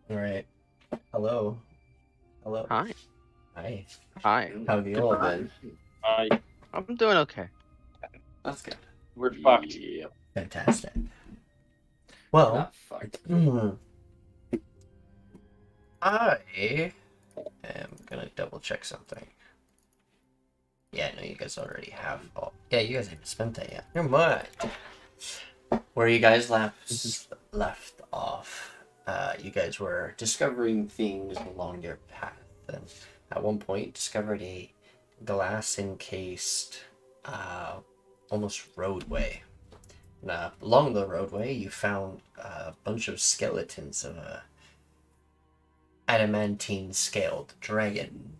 All right. Hello. Hello. Hi. Hi. Hi. How have you all been? I I'm doing okay. That's good. We're fucked. Yeah, Fantastic. we're Well, not fucked. I am gonna double check something. Yeah, no, you guys already have. Oh, yeah, you guys haven't spent that yet. Never mind. Where you guys left off, you guys were discovering things along your path, and at one point discovered a glass encased, almost roadway. And, along the roadway, you found a bunch of skeletons of a adamantine scaled dragon.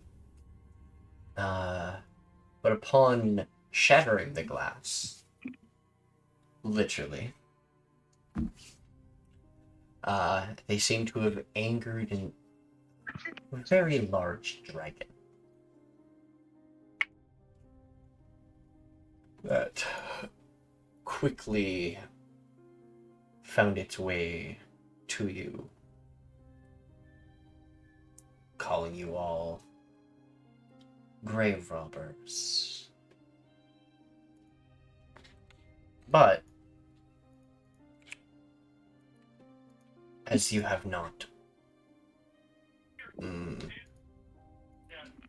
But upon shattering the glass, literally, they seem to have angered a very large dragon that quickly found its way to you, calling you all grave robbers. But, as you have not,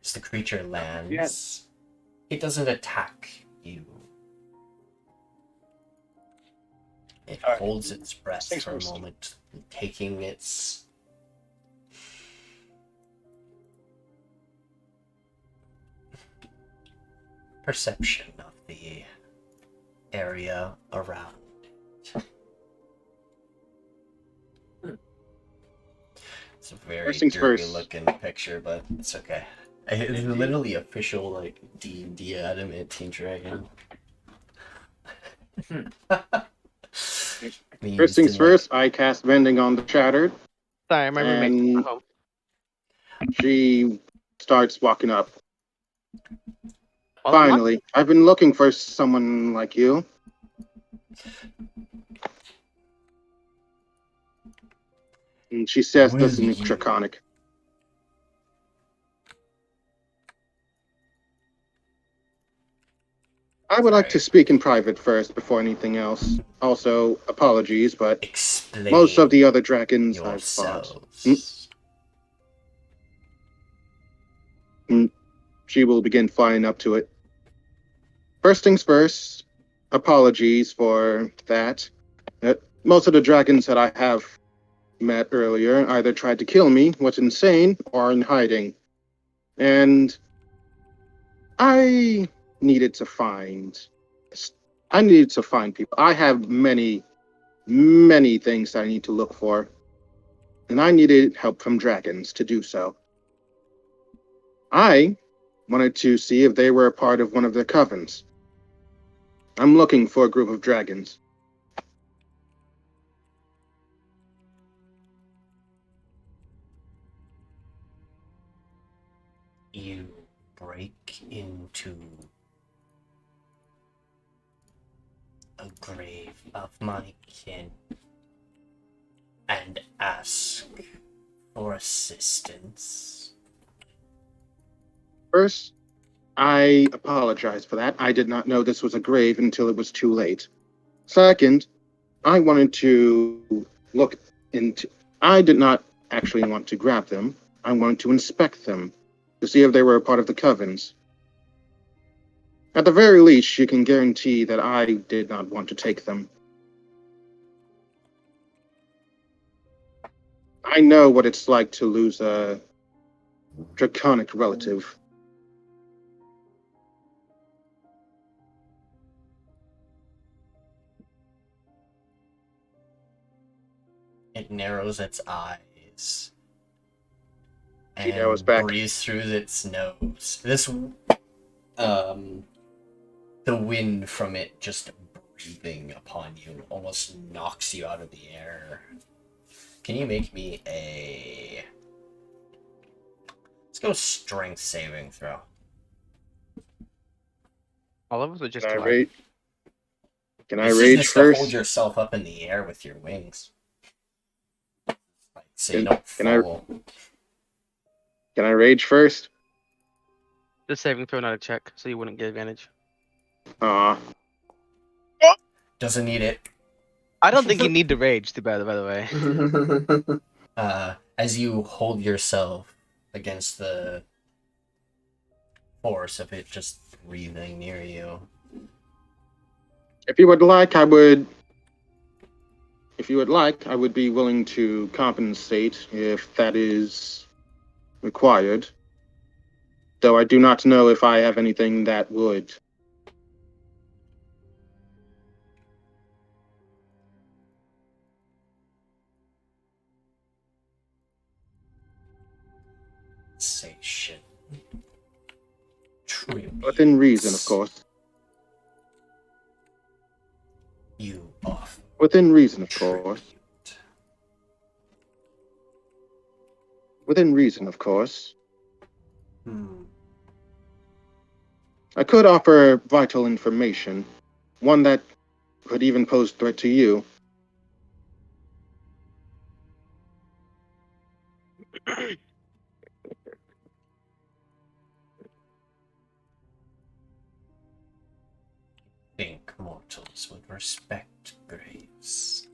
as the creature lands, it doesn't attack you. It holds its breath for a moment, taking its perception of the area around. It's a very First things derpy first. looking picture, but it's okay. It's literally official like D&D adamantine dragon. First Used things in like first, I cast Vending on the Shattered, Sorry, my roommate's and home. she starts walking up. Well, Finally, I've been looking for someone like you. And she says Will this in you? Draconic. I would like to Sorry. speak in private first before anything else. Also, apologies, but most of Explain the other dragons I've fought. yourselves. Mm, She will begin flying up to it. First things first, apologies for that. Most of the dragons that I have met earlier either tried to kill me, was insane, or in hiding. And I needed to find I needed to find people. I have many things I need to look for, and I needed help from dragons to do so. I wanted to see if they were a part of one of their covens. I'm looking for a group of dragons. You break into a grave of my kin and ask for assistance. First, I apologize for that. I did not know this was a grave until it was too late. Second, I wanted to look into. I did not actually want to grab them. I wanted to inspect them to see if they were a part of the covens. At the very least, you can guarantee that I did not want to take them. I know what it's like to lose a draconic relative. It narrows its eyes She narrows and back. breathes through its nose. Um, the wind from it just breathing upon you almost knocks you out of the air. Can you make me a... Let's go strength saving throw. all of us are Can just I alive. rage? Can I This is rage just to hold first? yourself up in the air with your wings. Like So you don't Can I- fall. Can I rage first? Just saving throw, not a check, so you wouldn't get advantage. Aw. Doesn't need it. I don't think you need to rage, too bad, by the way. As you hold yourself against the force of it just breathing near you. If you would like, I would. If you would like, I would be willing to compensate if that is required. Though I do not know if I have anything that would. Sensation. Tribute. Within reason, of course. You offer Within reason, of course. tribute. Within reason, of course. Hmm. I could offer vital information, one that could even pose threat to you. Think mortals would respect graves.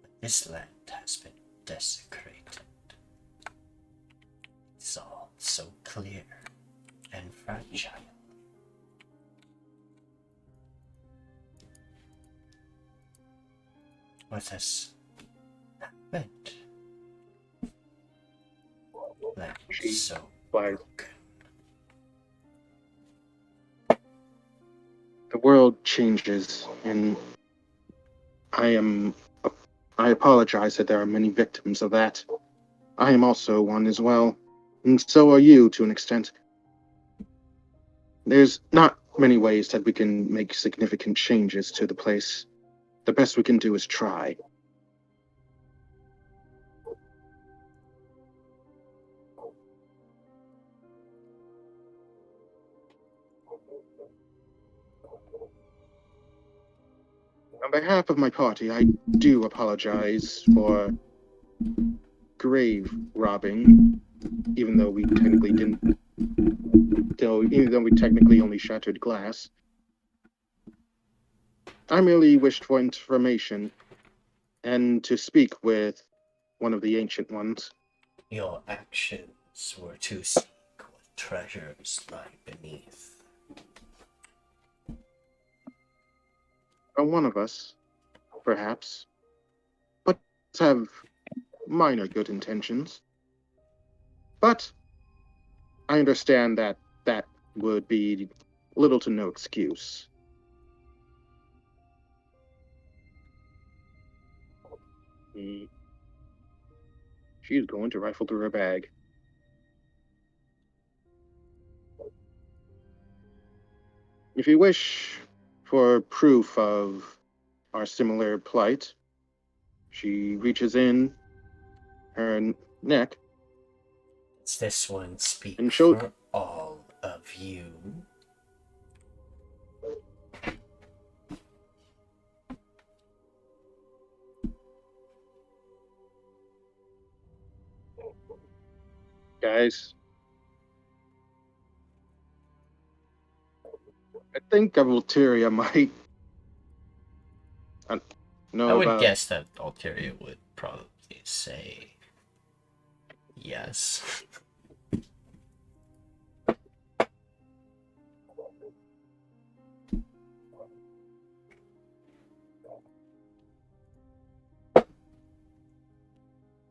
But this land has been desecrated. It's all so clear and fragile. What has happened? Land is so Why, broken. the world changes, and I apologize that there are many victims of that. I am also one as well, and so are you to an extent. There's not many ways that we can make significant changes to the place. The best we can do is try. On behalf of my party, I do apologize for grave robbing, even though we technically didn't. Even though we technically only shattered glass. I merely wished for information and to speak with one of the ancient ones. Your actions were to seek what treasures lie beneath. Or one of us, perhaps, but have minor good intentions. But I understand that that would be little to no excuse. She's going to rifle through her bag. If you wish for proof of our similar plight, she reaches in her neck Does this one speak and show. for all of you? Guys, I think Alteria might know I would about. guess that Alteria would probably say yes.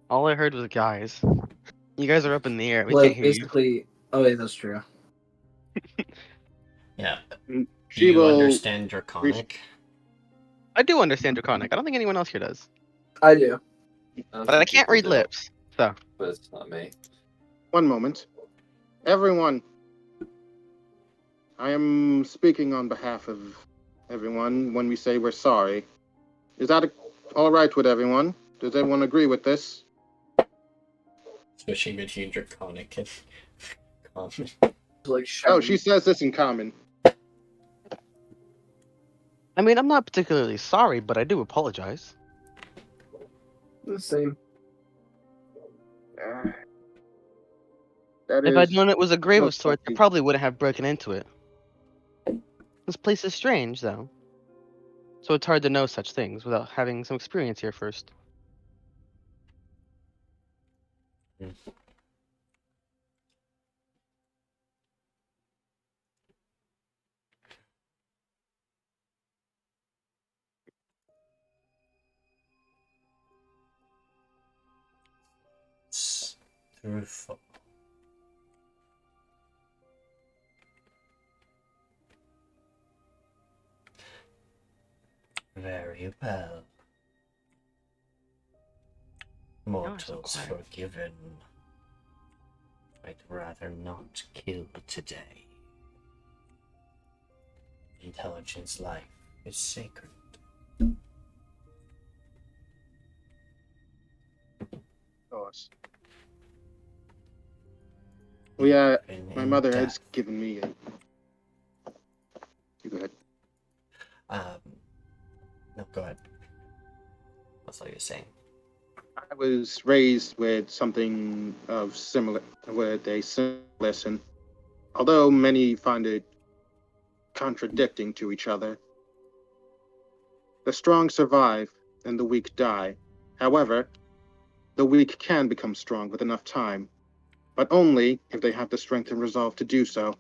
All I heard was guys. You guys are up in the air. We can't Like, hear you. basically, oh yeah, that's true. Yeah. Do She you will. understand Draconic? I do understand Draconic. I don't think anyone else here does. I do. But I can't read lips. So, But it's not me. One moment. Everyone. I am speaking on behalf of everyone when we say we're sorry. Is that all right with everyone? Does everyone agree with this? Switching between Draconic and Common. Like, Oh, she says this in common. I mean, I'm not particularly sorry, but I do apologize. the same. That If I'd is known it was a grave of most sorts, I likely. probably wouldn't have broken into it. This place is strange, though. So it's hard to know such things without having some experience here first. It's truthful. Very well. Mortals quiet. forgiven. I'd rather not kill today. Intelligence life is sacred. Of course. Well, yeah, Even my in mother death. has given me a. You go ahead. No, go ahead. That's all you're saying. I was raised with something of similar, with a similar lesson. Although many find it contradicting to each other. The strong survive and the weak die. However, the weak can become strong with enough time, but only if they have the strength and resolve to do so.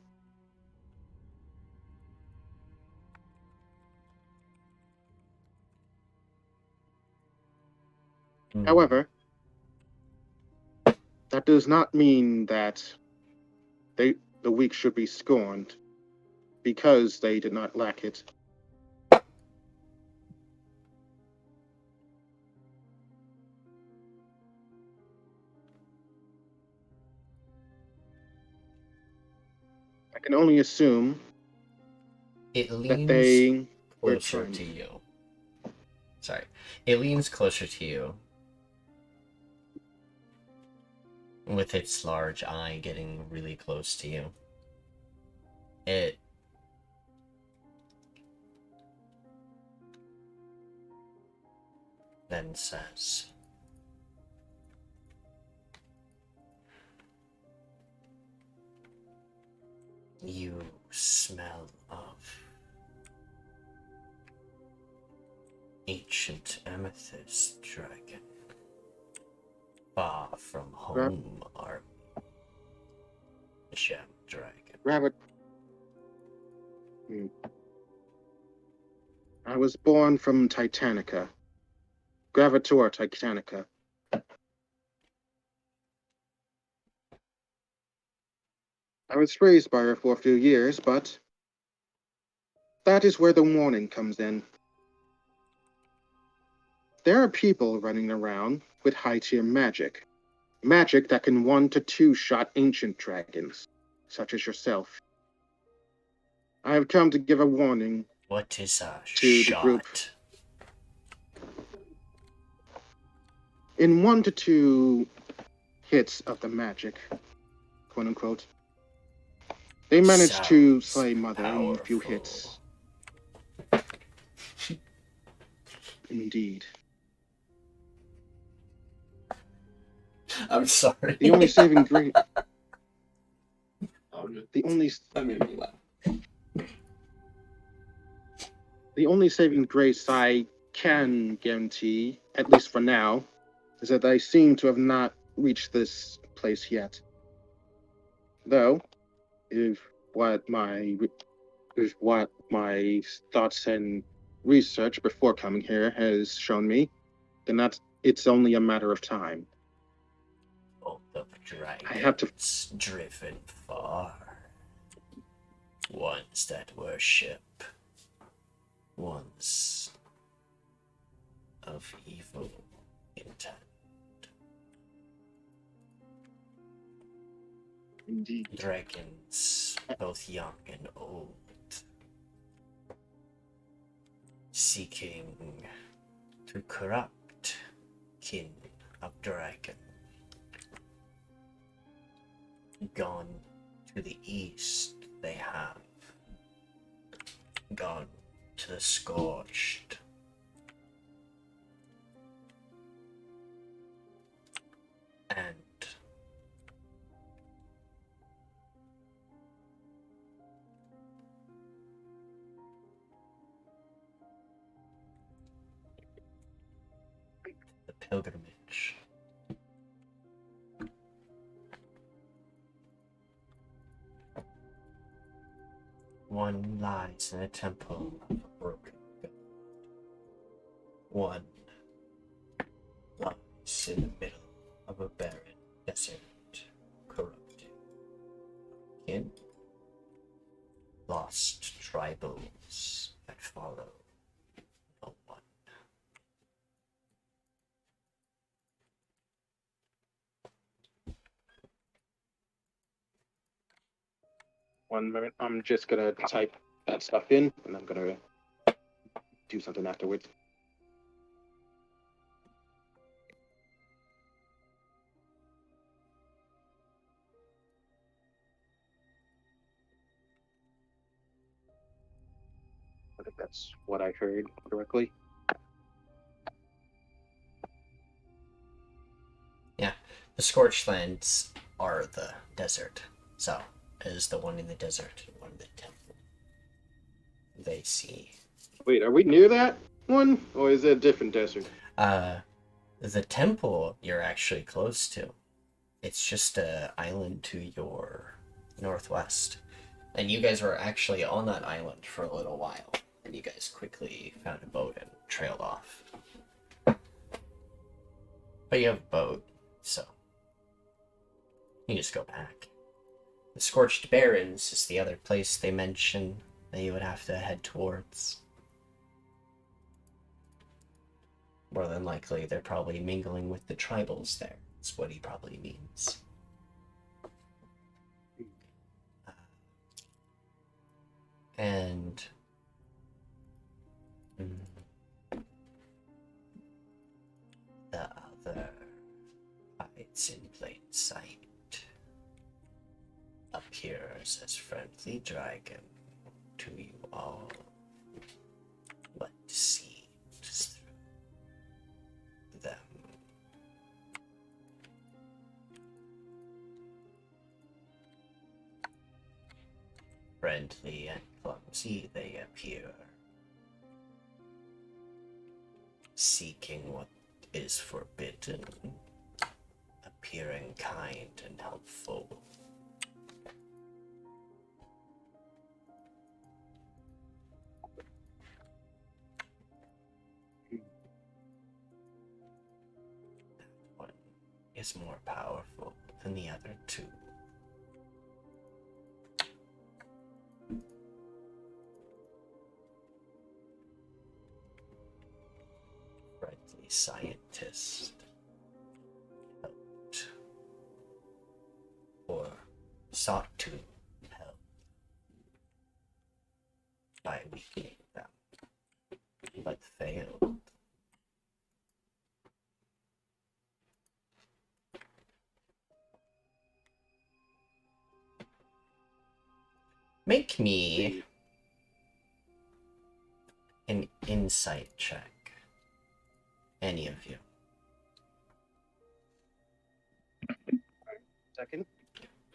However, that does not mean that the weak should be scorned because they did not lack it. I can only assume It that leans they were closer trying. to you. Sorry. It leans closer to you. With its large eye getting really close to you. It then says, "You smell of ancient amethyst dragon. Far from home are gem dragon." Rabbit. I was born from Titanica. Gravator Titanica. I was raised by her for a few years, but that is where the warning comes in. There are people running around with high-tier magic. Magic that can 1 to 2 shot ancient dragons, such as yourself. I have come to give a warning What is a to the group. shot? In 1 to 2 hits of the magic, quote unquote, they managed to Sounds slay Mother in a few powerful. hits. Indeed. I'm sorry. The only saving grace. The only That made me laugh. The only saving grace I can guarantee, at least for now, is that I seem to have not reached this place yet. Though, if what my thoughts and research before coming here has shown me, then it's only a matter of time. Both of dragons I have to. driven far. Ones that worship. Ones of evil intent. Indeed. Dragons, both young and old, seeking to corrupt kin of dragon. Gone to the east, they have. Gone to the scorched. And pilgrimage. One lies in a temple of a broken god. One lies in the middle of a barren desert, corrupted. In lost tribals that follow no one. One minute. I'm just gonna type that stuff in, and I'm gonna do something afterwards. I think that's what I heard correctly. The scorched lands are the desert. So, is the one in the desert and one in the temple. They see. Wait, are we near that one, or is it a different desert? The temple you're actually close to. It's just an island to your northwest. And you guys were actually on that island for a little while. And you guys quickly found a boat and trailed off. But you have a boat, so you just go back. The Scorched Barrens is the other place they mention that you would have to head towards. More than likely, they're probably mingling with the tribals there. That's what he probably means. And the other hides in plain sight. Appears as friendly dragon to you all, but sees through them. Friendly and clumsy they appear, seeking what is forbidden, appearing kind and helpful. One is more powerful than the other two. Friendly scientist helped or sought to help by weakening them, but failed. Make me an insight check. Any of you. Second.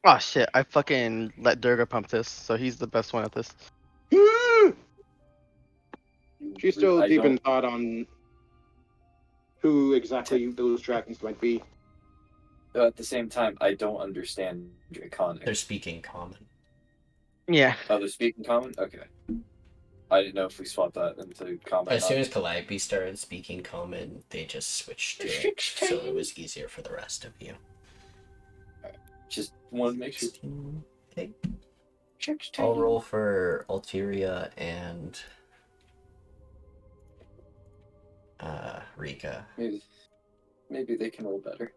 Oh shit! I fucking let Durga pump this, so he's the best one at this. She's still I deep in don't- thought on who exactly those dragons might be. At the same time, I don't understand Draconic. They're speaking common. Yeah. Oh, they're speaking common? Okay. I didn't know if we swapped that into common. As soon as Calliope started speaking common, they just switched to it, so it was easier for the rest of you. Just wanted to make sure. Okay. I'll roll for Alteria and Rica. Maybe they can roll better.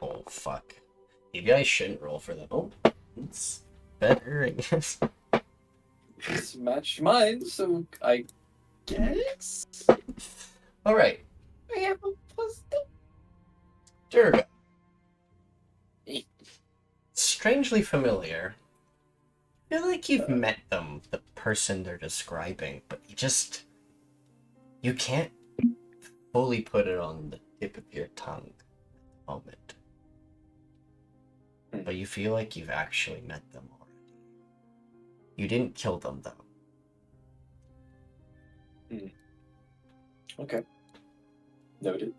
Oh, fuck. You guys shouldn't roll for them. Oh, it's better, I guess. It's matched mine, so I guess. Alright. I have a +2. Durga. Strangely familiar. I feel like you've met them, the person they're describing, but you can't fully put it on the tip of your tongue at the moment. But you feel like you've actually met them already. You didn't kill them, though. Okay. Noted.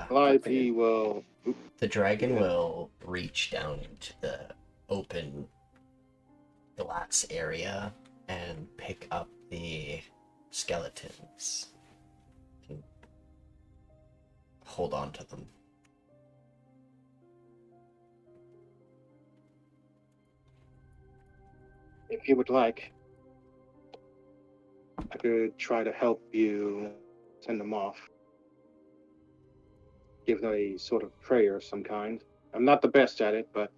Calliope will. The dragon Yeah. will reach down into the open glass area and pick up the skeletons and hold on to them. If you would like, I could try to help you send them off. Give them a sort of prayer of some kind. I'm not the best at it, but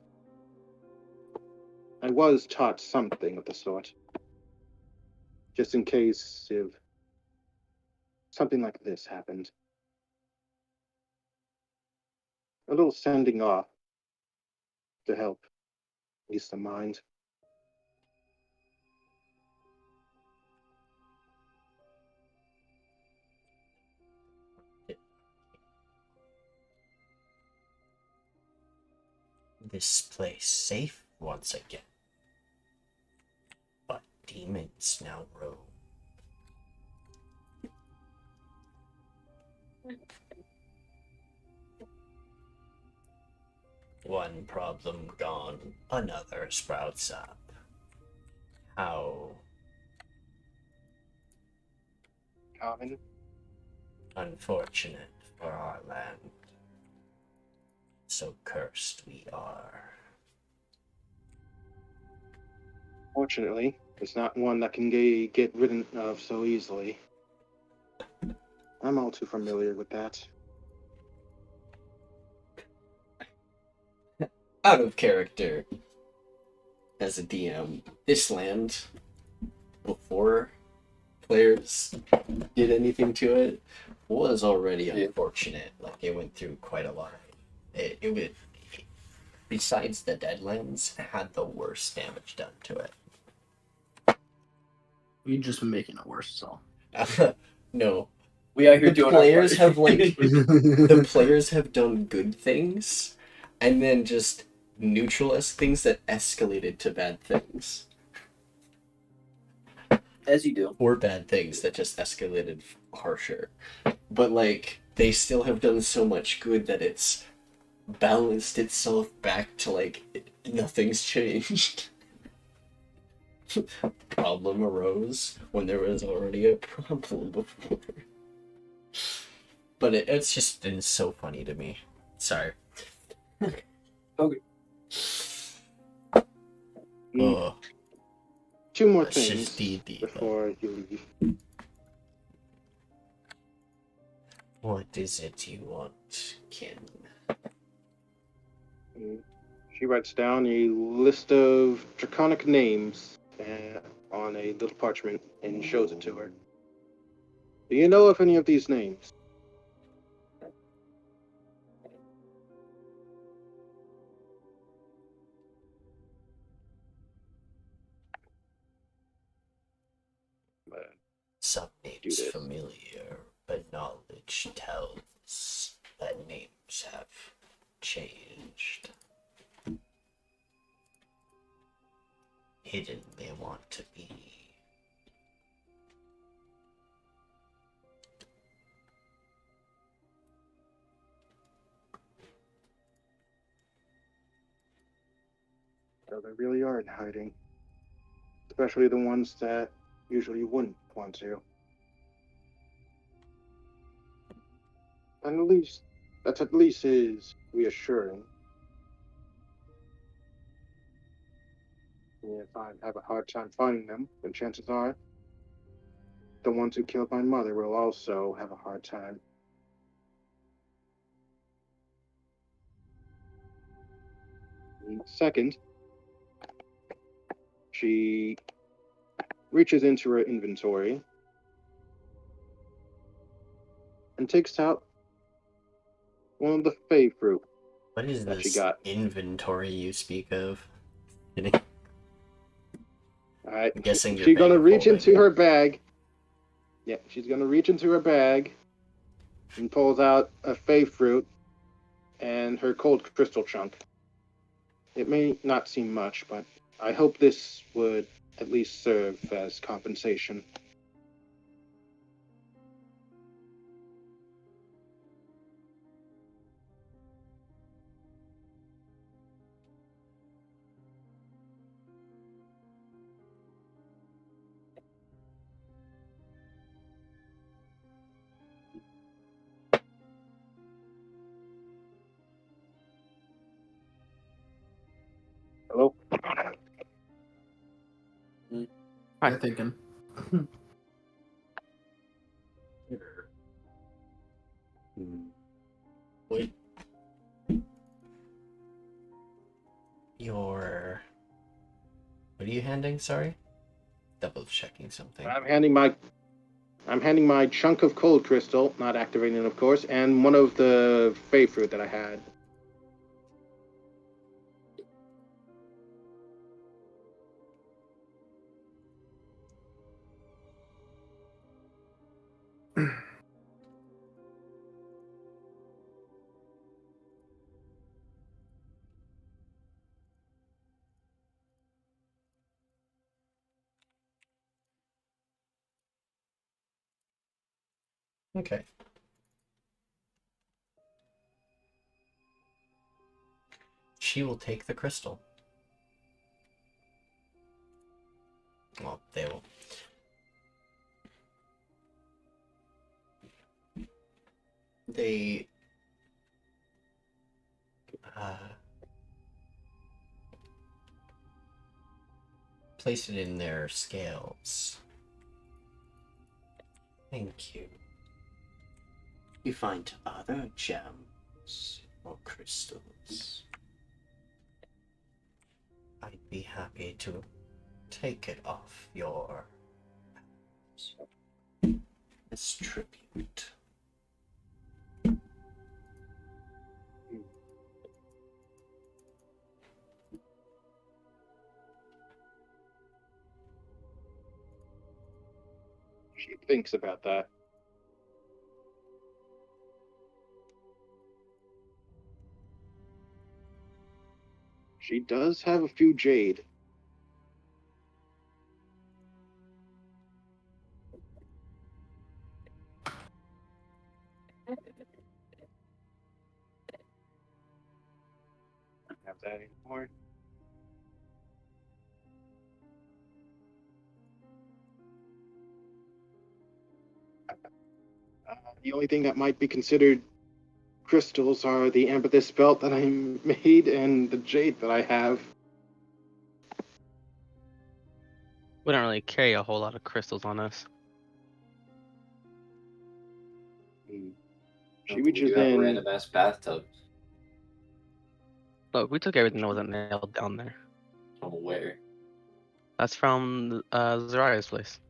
I was taught something of the sort. Just in case if something like this happened. A little sending off to help ease the mind. This place safe once again. But demons now roam. One problem gone, another sprouts up. How Common. unfortunate for our land. So cursed we are. Fortunately, it's not one that can get rid of so easily. I'm all too familiar with that. Out of character as a DM, this land, before players did anything to it, was already unfortunate. Like, it went through quite a lot. It would, besides the Deadlands, had the worst damage done to it. You're just making it worse, so. No. We are here The doing players our have, like, the players have done good things, and then just neutral-esque things that escalated to bad things. as you do. Or bad things that just escalated harsher. But, like, they still have done so much good that it's balanced itself back to, like, nothing's changed. Problem arose when there was already a problem before. But it's just been so funny to me. Sorry. Okay. Oh, Two more that's things just D&D, before you leave. what is it you want, Kin? She writes down a list of draconic names on a little parchment and shows it to her. Do you know of any of these names? Some Do names this. familiar, but knowledge tells that names have changed. Hidden they want to be. So they really are in hiding. Especially the ones that usually wouldn't want to. And at least is reassuring. If I have a hard time finding them, then chances are the ones who killed my mother will also have a hard time. Second, she reaches into her inventory and takes out one of the fey fruit What is that she this got. inventory you speak of? All right. I'm guessing your She's bag gonna of reach holding. into her bag. Yeah, she's gonna reach into her bag and pulls out a fey fruit and her cold crystal chunk. It may not seem much, but I hope this would at least serve as compensation. Hi. You're thinking. Wait. Your. What are you handing? Sorry? Double checking something. I'm handing my chunk of cold crystal, not activating, of course, and one of the fey fruit that I had. Okay. She will take the crystal. Well, they will. They place it in their scales. Thank you. You find other gems or crystals, I'd be happy to take it off your as tribute. She thinks about that. She does have a few jade. Don't have that anymore. The only thing that might be considered crystals are the amethyst belt that I made and the jade that I have. We don't really carry a whole lot of crystals on us. She We reaches do have a in. random ass bathtub. Look, we took everything that wasn't nailed down there. I'm aware. That's from Zarya's place.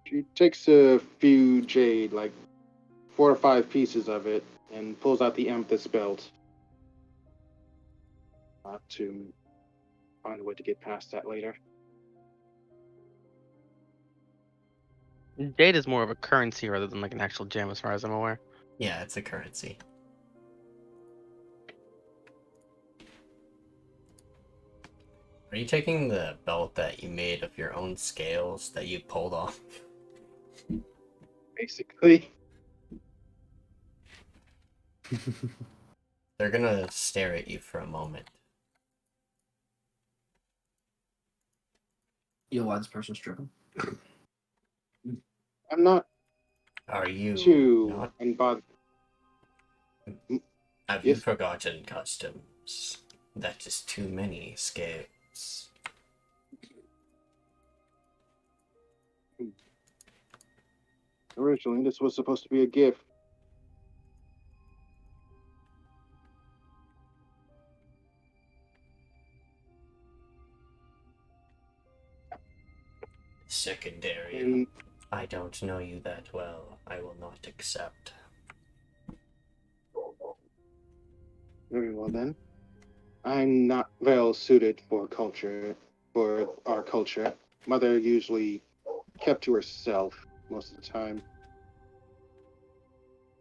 She takes a few jade, like 4 or 5 pieces of it, and pulls out the amethyst belt. To find a way to get past that later. Jade is more of a currency rather than like an actual gem, as far as I'm aware. Yeah, it's a currency. Are you taking the belt that you made of your own scales that you pulled off? Basically. They're gonna stare at you for a moment. Yo, why this person's tripping? I'm not Are you too not? unbothered. Have you Yes. forgotten customs? That is too many scales. Originally, this was supposed to be a gift. Secondary. And I don't know you that well. I will not accept. very well then. I'm not well suited for our culture. Mother usually kept to herself most of the time.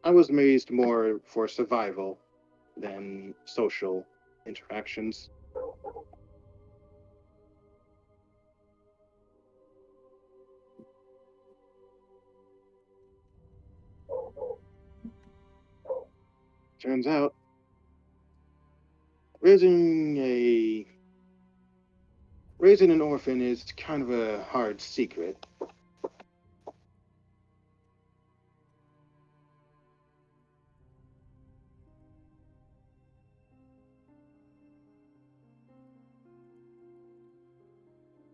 I was raised more for survival than social interactions. Turns out, raising a raising an orphan is kind of a hard secret.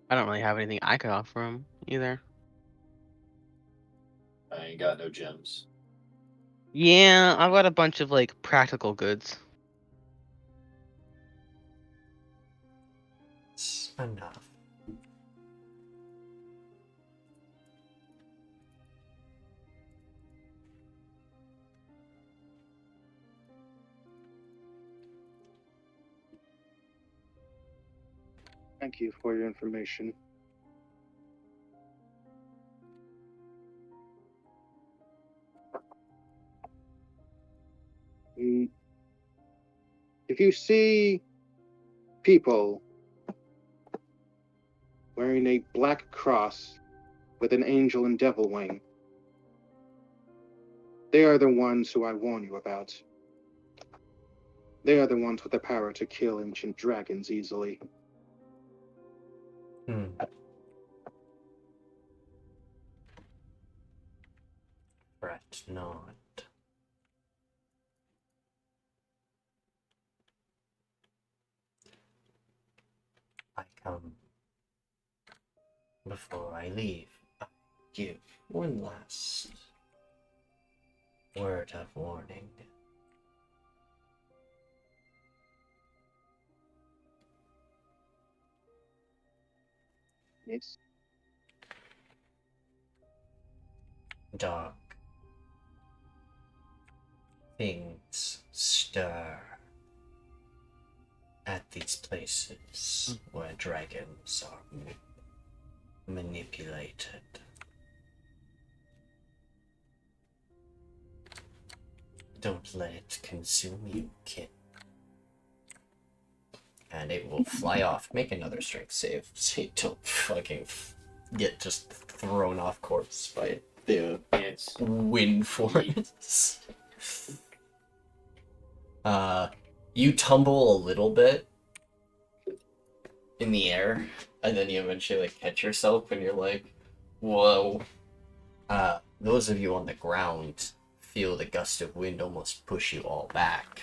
I don't really have anything I could offer him either. I ain't got no gems. Yeah, I've got a bunch of like practical goods. It's enough. Thank you for your information. Mm, If you see people wearing a black cross with an angel and devil wing, they are the ones who I warn you about. They are the ones with the power to kill ancient dragons easily. Hmm. Fret not. I come. Before I leave, I give one last word of warning. Yes. Dark things stir at these places where dragons are manipulated. Don't let it consume you, kid. And it will fly off. Make another strength save so you don't fucking get just thrown off course by the It's wind force. You tumble a little bit in the air, and then you eventually like catch yourself, and you're like, "Whoa!" Those of you on the ground feel the gust of wind almost push you all back.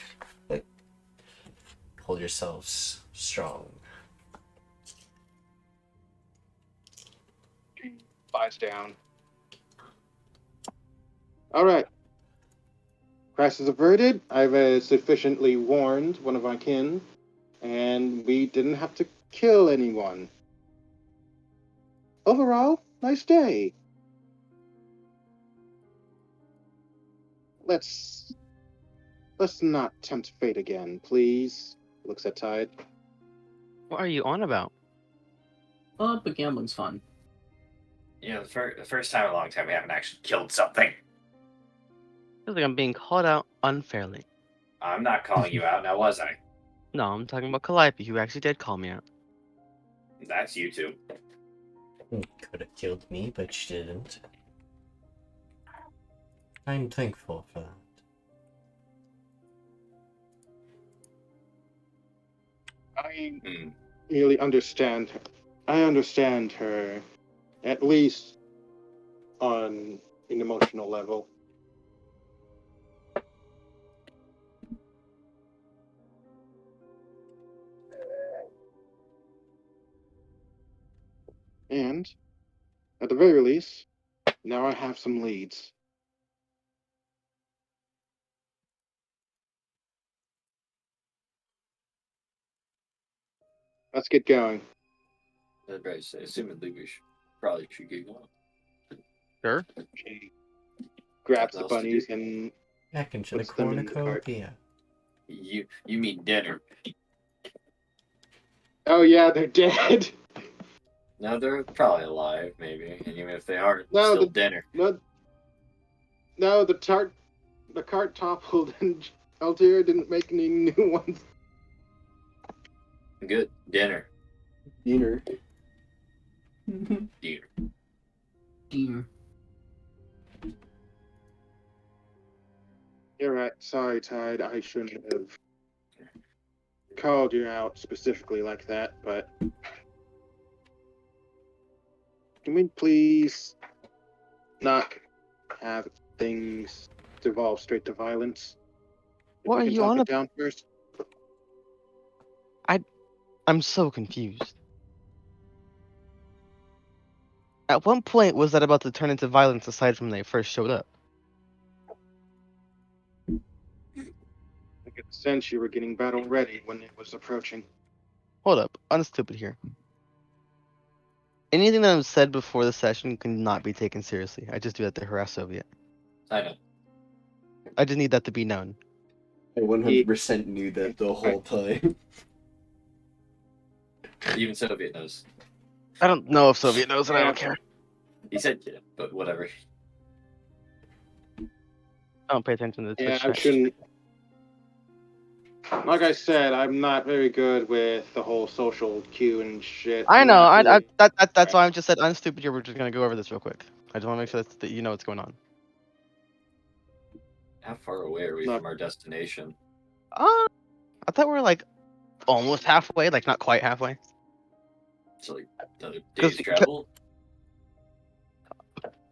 Like, hold yourselves strong. Lies down. All right. Crisis averted. I've sufficiently warned one of our kin, and we didn't have to kill anyone. Overall, nice day. Let's not tempt fate again, please. Looks at Tide. What are you on about? But gambling's fun. you know the first time in a long time we haven't actually killed something. Feels like I'm being called out unfairly. I'm not calling you out now, was I? No, I'm talking about Calliope, who actually did call me out. That's you two. Could have killed me, but she didn't. I'm thankful for that. I Hmm. really understand her. I understand her, at least on an emotional level. And, at the very least, now I have some leads. Let's get going. Assumedly we probably should get going. Sure. She grabs the Nothing else to bunnies do. and Back into the puts them in the cart. cornucopia. You mean dinner? Oh yeah, they're dead. No, they're probably alive, maybe. And even if they aren't, No, still dinner. No, the cart toppled and Alteria didn't make any new ones. Good dinner. Dinner. Dinner. Dear. You're right. Sorry, Tide. I shouldn't have called you out specifically like that, but can we please not have things devolve straight to violence? If What we are can you talk on it down first. I'm so confused. At one point, was that about to turn into violence aside from when they first showed up? I could sense you were getting battle ready when it was approaching. Hold up, unstupid here. Anything that was said before the session cannot be taken seriously. I just do that to harass Soviet. I know. I just need that to be known. I 100% knew that the whole time. Even Soviet knows. I don't know if Soviet knows, and I don't care. He said yeah, but whatever. I don't pay attention to the Twitch Yeah, I chat. shouldn't. Like I said, I'm not very good with the whole social cue and shit. I know. Not really. That's why I just said unstupid here. We're just gonna go over this real quick. I just want to make sure that you know what's going on. How far away are we Not- from our destination? I thought we were like almost halfway, like not quite halfway. So like another 'Cause- day's travel?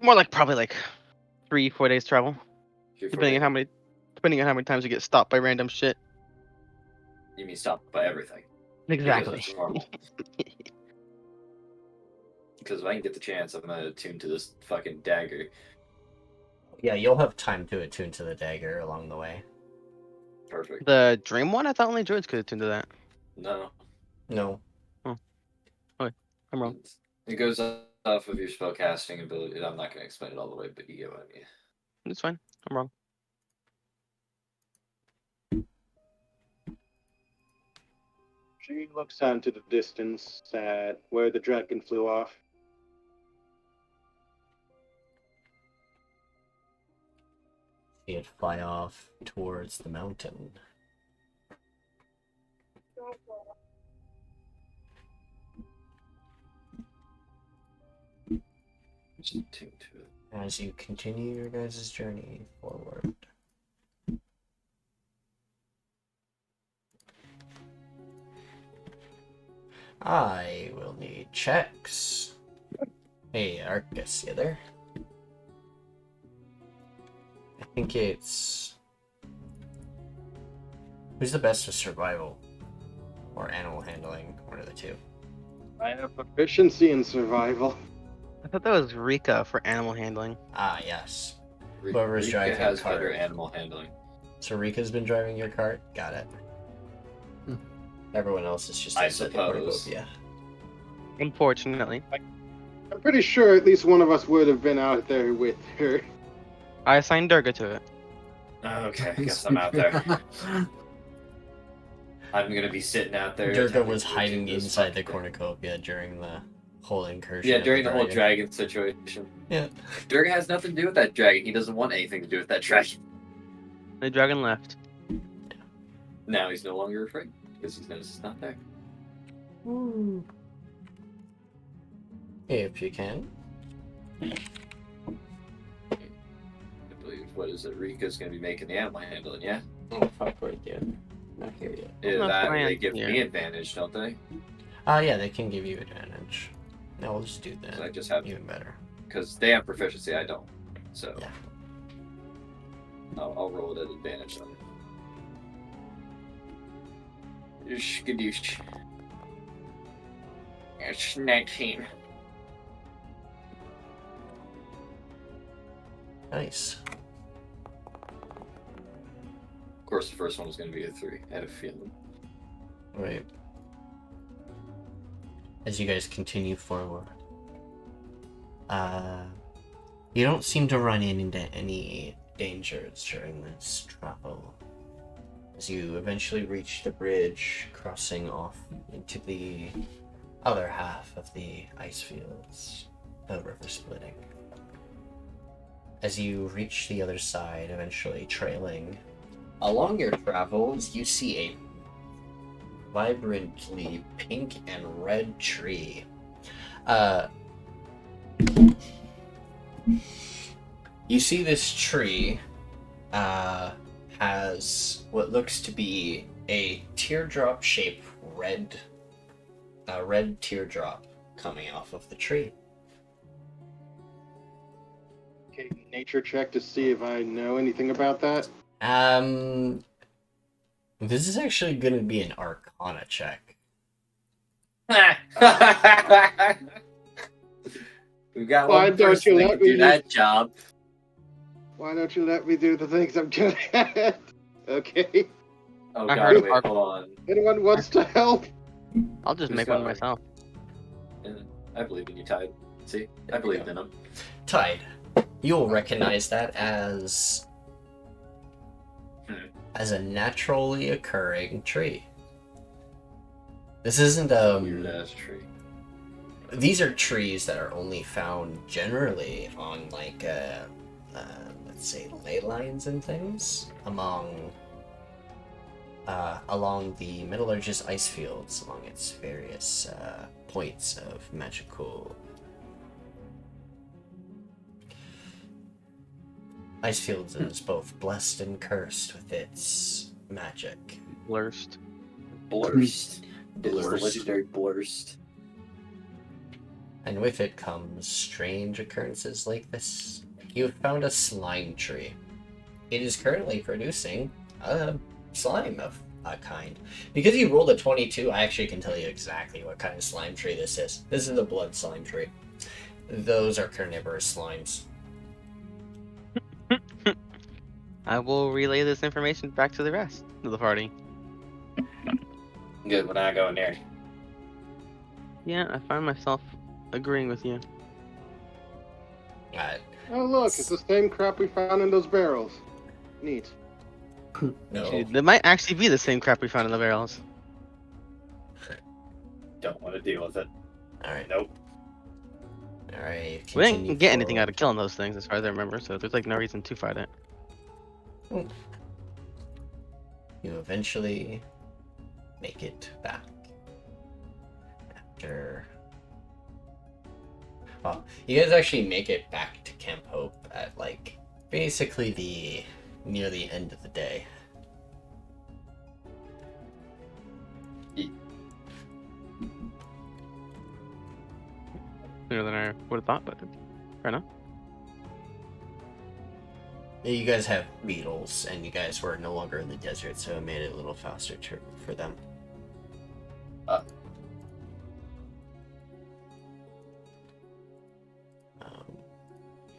More like probably like 3-4 days travel, Here for depending on how many times we get stopped by random shit. You mean stop by everything? Exactly. Because that's normal. Because if I can get the chance, I'm gonna attune to this fucking dagger. Yeah, you'll have time to attune to the dagger along the way. Perfect. The dream one, I thought only druids could attune to that. No. No. I'm wrong. It goes off of your spellcasting ability. I'm not gonna explain it all the way, but you get what I mean. It's fine. I'm wrong. She looks out into the distance at where the dragon flew off. See it fly off towards the mountain. Just attune to it. As you continue your guys' journey forward. I will need checks. Hey, Arcus, you there? I think it's... Who's the best with survival? Or animal handling? One of the two. I have proficiency in survival. I thought that was Rica for animal handling. Ah, yes. Rica Whoever's driving has the cart. better animal handling. So Rica's been driving your cart? Got it. Hmm. Everyone else is just I inside the suppose. cornucopia. Unfortunately, I'm pretty sure at least one of us would have been out there with her. I assigned Durga to it. Okay, I guess I'm out there. I'm gonna be sitting out there. Durga attempting was to hiding attune to this inside the fucking thing. cornucopia during the whole incursion. Yeah, of during the whole dragon. dragon situation. Yeah. Durga has nothing to do with that dragon. He doesn't want anything to do with that dragon. The dragon left. Now he's no longer afraid because he knows it's not there. If you can. I believe, what is it? Rica's gonna be making the animal handling, yeah? Oh, fuck, right, dude. Not here yet. Yeah, not that planned, they give yeah. me advantage, don't they? Yeah, they can give you advantage. No, we'll just do 'Cause that. I just have, Even better. because they have proficiency, I don't. So Yeah. I'll roll it at advantage then. Skadoosh. It's 19. Nice. Of course, the first one was going to be a 3. I had a feeling. Right. As you guys continue forward, you don't seem to run into any dangers during this travel. As you eventually reach the bridge, crossing off into the other half of the icefields, the river splitting. As you reach the other side, eventually trailing along your travels, you see a vibrantly pink and red tree. You see this tree has what looks to be a teardrop-shaped red teardrop coming off of the tree. Okay, nature check to see if I know anything about that. This is actually going to be an Arcana check. We got Why one don't person you that let can do me that job. Why don't you let me do the things I'm good at? Okay. Oh I god, heard wait, Arc- hold on. Anyone wants to help? I'll just Who's make one got Arc? myself. I believe in you, Tide. See? I believed in him. Tide, you'll recognize that as a naturally occurring tree. This isn't Weird ass tree. These are trees that are only found generally on like let's say ley lines and things along the metallurgist ice fields along its various points of magical ice fields is both blessed and cursed with its magic. Blurst. Blurst. It is the Blurst. legendary Blurst. And with it comes strange occurrences like this. You have found a slime tree. It is currently producing a slime of a kind. Because you rolled a 22, I actually can tell you exactly what kind of slime tree this is. This is a blood slime tree. Those are carnivorous slimes. I will relay this information back to the rest of the party. Good, we're not going there. Yeah, I find myself agreeing with you. Oh, look, it's the same crap we found in those barrels. Neat. No. Actually, that might actually be the same crap we found in the barrels. Don't want to deal with it. Alright. Nope. Alright. We didn't get anything out of killing those things, as far as I remember, so there's like no reason to fight it. You eventually make it back. After... Well, you guys actually make it back to Camp Hope at, like, basically near the end of the day. Sooner than I would have thought, but fair enough. You guys have beetles, and you guys were no longer in the desert, so it made it a little faster for them.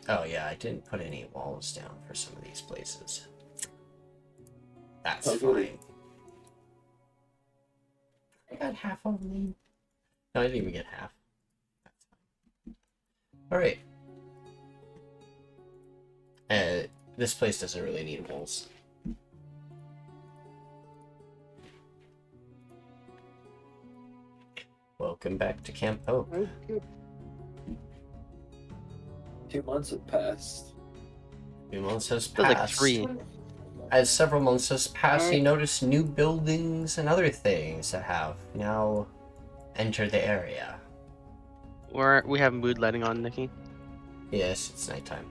Oh yeah, I didn't put any walls down for some of these places. That's fine. I got half of them. No, I didn't even get half. That's fine. Alright. This place doesn't really need walls. Welcome back to Camp Hope. Okay. 2 months have passed. 2 months has Feels like passed. 3. As several months has passed, you notice new buildings and other things that have now entered the area. We have mood lighting on, Nikki. Yes, it's nighttime.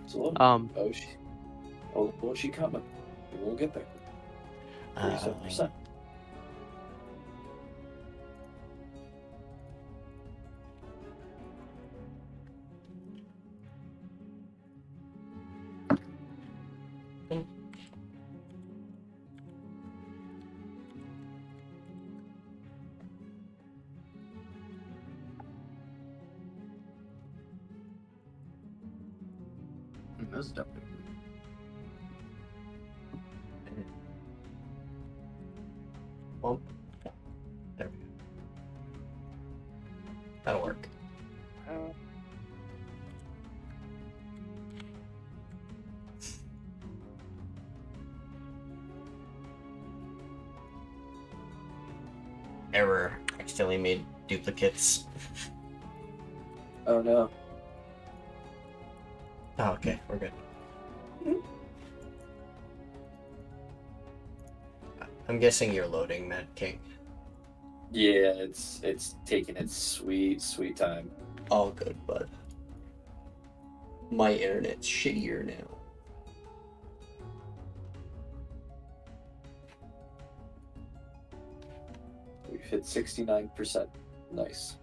So, she coming? We'll get there. 37%. That's definitely. Well, there we go. That'll work. Error. Accidentally made duplicates. Oh no. Oh, okay, we're good. I'm guessing you're loading, Madking. Yeah, it's taking its sweet time. All good, bud. My internet's shittier now. We've hit 69%. Nice.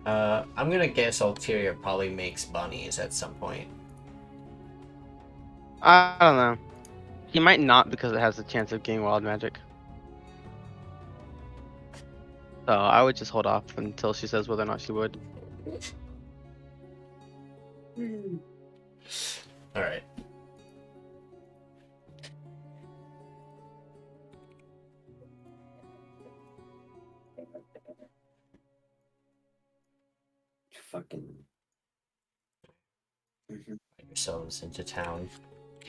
I'm gonna guess Alteria probably makes bunnies at some point. I don't know. He might not because it has the chance of getting wild magic. So I would just hold off until she says whether or not she would. Alright. Fucking. Get yourselves into town.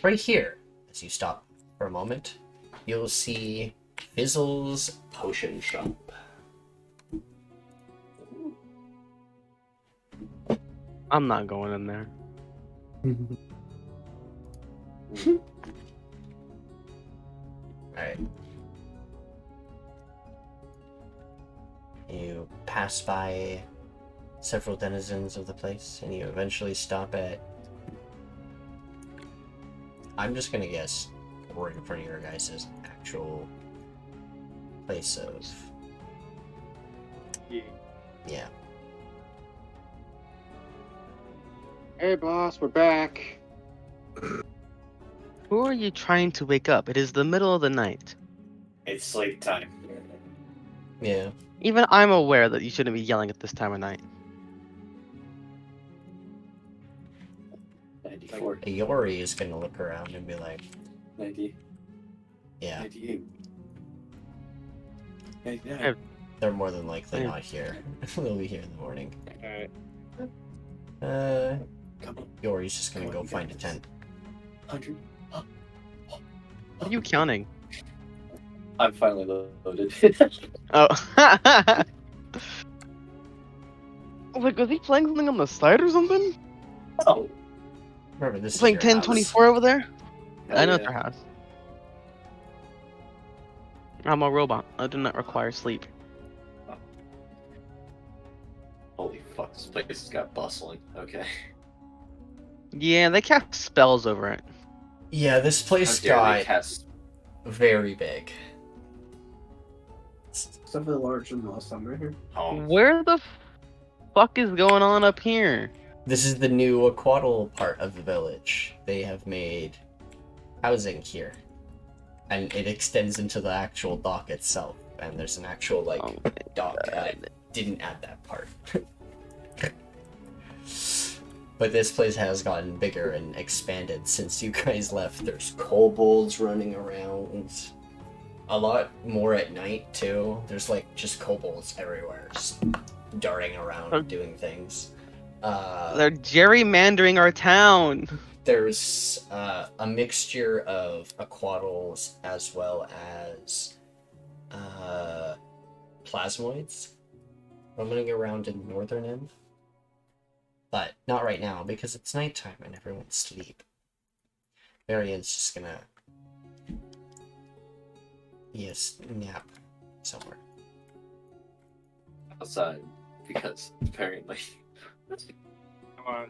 Right here, as you stop for a moment, you'll see Fizzle's Potion Shop. I'm not going in there. Alright. You pass by several denizens of the place, and you eventually stop at... I'm just gonna guess right in front of your guys' actual place of... Yeah. Hey, boss, we're back. Who are you trying to wake up? It is the middle of the night. It's sleep time. Yeah. Even I'm aware that you shouldn't be yelling at this time of night. 94. Iori is gonna look around and be like, 90. yeah, 98. 99. they're more than likely Yeah. not here. They'll be here in the morning. Alright. Come on. Iori's just gonna Come on, go you got find a this. tent. 100. What are you counting? I'm finally loaded. Oh. I was like, was he playing something on the side or something? Oh. Remember, this is Playing your 1024 over there? Hell I know yeah. it's your house. I'm a robot. I do not require sleep. Holy fuck, this place has got bustling. Okay. Yeah, they cast spells over it. Yeah, this How place dare they got cast. very big. Stuff is larger than last time right here. Home. Where the fuck is going on up here? This is the new Aquaddle part of the village. They have made housing here. And it extends into the actual dock itself. And there's an actual, like, Oh dock. I didn't add that part. But this place has gotten bigger and expanded since you guys left. There's kobolds running around. A lot more at night, too. There's, like, just kobolds everywhere. Just darting around, doing things. They're gerrymandering our town. There's a mixture of aquaddles as well as plasmoids roaming around in northern end. But not right now because it's nighttime and everyone's asleep. Marian's just gonna nap somewhere. Outside. Because apparently. Come on.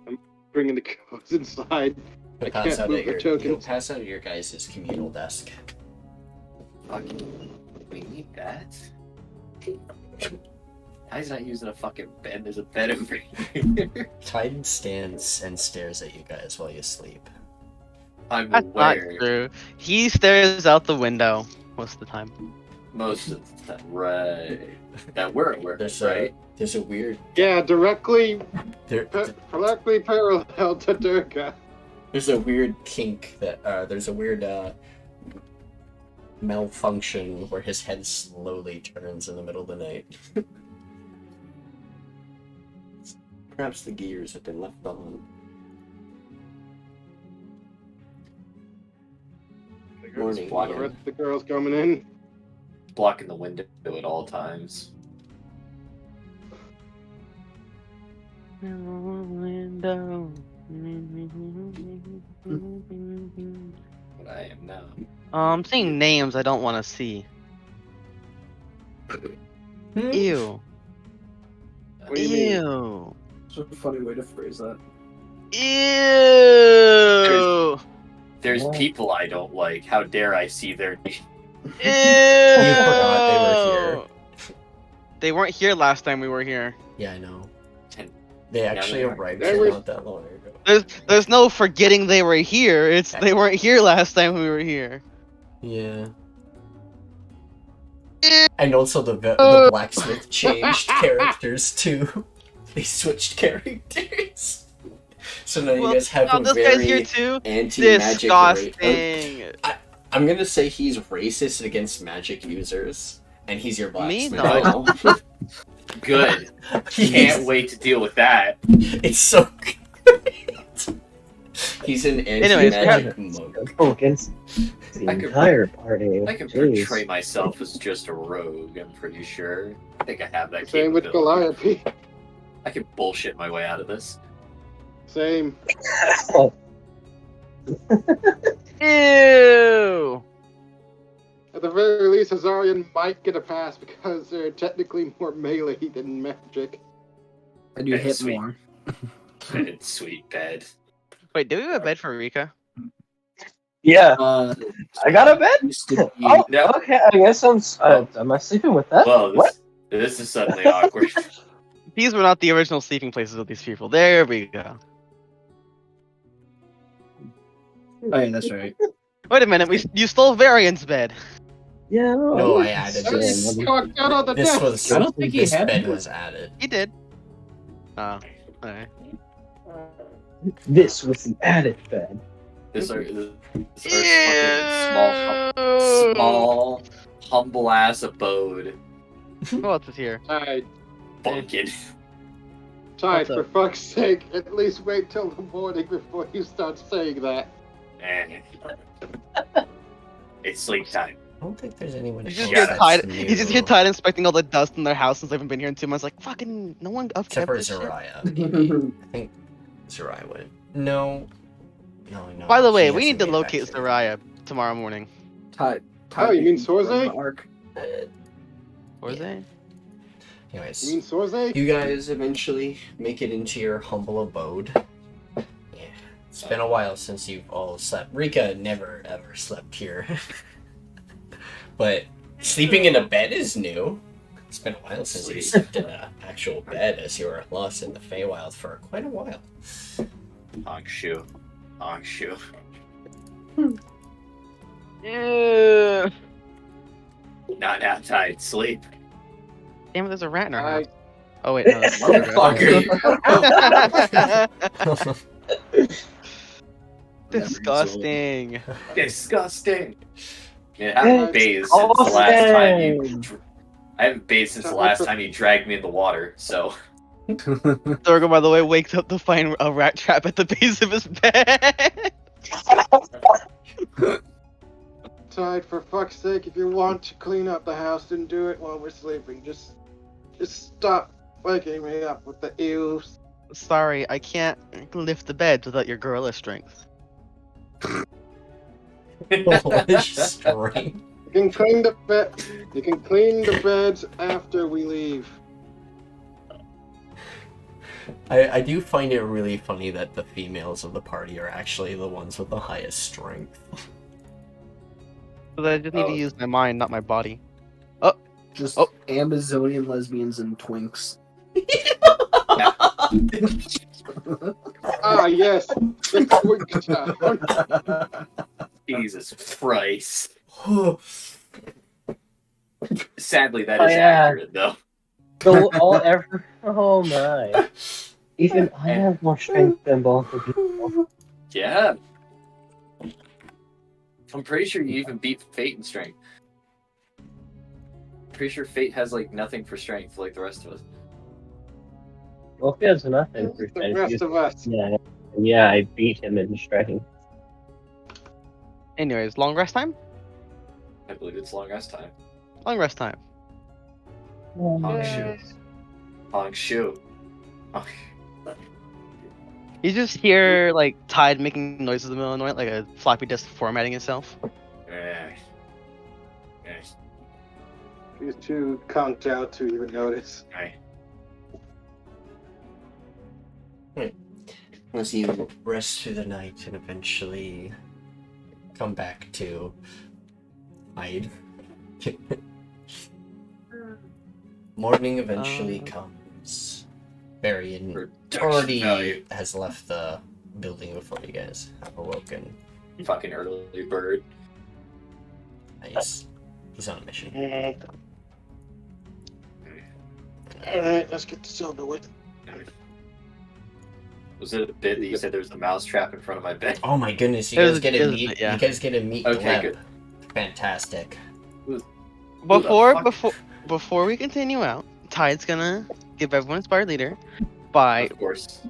I'm bringing the codes inside. You'll I can't move the you'll tokens. pass out at your guys' communal desk. Fucking. We need that? He's not using a fucking bed. There's a bed over here. Titan stands and stares at you guys while you sleep. I'm That's not aware true. He stares out the window most of the time. most of the time. Right. That we're aware. Right. There's a weird Yeah, directly there, parallel to Durga. there's a weird kink that there's a weird malfunction where his head slowly turns in the middle of the night. Perhaps the gears have been left on. Morning. Block The Yeah. rest of the girls coming in. Blocking the window at all times. Window. But I am now. I'm seeing names I don't want to see. Ew. What do you mean? Ew. It's a funny way to phrase that. Ew. There's Whoa. people I don't like. How dare I see their name? Ew. You forgot they were here. They weren't here last time we were here. Yeah, I know. And They now actually they are. arrived There here we- not that long ago. There's no forgetting they were here. It's they weren't here last time we were here. Yeah. And also the blacksmith changed characters too. They switched characters. So now you guys have Now a this guy's here very too. anti-magic race. Disgusting. I'm gonna say he's racist against magic users, and he's your Me? blacksmith. No. now. Good. He's- Can't wait to deal with that. It's so great. He's an Anyways, anti-magic monk. Oh, against the I could- entire party. I can Jeez. portray myself as just a rogue, I'm pretty sure. I think I have that Same with capability. Calliope. I can bullshit my way out of this. Same. Ew. At the very least, Az'arian might get a pass because they're technically more melee than magic. And you Okay, hit sweet. more. Sweet bed. Wait, do we have a bed for Rica? Yeah, I got a bed. Used to be- Oh, No. okay. I guess am I sleeping with that? Well, What? this is suddenly awkward. These were not the original sleeping places of these people. There we go. Oh yeah, that's right. Wait a minute, you stole Varian's bed. Yeah. No, I added That this. is cocked out on the This desk. was I don't think he this had bed this. was added. He did. Oh, alright. This was an added bed. This are fucking small, humble ass abode. Who else is here? Tide, Bunkin. Tide, What's for up? fuck's sake, at least wait till the morning before you start saying that. It's sleep time. I don't think there's anyone He's else just that's get tired. new. He's just get tired inspecting all the dust in their house since they've been here in 2 months. Like fucking, no one Except upkept for this shit. Zariah. Maybe. I think Zariah would. No. No. By the he way, we hasn't need to made it locate back here. Zariah tomorrow morning. Tide. Oh, you mean Sorze? Arc. Or is it? Anyways, You mean Sorze? you guys eventually make it into your humble abode. Yeah, it's been a while since you've all slept. Rica never ever slept here. But sleeping in a bed is new. It's been a while since you slept in an actual bed, as you were lost in the Feywild for quite a while. Honk shoe. Honk shoe. Yeah. Not outside. Sleep. Damn it, there's a rat in our I, house. Oh wait, no, that's Motherfucker. Disgusting. Disgusting. Yeah, I haven't bathed since the last time you. I haven't bathed since the last time you dragged me in the water. So Durga, by the way, wakes up to find a rat trap at the base of his bed. Tide, for fuck's sake, if you want to clean up the house, then do it while we're sleeping. Just stop waking me up with the ews. Sorry, I can't lift the bed without your gorilla strength. Strength. You can clean the bed. You can clean the beds after we leave. I do find it really funny that the females of the party are actually the ones with the highest strength. So I just need to Oh. use my mind, not my body. Just Oh. Amazonian lesbians and twinks. Ah, yes. The twink town. Jesus Christ. Oh, Sadly, that Oh, is yeah. accurate though. Oh my. Even I have more strength than both of you. Yeah. I'm pretty sure you even beat Fate in strength. Pretty sure Fate has like nothing for strength like the rest of us. Well, he has nothing for The strength. rest of us. Yeah, I beat him in strength. Anyways, long rest time? I believe it's long rest time. Long rest time. Honk shoe. Honk shoe. Honk. You just hear like Tide making noises in the middle of the night, like a floppy disk formatting itself. Eh. Eh. He's too conked out to even notice. Eh. As you rest through the night and eventually come back to hide. Morning eventually comes. Varian Production already value. has left the building before you guys have awoken. Fucking early bird. Nice. He's on a mission. Alright, let's get this over with. Was it a bit that you said there was a mouse trap in front of my bed? Oh my goodness, you It guys was- get it to was a meet. bit, yeah. You guys get to meet Okay, Gleb. good. Fantastic. Before we continue out, Tide's gonna give everyone inspired leader by Of course.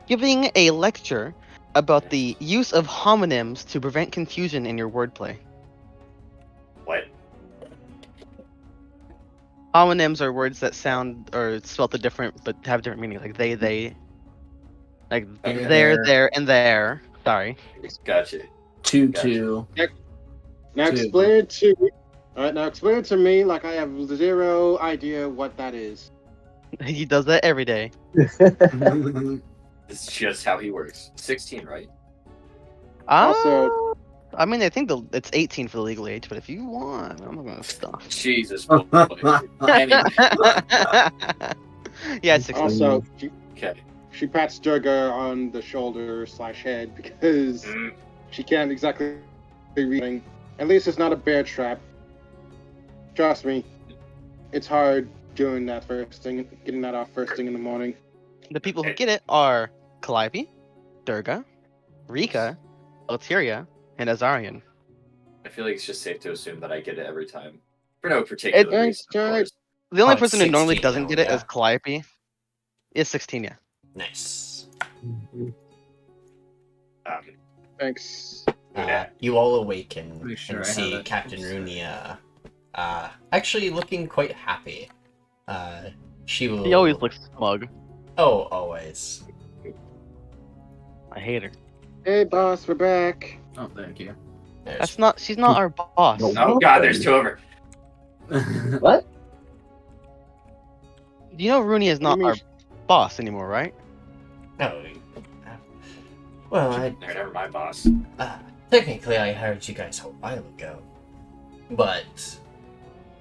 giving a lecture about the use of homonyms to prevent confusion in your wordplay. What? Homonyms are words that sound or spelled different but have different meaning, like they, like Okay. there, and there. Sorry. Gotcha. 2-2. Now Two. explain it to me. Alright, now explain it to me like I have zero idea what that is. He does that every day. This is just how he works. 16, right? Also- I mean, I think it's 18 for the legal age, but if you want, I'm not gonna stop. Jesus. boy. Anyway, Yeah, it's 16. Also, okay. she pats Durga on the shoulder / head because Mm, she can't exactly read. At least it's not a bear trap. Trust me, it's hard doing that first thing, getting that off first thing in the morning. The people who get it are Calliope, Durga, Rica, Alteria, and Az'arian. I feel like it's just safe to assume that I get it every time. For no particular Thanks, reason, of Jared. course. The only it's person who normally 16 doesn't now, get it yeah. is Calliope. Is 16, yeah. Nice. Thanks. You all awaken Make sure and I have see it. Captain Runia actually looking quite happy. She will. He always looks smug. Oh, always. I hate her. Hey, boss, we're back. Oh, thank you. She's not our boss. No. Oh god, there's two of her. What? You know Rooney is What do not you our mean boss anymore, right? No. Well, They're never my boss. technically I hired you guys a while ago, but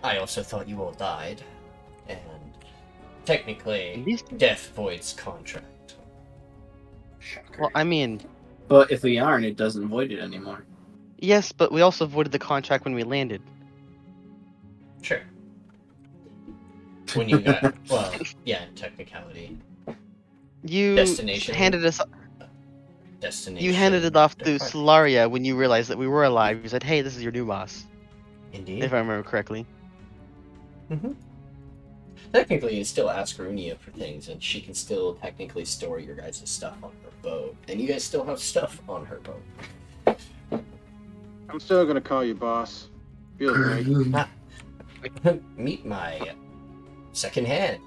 I also thought you all died, and technically These- death voids contract. Shocker. Well, I mean, But if we aren't, it doesn't void it anymore. yes, but we also voided the contract when we landed. Sure. When you got well, yeah, in technicality, You Destination. handed us. destination. You handed it off to departure. Solaria when you realized that we were alive. You said, "Hey, this is your new boss," Indeed. if I remember correctly. Technically, you still ask Runia for things, and she can still technically store your guys' stuff on her boat, and you guys still have stuff on her boat. I'm still gonna call you boss. Feels right. Meet my second hand,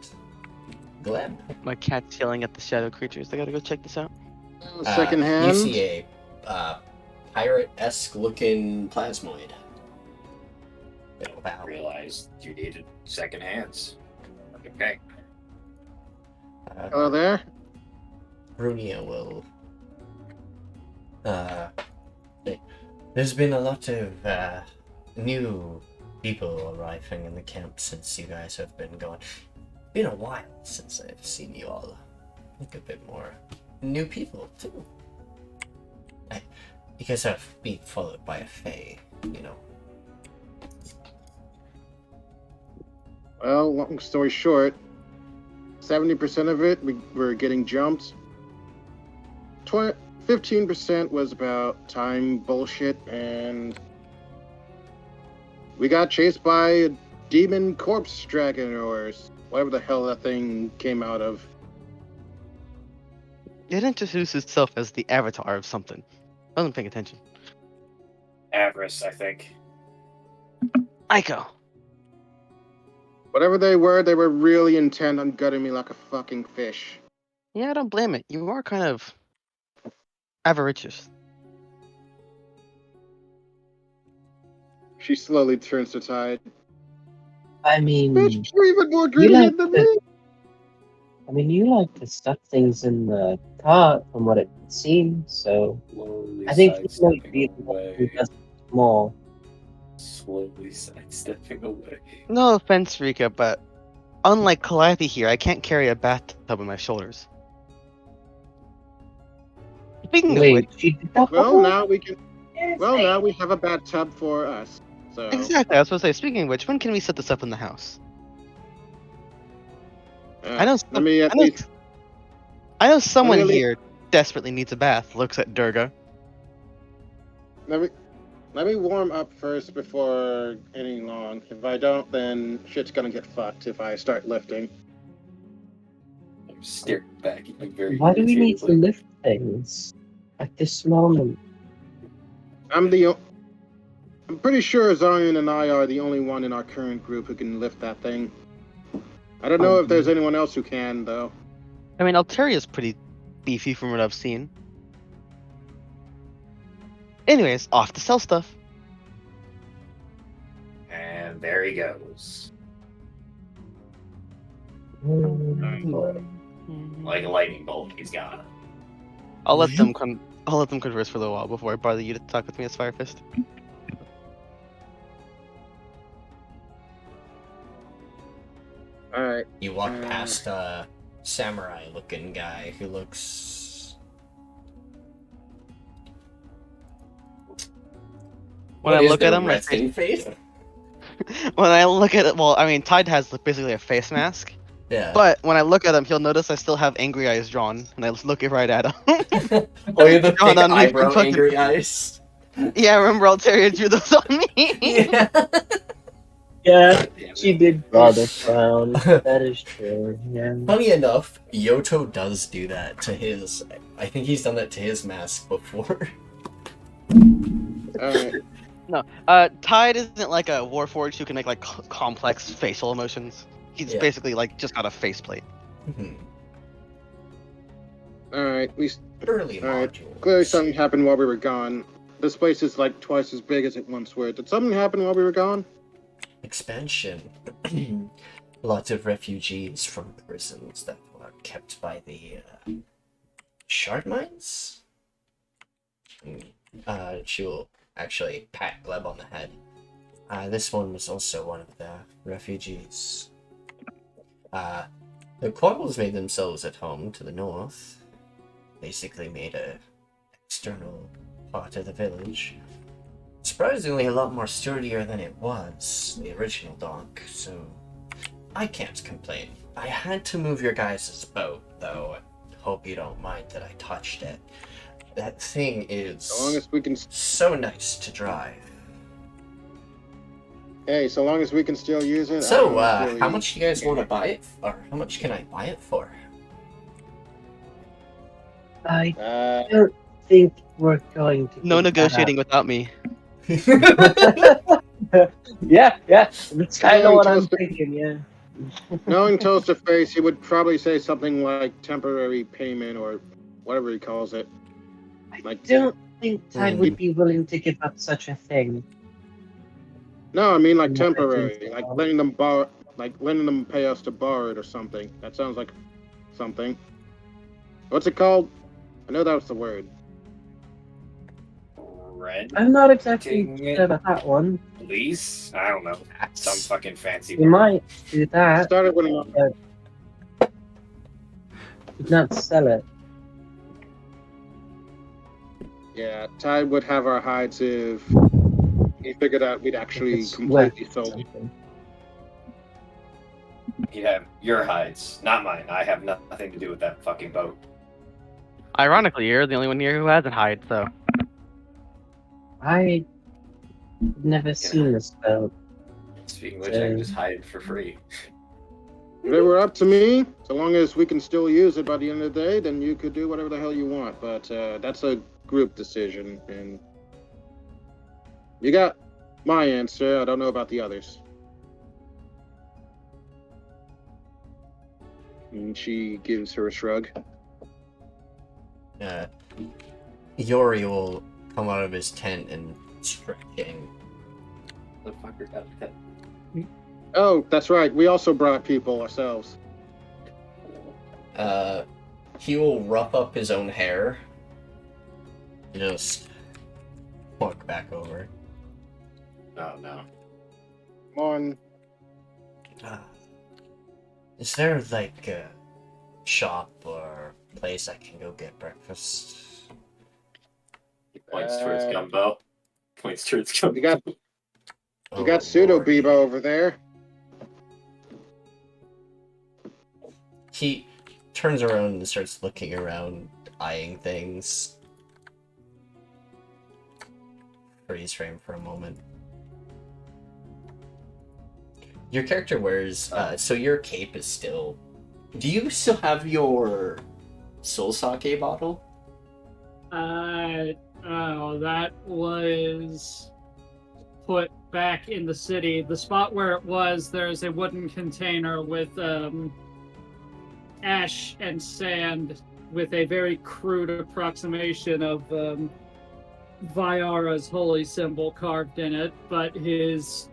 Gleb. My cat's yelling at the shadow creatures. I gotta go check this out. Second hand. You see a pirate-esque looking plasmoid. I realized you needed second hands. Okay. Hello there. Runia will. There's been a lot of new people arriving in the camp since you guys have been gone. Been a while since I've seen you all look a bit more new people too. You guys have been followed by a fae, you know. Well, long story short, 70% of it we were getting jumped. 15% was about time bullshit, and we got chased by a demon corpse dragon or whatever the hell that thing came out of. It introduced itself as the avatar of something. I wasn't paying attention. Avarice, I think. Aiko. Whatever they were really intent on gutting me like a fucking fish. Yeah, I don't blame it. You are kind of avaricious. She slowly turns to Tide. I mean, Bitch, you're even more you greedy like than to, me! you like to stuff things in the cart from what it seems, so I think you might be the one who does more. Slowly sidestepping away. No offense, Rica, but unlike Calliope here, I can't carry a bathtub on my shoulders. Speaking of which, Wait, she did that Well, before? now we can. Well, now we have a bathtub for us. So exactly, I was supposed to say, speaking of which, when can we set this up in the house? I know let me at I know, least. I know someone at least- here desperately needs a bath, looks at Durga. Let me warm up first before any long. If I don't, then shit's gonna get fucked if I start lifting. I'm staring back at you very Why do we need to irritatedly. lift things at this moment? I'm pretty sure Az'arian and I are the only one in our current group who can lift that thing. I don't know if there's anyone else who can, though. I mean, Alteria's pretty beefy from what I've seen. Anyways, off to sell stuff. And there he goes. Like a lightning bolt, he's gone. I'll let them converse for a little while before I bother you to talk with me as Firefist. Alright. You walk past a samurai-looking guy who looks. When I look at him, I resting face. when I look at it, well, I mean, Tide has basically a face mask. Yeah. But when I look at him, he'll notice I still have angry eyes drawn, and I look right at him. Oh, you have the Drawn big on me eyebrow from fucking- angry eyes. Yeah, I remember Alteria drew those on me. Yeah. Yeah, Damn she it. did draw the frown. That is true. Yeah. Funny enough, Yoto does do that to his. I think he's done that to his mask before. Alright. Tide isn't like a Warforged who can make like complex facial emotions. He's Yeah. basically like just got a faceplate. Alright. Early Alright. module. Clearly something happened while we were gone. This place is like twice as big as it once was. Did something happen while we were gone? Expansion. Lots of refugees from prisons that were kept by the shard mines. She will actually pat Gleb on the head. This one was also one of the refugees. The Quabbles made themselves at home to the north. Basically made a external part of the village. Surprisingly, a lot more sturdier than it was, the original dock, so I can't complain. I had to move your guys' boat, though. Hope you don't mind that I touched it. That thing is So long as we can. so nice to drive. Hey, so long as we can still use it. So, I don't really how much do you guys want to buy it for? How much can I buy it for? I Uh, don't think we're going to. No give that negotiating without me. up. Yeah, that's kind of what I'm Toaster- thinking. Yeah. knowing Toaster Face, he would probably say something like temporary payment or whatever he calls it. I don't think Tide would be willing to give up such a thing. No, I mean like No, I think temporary, so. like letting them pay us to borrow it or something. That sounds like something. What's it called? I know that was the word. Red I'm not exactly Dang it. sure about that one. lease? I don't know. Some fucking fancy We word. might do that, Started with but not sell it. yeah, Tide would have our hides if he figured out we'd actually It's completely worth sold it. something. You have your hides, not mine. I have nothing to do with that fucking boat. Ironically, you're the only one here who hasn't hide, so. I never seen this boat. Speaking of which, I can just hide it for free. If it were up to me, so long as we can still use it by the end of the day, then you could do whatever the hell you want. But that's a group decision, and you got my answer. I don't know about the others. And she gives her a shrug. Yori will come out of his tent and stretching. The fucker got that. Oh, that's right. We also brought people ourselves. He will rough up his own hair. Just walk back over. Oh no. Come on. Is there like a shop or place I can go get breakfast? He points towards Gumbo. Points towards Gumbo. You got Pseudo Lord. Bebo over there. He turns around and starts looking around, eyeing things. Freeze frame for a moment. Your character wears, so your cape is still... Do you still have your soul sake bottle? Oh, that was put back in the city. The spot where it was, there's a wooden container with ash and sand with a very crude approximation of Vyara's holy symbol carved in it, but his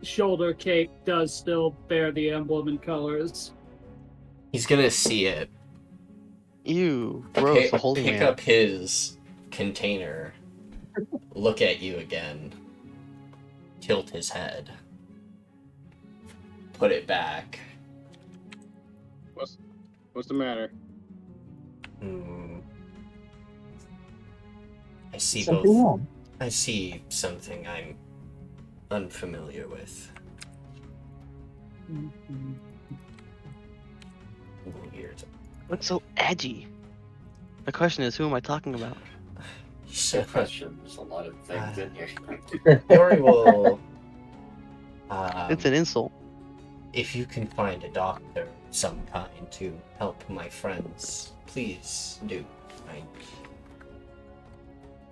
shoulder cape does still bear the emblem and colors. He's gonna see it. Ew, gross, a holy Pick man. up his container, look at you again, tilt his head, put it back. What's the matter? I see Something both. wrong. I see something I'm unfamiliar with. Weird. What's so edgy? The question is, who am I talking about? Good question. There's a lot of things in here. Yori will. It's an insult. If you can find a doctor of some kind to help my friends, please do.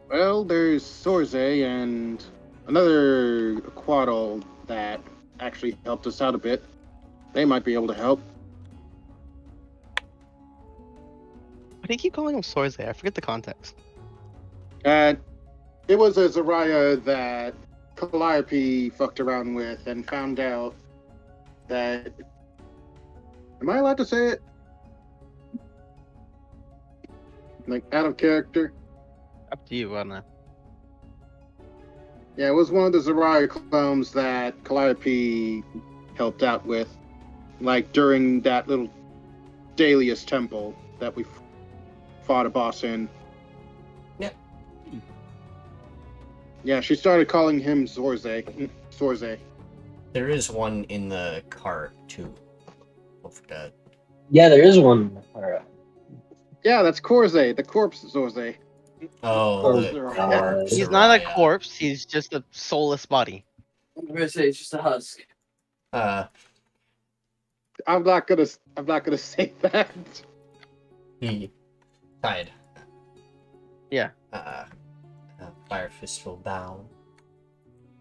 Well, there's Sorze and another Quaddle that actually helped us out a bit. They might be able to help. Why do you keep calling him Sorze? I forget the context. It was a Zarya that Calliope fucked around with and found out that... Am I allowed to say it? Like, out of character? Up to you, I don't know. Yeah, it was one of the Zarya clones that Calliope helped out with. Like, during that little Dalius temple that we fought a boss in. Yep. Yeah, she started calling him Sorze. Sorze. There is one in the cart too. I forgot. Yeah, there is one. Yeah, that's Korze, the corpse Sorze. Oh, the corpse. He's not a Raya. corpse, he's just a soulless body. I'm gonna say it's just a husk. I'm not gonna say that. He died. Yeah. Fire Fist will bow.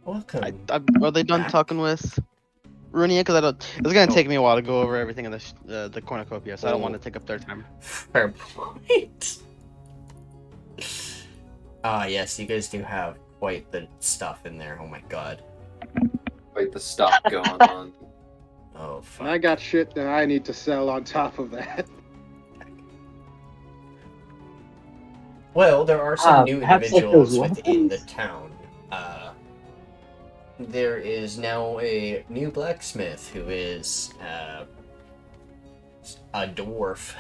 Welcome. Are they done back. talking with Runia? Because it's gonna No. take me a while to go over everything in the cornucopia, so I don't want to take up their time. Fair point. Yes, you guys do have quite the stuff in there. Oh my god. Quite the stuff going on. Oh And fuck. I got shit that I need to sell on top of that. Well, there are some new perhaps like individuals those within the weapons? town. There is now a new blacksmith who is a dwarf.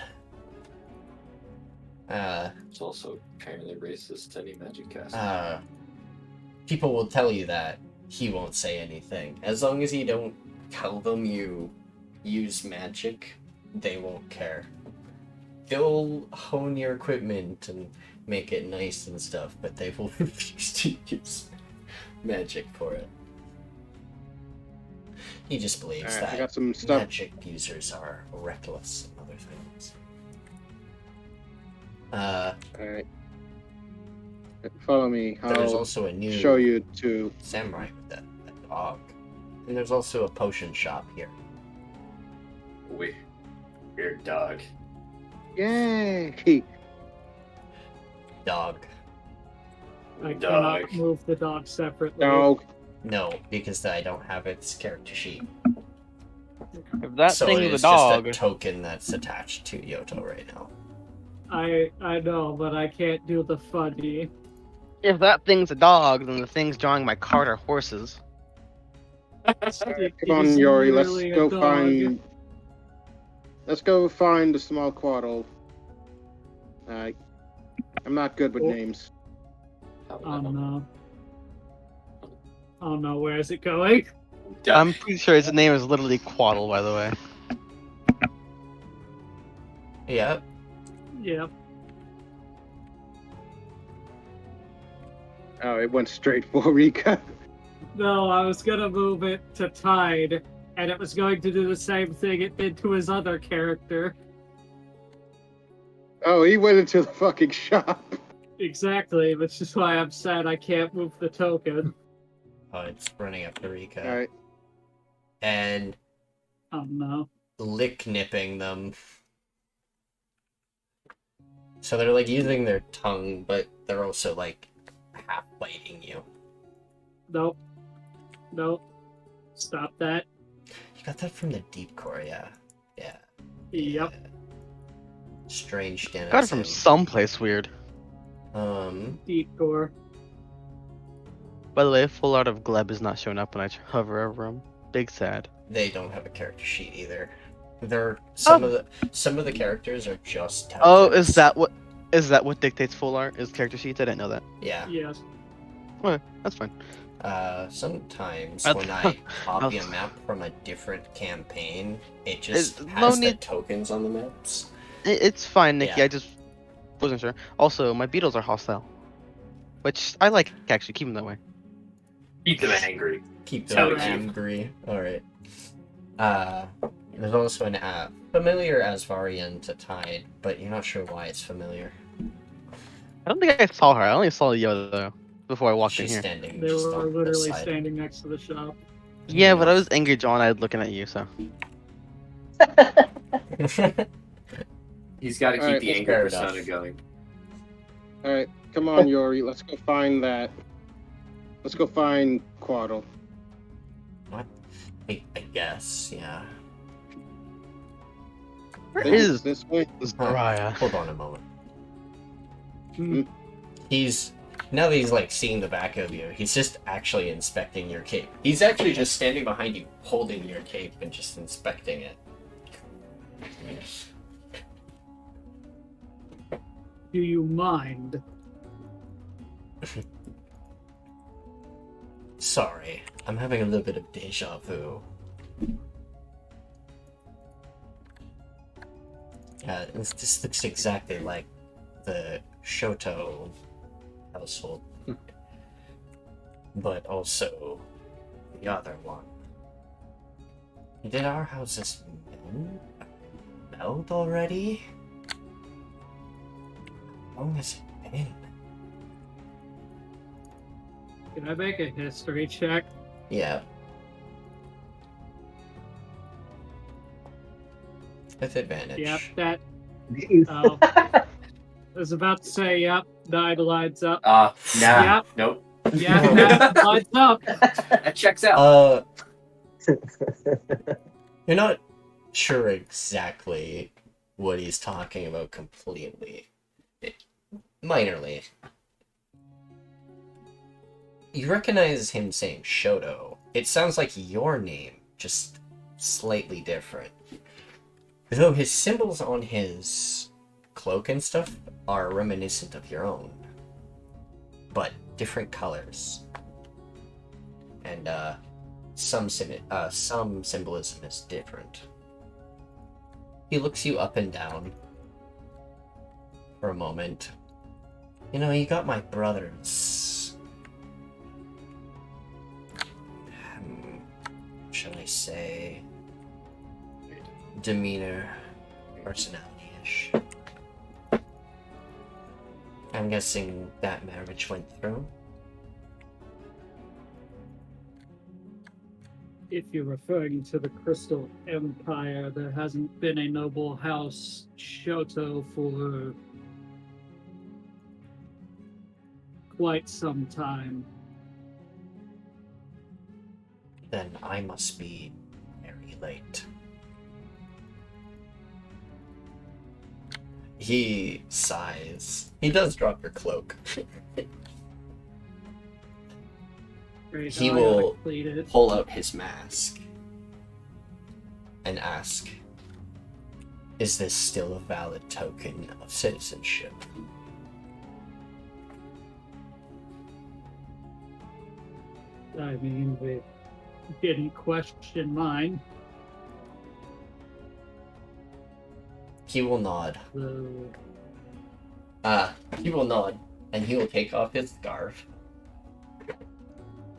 It's also apparently racist to any magic cast. People will tell you that. He won't say anything. As long as you don't tell them you use magic, they won't care. They'll hone your equipment and make it nice and stuff, but they will refuse to use magic for it. He just believes Alright, I that got some stuff. magic users are reckless and other things. Alright. Follow me. There's I'll also a new show you to... samurai with that dog. And there's also a potion shop here. Weird dog. Yay! Dog. I Dog. cannot move the dog separately. Dog. No, because I don't have its character sheet. If that So thing it is a is dog, just a token that's attached to Yoto right now. I know, but I can't do the funny. if that thing's a dog, then the things drawing my cart are horses. Alright, come on, Yori. Let's go find... Let's go find the small quarrel. I'm not good with Oh. names. Oh no. Oh no, where is it going? I'm pretty sure his name is literally Quaddle, by the way. Yep. Yep. Oh, it went straight for Rica. No, I was gonna move it to Tide, and it was going to do the same thing it did to his other character. Oh, he went into the fucking shop. Exactly, which is why I'm sad I can't move the token. Oh, it's running up to Rica. Alright. And Oh no. lick nipping them. So they're like using their tongue, but they're also like half biting you. Nope. Nope. Stop that. You got that from the deep core, yeah. Yeah. Yep. Yeah. Strange denizen. Got it from someplace weird. Deep gore. By the way, full art of Gleb is not showing up when I hover over him. Big sad. They don't have a character sheet either. They're some of the characters are just tokens. Oh, is that what dictates full art? Is character sheets? I didn't know that. Yeah. Yes. Okay, that's fine. Sometimes That's- when I copy a that's- map from a different campaign, it just no has the need- tokens on the maps. It's fine, Nikki. Yeah. I just wasn't sure. Also, my beetles are hostile, which I like. Actually, keep them that way. Keep them angry. Keep Tell them you. angry. Alright. There's also an familiar Az'arian to Tide, but you're not sure why it's familiar. I don't think I saw her. I only saw Yoda before I walked in She's here. standing They just were on the literally side. standing next to the shop. Yeah, but I was angry, John. I was looking at you, so. He's got to keep Alright, the let's anger fair persona enough. going. Alright, come on, Yori. Let's go find that. Let's go find Quaddle. I guess, yeah. Where Think it's is this way? Zariah? Hold on a moment. Hmm. Now that he's like seeing the back of you, he's just actually inspecting your cape. He's actually just standing behind you, holding your cape and just inspecting it. Do you mind? Sorry, I'm having a little bit of deja vu. Yeah, this looks exactly like the Shoto household, but also the other one. Did our houses meld already? How long has it been? Can I make a history check? Yeah. With advantage. Yep, that. Oh. I was about to say, yep, 9 lines up. Nah. Yep. Nope. Yeah, that lines up. That checks out. You're not sure exactly what he's talking about completely. Minorly. You recognize him saying Shoto. It sounds like your name, just slightly different. Though his symbols on his cloak and stuff are reminiscent of your own. But different colors. And some symbolism is different. He looks you up and down for a moment. You know, you got my brother's... should I say... demeanor, personality-ish. I'm guessing that marriage went through? If you're referring to the Crystal Empire, there hasn't been a noble house Shoto for quite some time. Then I must be very late. He sighs. He does drop your cloak. Great, He I will completed. pull out his mask and ask, is this still a valid token of citizenship? I mean, we didn't question mine. He will nod. So, He will nod, and he will take off his scarf.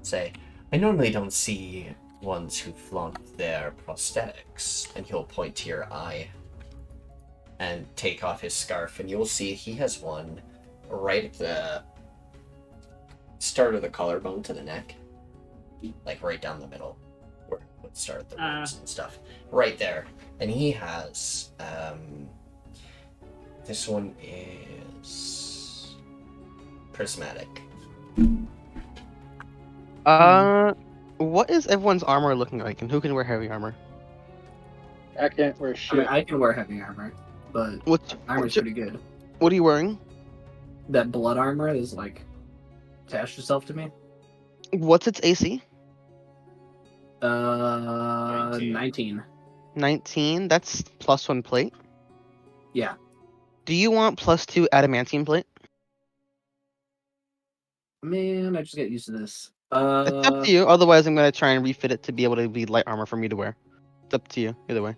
Say, I normally don't see ones who flaunt their prosthetics, and he'll point to your eye and take off his scarf, and you'll see he has one right at the start of the collarbone to the neck, like right down the middle, where it would start the ribs and stuff, right there. And he has this one is prismatic. What is everyone's armor looking like, and who can wear heavy armor? I can't wear I shit. mean, I can wear heavy armor, but armor's pretty good. What are you wearing? That blood armor is like attached itself to me. What's its AC? 19. 19. That's +1 plate. Yeah. Do you want +2 adamantium plate? Man, I just get used to this. It's up to you. Otherwise, I'm gonna try and refit it to be able to be light armor for me to wear. It's up to you. Either way.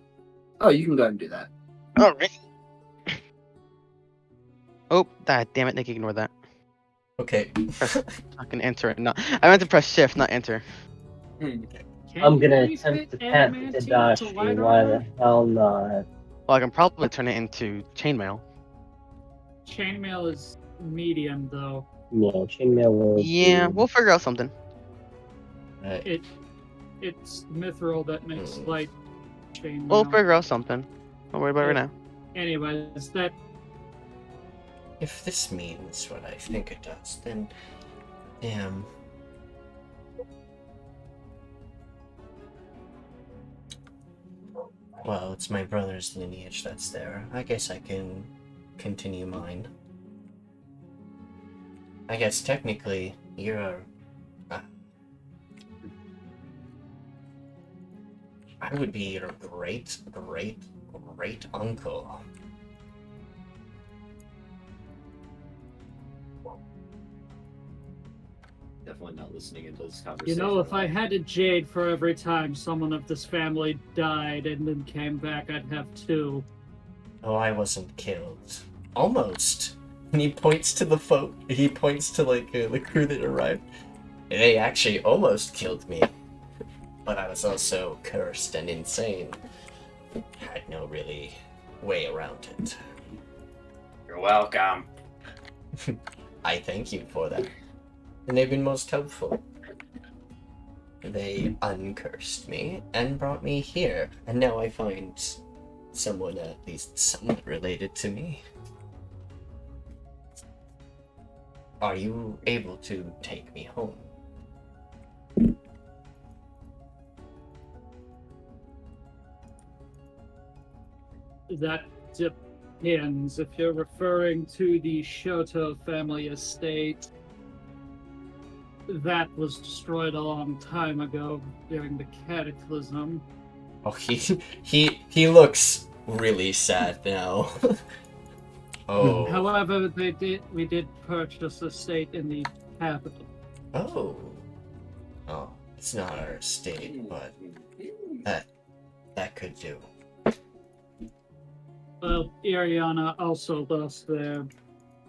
Oh, you can go ahead and do that. All right. Oh, damn it! Nick, ignore that. Okay. Fucking enter it. No, I meant to press shift, not enter. can I'm you gonna refit attempt to tap adamantium the to Dashi. light Why armor? the hell not? Well, I can probably turn it into chainmail. Chainmail is medium, though. No, chainmail will. Yeah, do. we'll figure out something. It's mithril that makes light chainmail. We'll figure out something. Don't worry about it right now. Anyways, that If this means what I think it does, then damn. Well, it's my brother's lineage that's there. I guess I can continue mine. I guess technically you're I would be your great uncle. Definitely not listening into this you conversation. know, if I had a jade for every time someone of this family died and then came back, I'd have 2. Oh, I wasn't killed. Almost. And he points to the he points to the crew that arrived. They actually almost killed me. But I was also cursed and insane. Had no really way around it. You're welcome. I thank you for that. And they've been most helpful. They uncursed me and brought me here. And now I find someone at least somewhat related to me. Are you able to take me home? That depends. If you're referring to the Shoto family estate, that was destroyed a long time ago during the Cataclysm. Oh, he looks really sad now. Oh. However, we did purchase a estate in the capital. Oh. Oh, it's not our estate, but that could do. Well, Iriana also lost their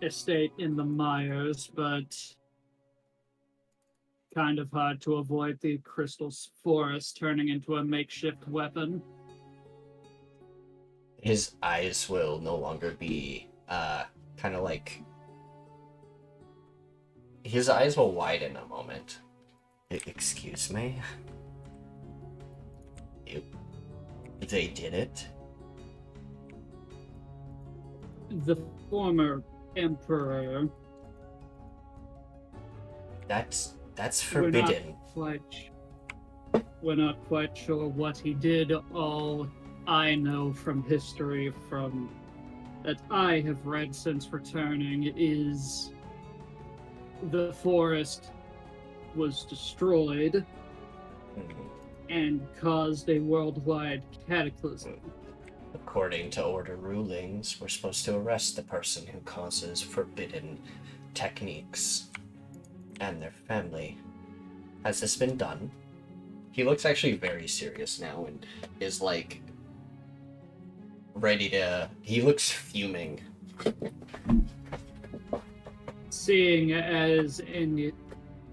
estate in the Myers, but kind of hard to avoid the crystal forest turning into a makeshift weapon. His eyes will no longer be kind of like his eyes will widen a moment. Excuse me? They did it? The former emperor. That's forbidden. We're not quite sure what he did. All I know from history, from that I have read since returning, is the forest was destroyed and caused a worldwide cataclysm. According to order rulings, we're supposed to arrest the person who causes forbidden techniques and their family. Has this been done? He looks actually very serious now and is like ready to. He looks fuming. Seeing as in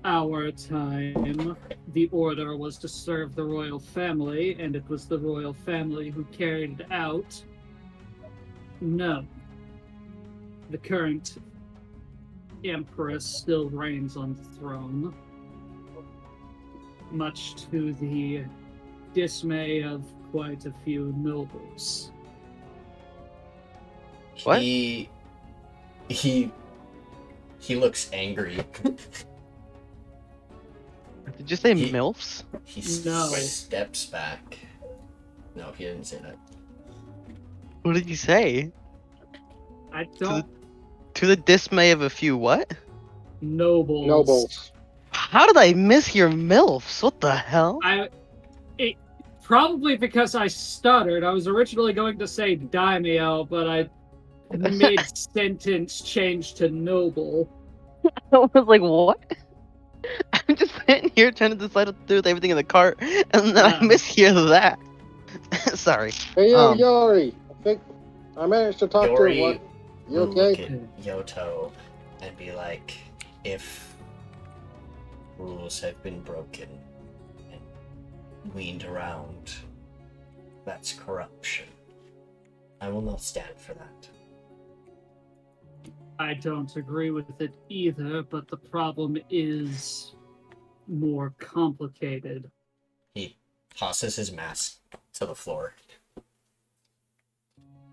our time, the order was to serve the royal family, and it was the royal family who carried it out. No. The current empress still reigns on the throne, much to the dismay of quite a few nobles. What? He looks angry. Did you say He- MILFs? He No. steps back. No, he didn't say that. What did you say? I don't. To the dismay of a few what? Nobles. Nobles. How did I mishear MILFs? What the hell? Probably because I stuttered. I was originally going to say daimyo, but I mid-sentence changed to noble. I was like, what? I'm just sitting here trying to decide what to do with everything in the cart, and then I mishear that. Sorry. Hey, Yori. I think I managed to talk Yori to her. What? You will look okay? at Yoto and be like, if rules have been broken and weaned around, that's corruption. I will not stand for that. I don't agree with it either, but the problem is more complicated. He tosses his mask to the floor.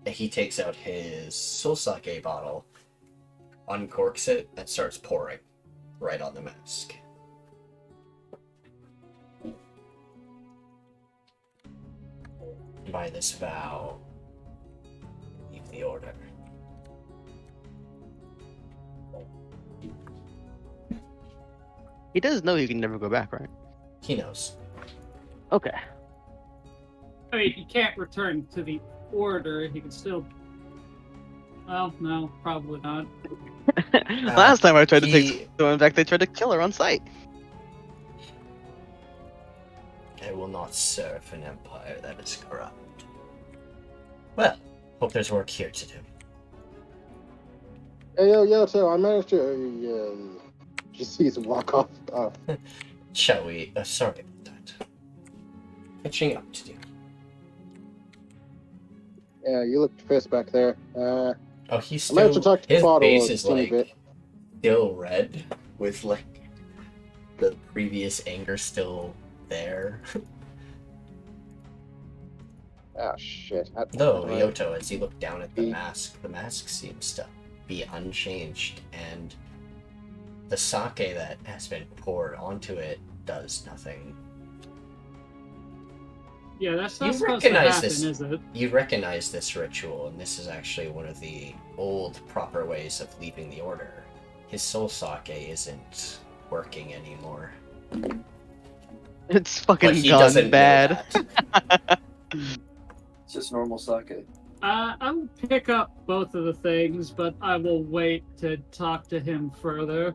He takes out his soul sake bottle, uncorks it, and starts pouring right on the mask. By this vow, leave the order. He does know he can never go back, right? He knows. Okay. I mean, he can't return to the order. He can still. Well, no, probably not. Last time I tried to he- take someone back, they tried to kill her on sight. I will not serve an empire that is corrupt. Well, hope there's work here to do. Hey, Yoto, I managed to. She sees him walk off. Shall we? Sorry about that. Catching up to do. Yeah, you looked pissed back there. Oh, he's I managed to still. talk to His Fado face a is teeny like bit. still red, with like the previous anger still there. Ah, shit. Though, Right. Yoto, as you look down at the mask seems to be unchanged, and the sake that has been poured onto it does nothing. Yeah, that's You not supposed to recognize happen, this. is it? You recognize this ritual, and this is actually one of the old proper ways of leaving the order. His soul sake isn't working anymore. It's But fucking he gone doesn't bad. know that. It's just normal sake. I will pick up both of the things, but I will wait to talk to him further,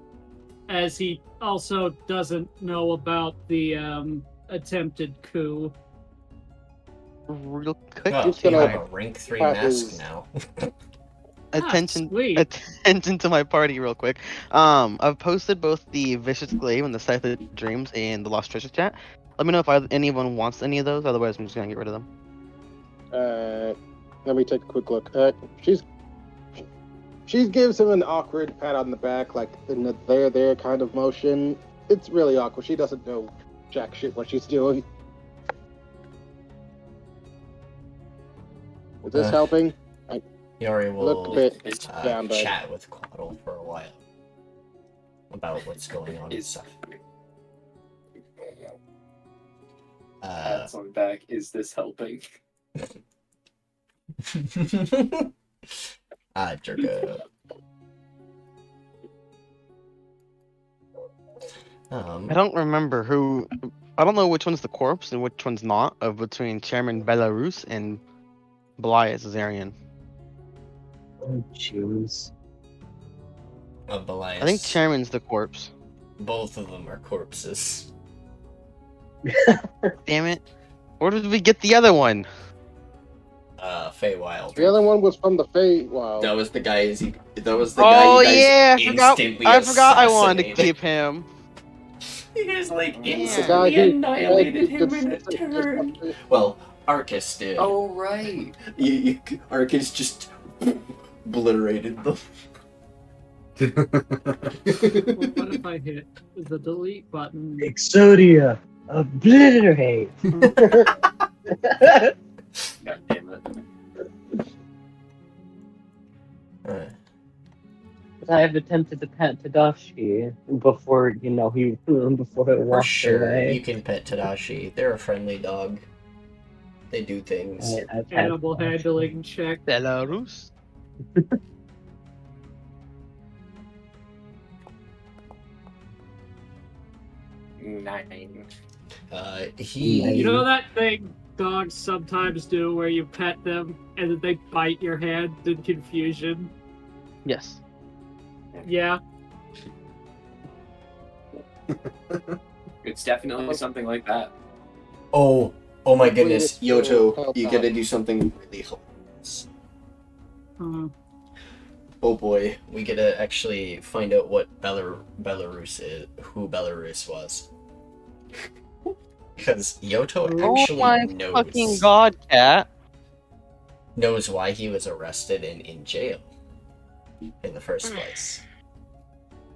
as he also doesn't know about the attempted coup. Real quick, Oh, He's you gonna have a rank 3 have mask his- now. attention, sweet. attention to my party, real quick. I've posted both the Vicious Glaive and the Scythe of Dreams in the Lost Treasure chat. Let me know if anyone wants any of those. Otherwise, I'm just gonna get rid of them. Let me take a quick look. She gives him an awkward pat on the back, like in a there kind of motion. It's really awkward. She doesn't know jack shit what she's doing. Is this helping? Yori will Look a bit down, bud. chat with Quaddle for a while about what's going on and stuff. Pats on back. Is this helping? Durga. I don't remember who. I don't know which one's the corpse and which one's not. Of between Chairman Belarus and Bly is Az'arian. Oh, jeez. Belias. I think Chairman's the corpse. Both of them are corpses. Damn it. Where did we get the other one? Feywild. The other one was from the Feywild. That was the guy. That was the Oh guy you guys yeah, instantly I forgot I wanted to assassinated. keep him. You guys like Yeah. instantly The guy who annihilated him said in he a could- turn. Well, Arcus did. Oh right. Arcus just obliterated them. What if I hit the delete button? Exodia, obliterate. God damn it. I have attempted to pet Tadashi before, before it For walked sure, away. you can pet Tadashi. They're a friendly dog. They do things. I've had Animal handling check. Belarus. Nine. He. You know that thing dogs sometimes do where you pet them and then they bite your hand in confusion? Yes. Yeah. It's definitely something like that. Oh my goodness, Hopefully it's, Yoto, help you out. gotta do something really hilarious. Oh boy, we gotta actually find out what Belarus is, who Belarus was. Because Yoto Oh actually my knows fucking god, cat. knows why he was arrested and in jail in the first place.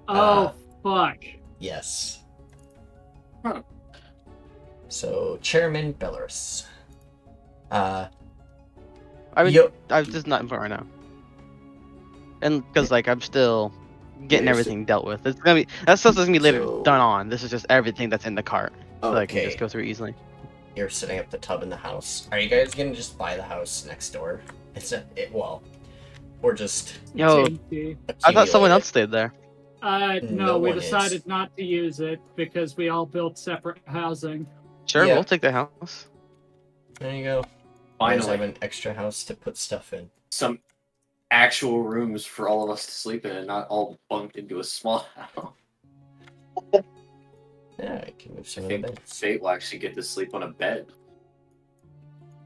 Oh, fuck. Yes. Huh. So, Chairman Belarus. I mean, Yo- I'm just not in front right now. And because like I'm still getting Yeah, everything dealt with. It's gonna be that stuff's gonna be later So- done on. This is just everything that's in the cart, so I can Okay, just go through easily. you're setting up the tub in the house. Are you guys gonna just buy the house next door? Or just Yo, Empty. I thought someone accumulate else it? stayed there. No, No we one is. decided not to use it because we all built separate housing. Sure, Yeah. we'll take the house. There you go. You guys have Finally, an extra house to put stuff in. some actual rooms for all of us to sleep in and not all bunked into a small house. Yeah, I can move I some of the think beds. Fate will actually get to sleep on a bed.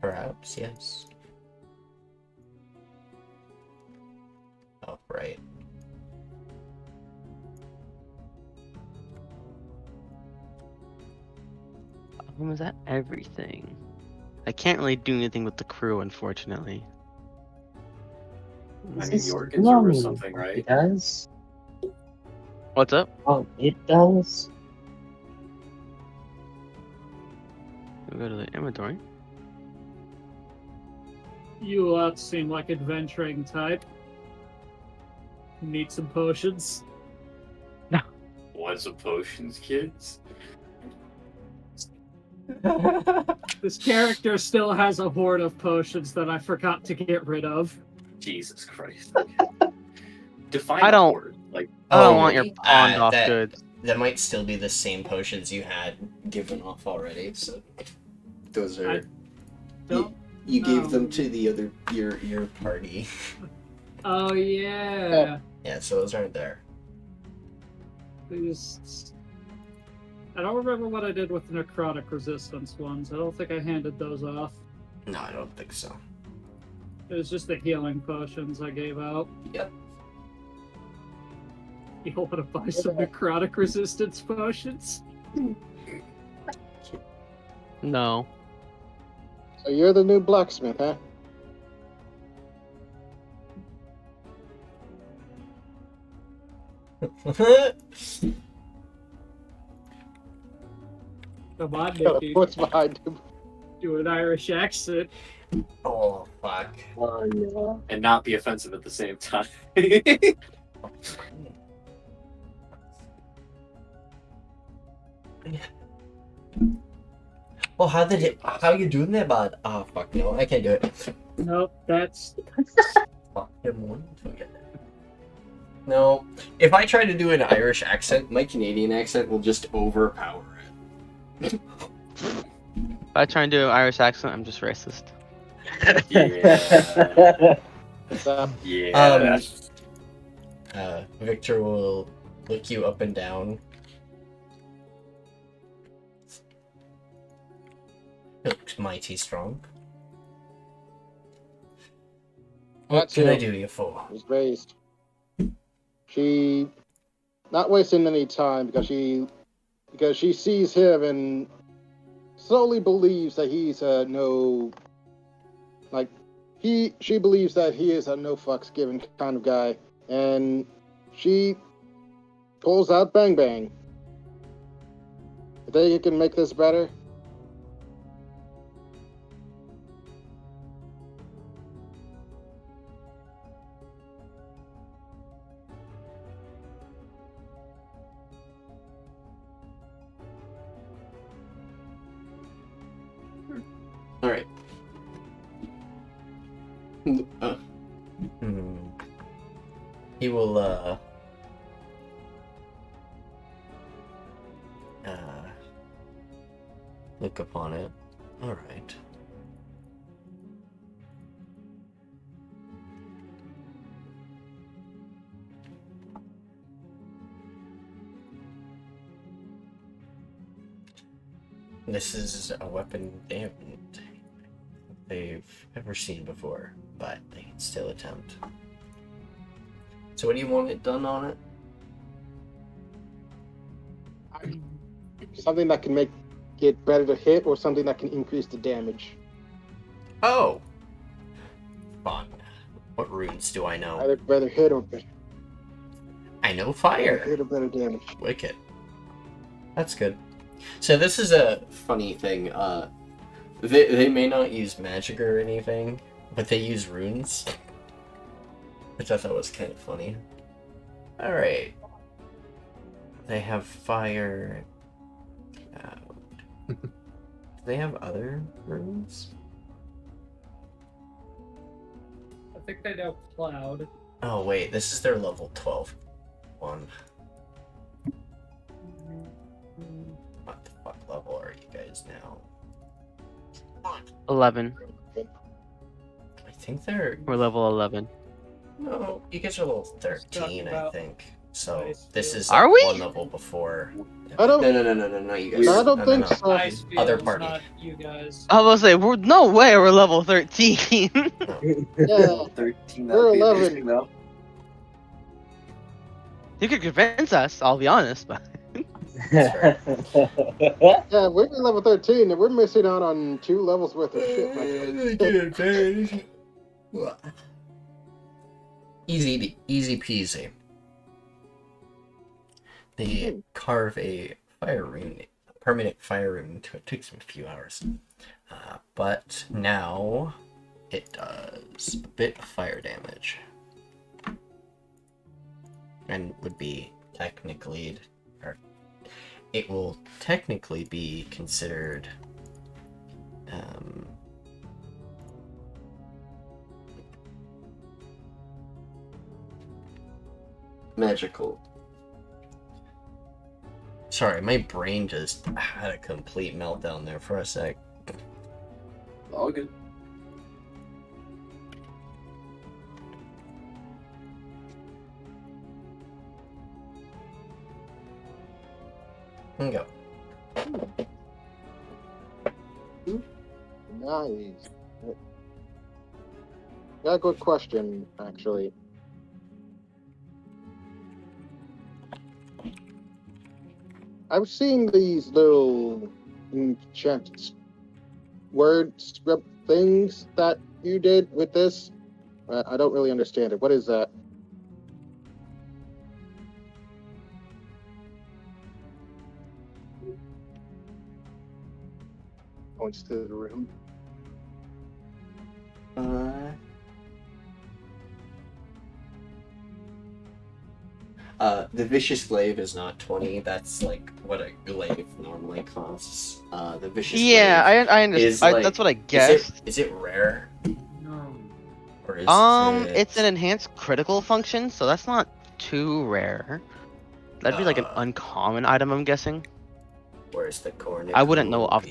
Perhaps, yes. Oh, right. Was that everything? I can't really do anything with the crew, unfortunately. I Is mean, this Yorkins or normal? something, right? It does? What's up? Oh, it does? We'll go to the inventory. You seem like adventuring type. Need some potions. Want some potions, kids? This character still has a hoard of potions that I forgot to get rid of. Jesus Christ. Define I a don't- horde. Like, I don't Oh, want your pawned off that- goods. That might still be the same potions you had given off already, so those are Don't you gave know. them to the other your party. Oh yeah. Yeah, so those aren't there. These. I don't remember what I did with the necrotic resistance ones. I don't think I handed those off. No, I don't think so. It was just the healing potions I gave out. Yep. You want to buy some necrotic resistance potions? No. So you're the new blacksmith, huh? Come on, Got Nikki. a foot behind him. Do an Irish accent. Oh fuck. Oh, no. and not be offensive at the same time. Well, how you doing there, bud? Oh fuck no, I can't do it. Nope, that's Fuck him one. No, if I try to do an Irish accent, my Canadian accent will just overpower it. If I try and do an Irish accent, I'm just racist. Yeah. What's up? Yeah. Victor will look you up and down. He looks mighty strong. What That's can I who do you for? was raised. She not wasting any time because she sees him and slowly believes that he's a no, like she believes that he is a no fucks given kind of guy, and she pulls out Bang Bang. You think you can make this better? All right. He will look upon it. All right. This is a weapon they've ever seen before, but they can still attempt. So what do you want it done on it? Something that can make it better to hit, or something that can increase the damage. Oh! Fun. What runes do I know? Either better hit or better. I know fire. Hit or better damage. Wicked. That's good. So this is a funny thing. They may not use magic or anything, but they use runes. Which I thought was kind of funny. Alright. They have fire. Do they have other runes? I think they know Cloud. Oh wait, this is their level 12 one. What the fuck level are you guys now? 11. I think they're... We're level 11. No, you guys are level 13, I think. So this is Are we? one level before. I don't. No, you guys. I don't no, think no. so. Icefields, Other party. not you guys. I was say, we're no way we're level 13. Yeah, 13. We're That'd be 11. amazing, though. You could convince us, I'll be honest, but yeah, we're at level 13, and we're missing out on 2 levels worth of shit. Easy peasy. They carve a fire rune, a permanent fire rune into it. Takes them a few hours. But now it does a bit of fire damage. And would be technically, or it will technically be considered magical. Sorry, my brain just had a complete meltdown there for a sec. All good. Go. Nice. Yeah, good question, actually. I was seeing these little enchanted word script things that you did with this. I don't really understand it. What is that? Points to the room. The vicious glaive is not 20. That's like what a glaive normally costs. The vicious glaive I understand. is like, that's what I guessed. Is it rare? No. Or is It's an enhanced critical function, so that's not too rare. That'd be like an uncommon item, I'm guessing. Where's the cornucopia? I wouldn't know off.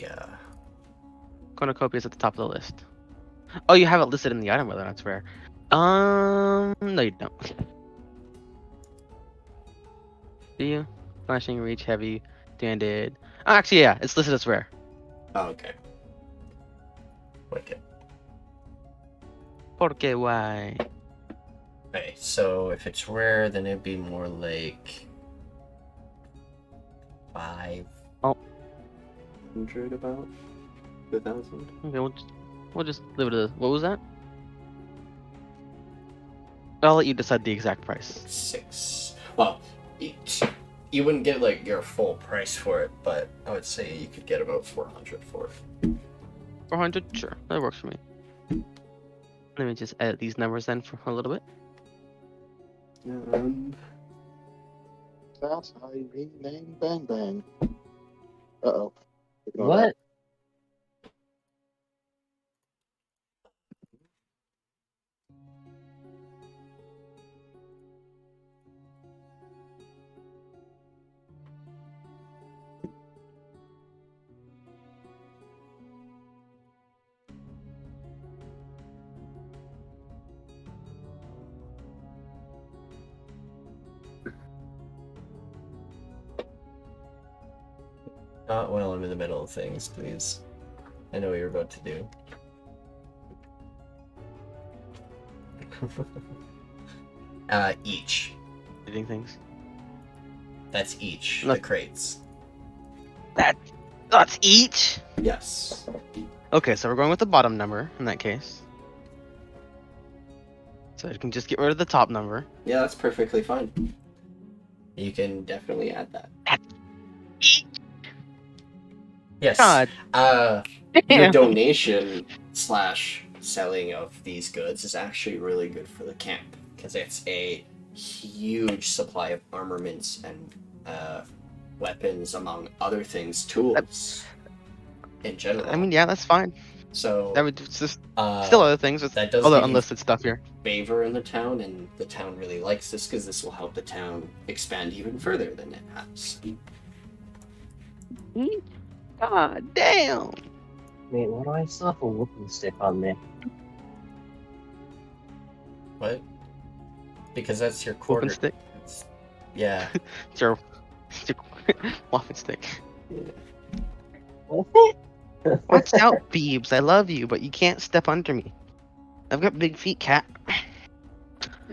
Cornucopia is at the top of the list. Oh, you have it listed in the item whether that's rare. No, you don't. Do you? Flashing, reach, heavy, standard. Oh, actually, yeah, it's listed as rare. Oh, okay. Wicked. Porque why? Okay, so if it's rare, then it'd be more like 500 about 2,000. Okay, we'll just leave it as. What was that? I'll let you decide the exact price. 6. Well, you wouldn't get like your full price for it, but I would say you could get about 400 for it. 400, sure, that works for me. Let me just edit these numbers then for a little bit. That's Irene Bang Bang Bang. Uh-oh. Ignore What? Not while I'm in the middle of things, please. I know what you're about to do. Each. Editing things. That's each. No. The crates. That's each? Yes. Okay, so we're going with the bottom number in that case. So you can just get rid of the top number. Yeah, that's perfectly fine. You can definitely add that. Yes. God Your damn. donation / selling of these goods is actually really good for the camp because it's a huge supply of armaments and weapons, among other things, tools in general. I mean, yeah, that's fine. So That would just uh, still other things with that does other give you unlisted stuff here. favor in the town, and the town really likes this because this will help the town expand even further than it has. God damn. Wait, why do I still have a whooping stick on there? What? Because that's your quarter. Whooping stick. Yeah. It's your whopping stick. Watch out, Beebs. I love you, but you can't step under me. I've got big feet, cat.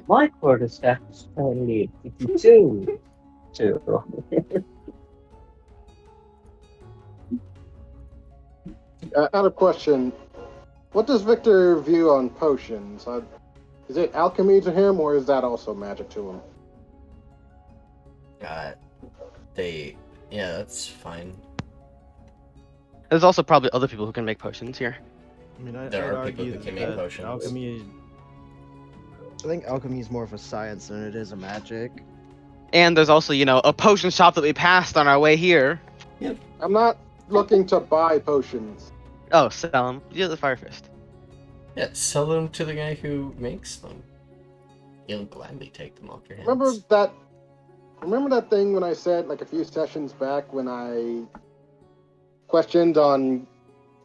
My quarterstaff is only 52. I had a question. What does Victor view on potions? Is it alchemy to him, or is that also magic to him? Yeah, that's fine. There's also probably other people who can make potions here. I mean, There I'd are people argue who can make that potions. alchemy. I think alchemy is more of a science than it is a magic. And there's also, a potion shop that we passed on our way here. I'm not looking to buy potions. Oh, sell them. You're the Fire Fist. Yeah, sell them to the guy who makes them. He'll gladly take them off your hands. Remember that thing when I said, like, a few sessions back when I questioned on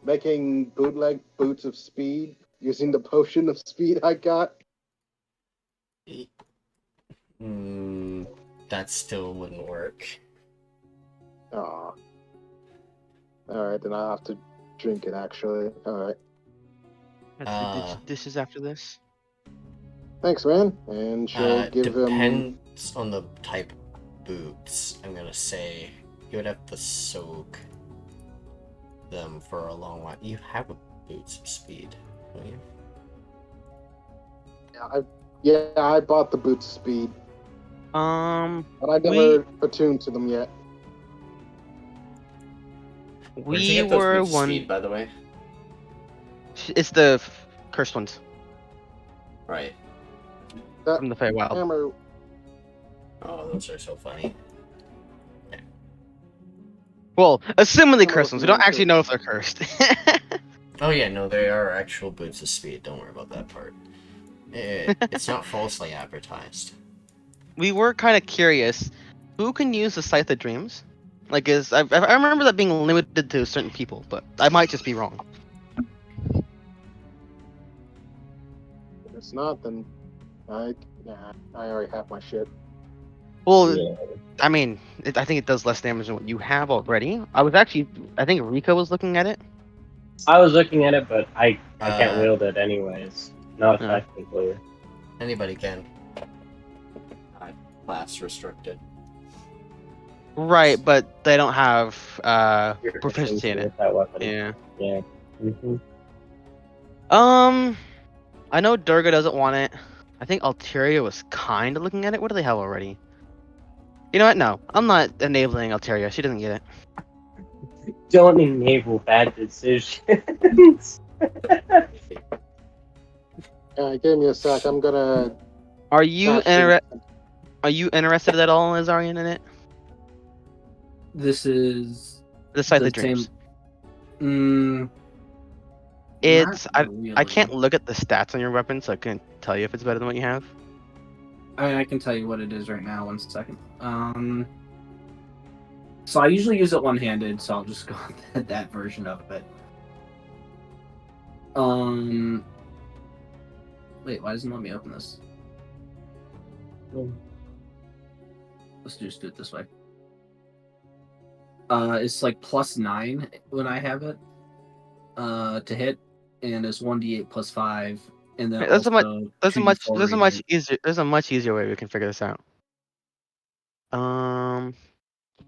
making bootleg boots of speed using the potion of speed I got? That still wouldn't work. Aw. Alright, then I'll have to drink it, actually. Alright. That's the dishes after this. Thanks, man. And she'll give him... Depends on the type of boots. I'm gonna say you would have to soak them for a long while. You have a boots of speed, don't you? Yeah, I bought the boots of speed. But I never attuned to them yet. Where'd you We get those were boots of one. speed, by the way? It's the cursed ones Right. That from the Feywild. hammer... Oh, those are so funny. Well, assumingly Oh, cursed ones. We don't okay. actually know if they're cursed. Oh yeah, no, they are actual boots of speed. Don't worry about that part. It's not falsely advertised. We were kind of curious. Who can use the Scythe of Dreams? Like, I remember that being limited to certain people, but I might just be wrong. it's not, then I already have my shit. Well, Yeah. I mean, I think it does less damage than what you have already. I think Rica was looking at it. I was looking at it, but I can't Uh, wield it anyways. Not Yeah. effectively. Anybody can. Class restricted. Right, but they don't have Your proficiency in it. with that weapon. Yeah. Yeah. hmm I know Durga doesn't want it. I think Alteria was kind of looking at it. What do they have already? You know what? No, I'm not enabling Alteria. She doesn't get it. Don't enable bad decisions. Give me a sec. I'm gonna. Are you patch Are you interested at all in Az'arian in it? This is The Scythe the of Dreams. same. It's Not I can't really. look at the stats on your weapon, so I can't tell you if it's better than what you have. I mean, I can tell you what it is right now. 1 second. So I usually use it one-handed, so I'll just go with that version of it. Wait, why doesn't it let me open this? Let's just do it this way. It's like +9 when I have it. To hit, and it's 1d8 +5, and then There's a much also there's a 2d4 radiant. much easier way we can figure this out.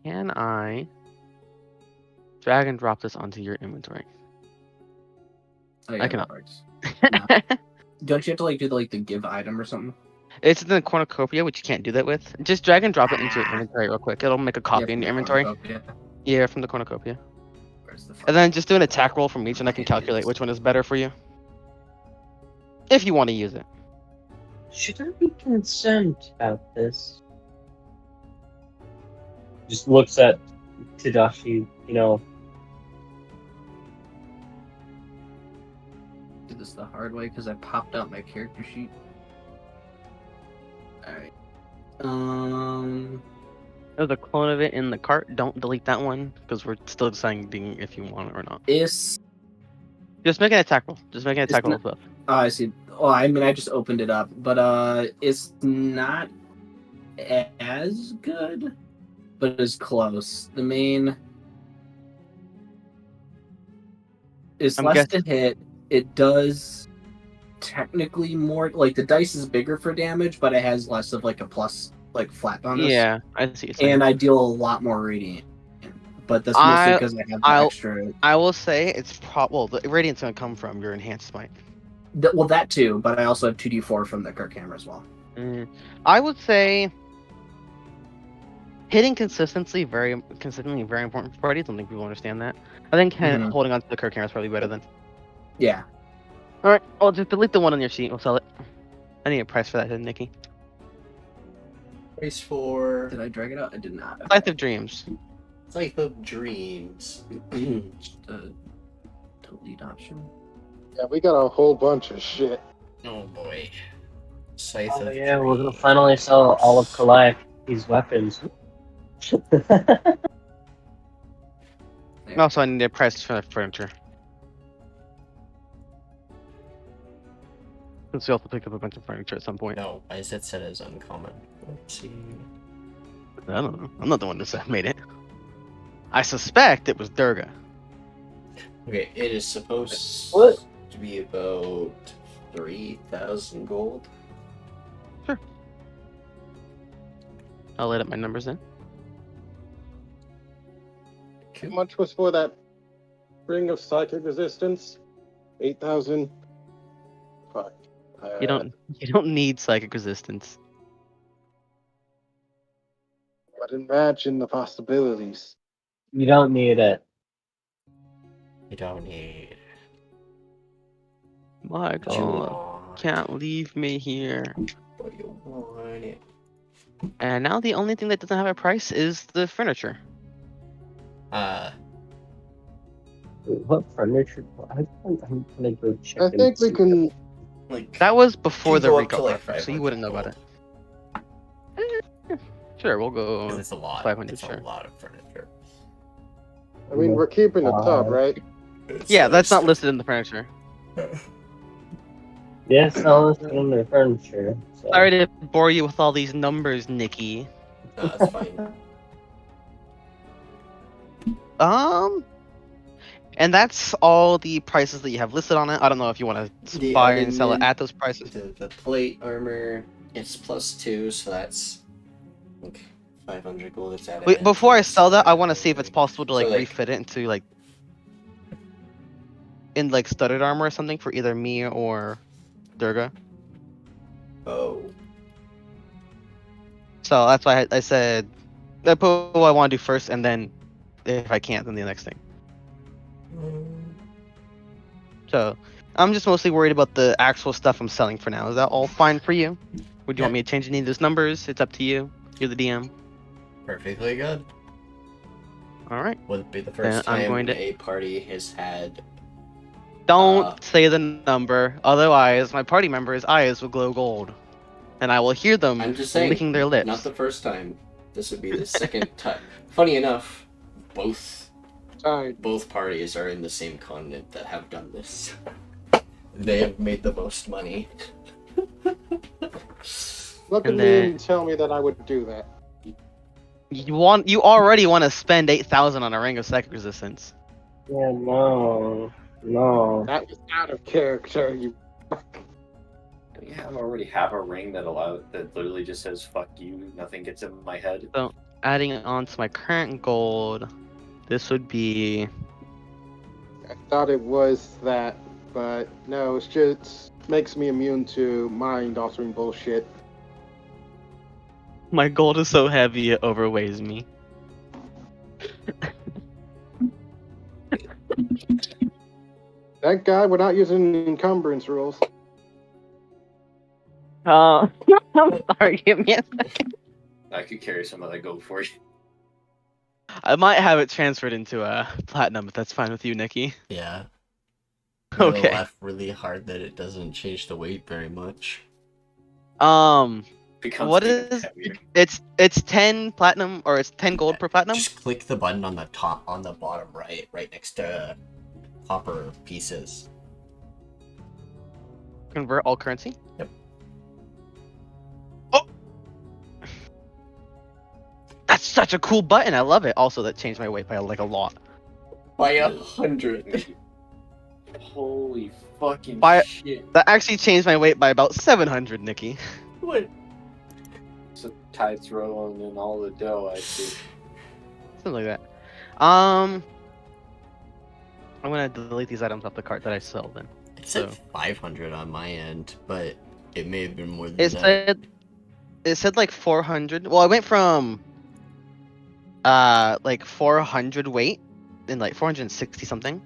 Can I drag and drop this onto your inventory? Oh, yeah, I cannot. that works. No. Don't you have to like do the give item or something? It's in the cornucopia, which you can't do that with. Just drag and drop it into your inventory real quick. It'll make a copy Yeah, in from your the inventory. cornucopia. Yeah, from the cornucopia. Where's the And then just do an attack roll from each, and I can calculate which one is better for you. If you want to use it. Should I be concerned about this? Just looks at Tadashi, Did this the hard way because I popped out my character sheet. Alright. There's a clone of it in the cart. Don't delete that one, because we're still deciding if you want it or not. Is Just make an attack roll. Just make an attack roll. Oh, I see. Oh, I mean, I just opened it up, but it's not as good, but it's close. The main is less to hit. It does technically more. Like the dice is bigger for damage, but it has less of like a plus, like flat bonus. Yeah, I see. And I deal a lot more radiant. But that's mostly because I have the extra. I will say it's the radiant's gonna come from your enhanced smite. Well, that too, but I also have 2d4 from the card camera as well. I would say hitting consistently very important for parties. I don't think people understand that. I think holding on to the card camera is probably better than. Yeah. All right, I'll just delete the one on your sheet. We'll sell it. I need a price for that, then, Nikki. Price for Did I drag it out? I did not. Scythe of Dreams. Scythe of Dreams. The delete option. Yeah, we got a whole bunch of shit. Oh boy. Scythe Oh of yeah, we're gonna Dreams. finally sell all of Calliope's weapons. Also, I need a price for the furniture. Since we also picked up a bunch of furniture at some point. No, I said set as uncommon. Let's see. I don't know. I'm not the one that made it. I suspect it was Durga. Okay, it is supposed What? to be about 3,000 gold. Sure. I'll let up my numbers in. How much was for that ring of psychic resistance? 8,000. Fuck. You don't need psychic resistance. But imagine the possibilities. You don't need it. You don't need. Michael, can't leave me here. But you want it. And now the only thing that doesn't have a price is the furniture. What furniture? I'm gonna go check. I think we can. Like That was before the go up Rica to, like, arc, so you 500 wouldn't know about it. Sure, we'll go. because it's a lot. 500, It's sure. a lot of furniture. I mean, we're keeping the tub, right? Yeah, that's not listed in the furniture. Yeah, Yes, all this from their furniture. So. Sorry to bore you with all these numbers, Nikki. No, that's fine. And that's all the prices that you have listed on it. I don't know if you want to The buy and sell it element, at those prices. the plate armor, it's +2, so that's like 500 gold. It's Wait, before I sell that, I want to see if it's adamantium. possible to So, like like- refit it into like in like studded armor or something for either me or Durga. Oh. So that's why I said I put what I want to do first, and then if I can't, then the next thing. So I'm just mostly worried about the actual stuff I'm selling for now. Is that all fine for you? Would you want me to change any of those numbers? It's up to you. You're the DM. Perfectly good. All right. Wouldn't be the first I'm time going to- a party has had. Don't say the number, otherwise my party members' eyes will glow gold, and I will hear them I'm just saying, licking their lips. not the first time. This would be the second time. Funny enough, both parties are in the same continent that have done this. They have made the most money. Look at me and tell me that I would do that. You already want to spend 8,000 on a ring of psychic resistance. Yeah, no. That was out of character. You. Do you already have a ring that literally just says "fuck you"? Nothing gets in my head. So adding it on to my current gold, this would be. I thought it was that, but no, it's just makes me immune to mind-altering bullshit. My gold is so heavy it overweighs me. Thank God we're not using encumbrance rules. I'm sorry, give me a second. I could carry some of that gold for you. I might have it transferred into a platinum, if that's fine with you, Nikki. Yeah. Okay. Laugh really hard that it doesn't change the weight very much. Becomes what even is heavier. it's 10 platinum or it's 10 gold per platinum? Just click the button on the top, on the bottom right next to copper pieces. Convert all currency? Yep. Oh! That's such a cool button. I love it. Also, that changed my weight by like a lot. By 100. Holy fucking shit. That actually changed my weight by about 700, Nikki. What? So tides rolling in all the dough, I see. Something like that. I'm gonna delete these items off the cart that I sell then. It said 500 on my end, but it may have been more than It that. said like 400. Well, I went from like 400 weight and like 460 something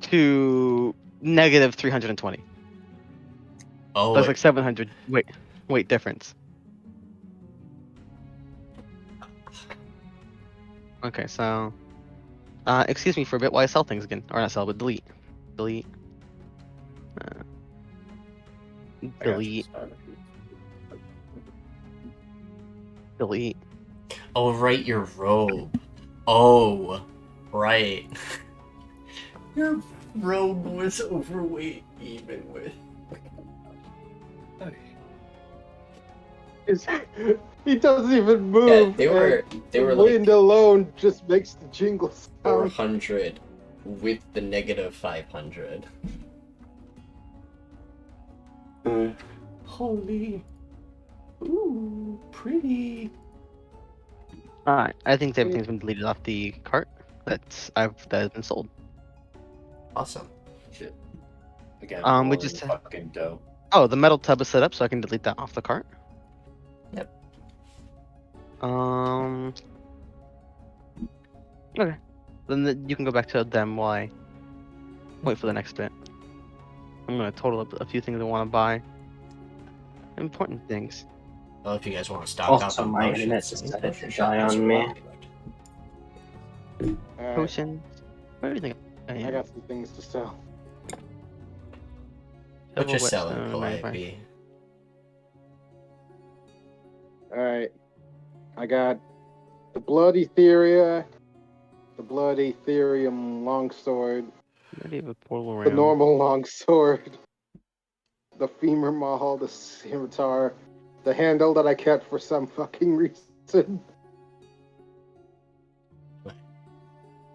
to negative 320. Oh, That's like 700 weight difference. Okay, so excuse me for a bit while I sell things again, or not sell, but delete. Delete. Delete. Oh, right, your robe. Oh, right. Your robe was overweight even with. He doesn't even move. Yeah, they were the wind like alone just makes the jingle sound. 400 with the negative 500. Holy. Ooh, pretty. Alright, I think everything's been deleted off the cart that has been sold. Awesome. Shit. Again, We just fucking dough. Oh, the metal tub is set up, so I can delete that off the cart. Yep. Okay. Then you can go back to them while I wait for the next bit. I'm gonna total up a few things I want to buy. Important things. Well, if you guys want to stock Also, up on my potions, internet I mean, decided to potion die shop is on me. around, Alright, Potions. Where do you think I got some things to sell. but Double you're selling whetstone, Calliope. Alright. I got the Blood Etheria, the Blood Ethereum longsword, Where do you have a portal the around? normal longsword, the femur maul, the scimitar, the handle that I kept for some fucking reason.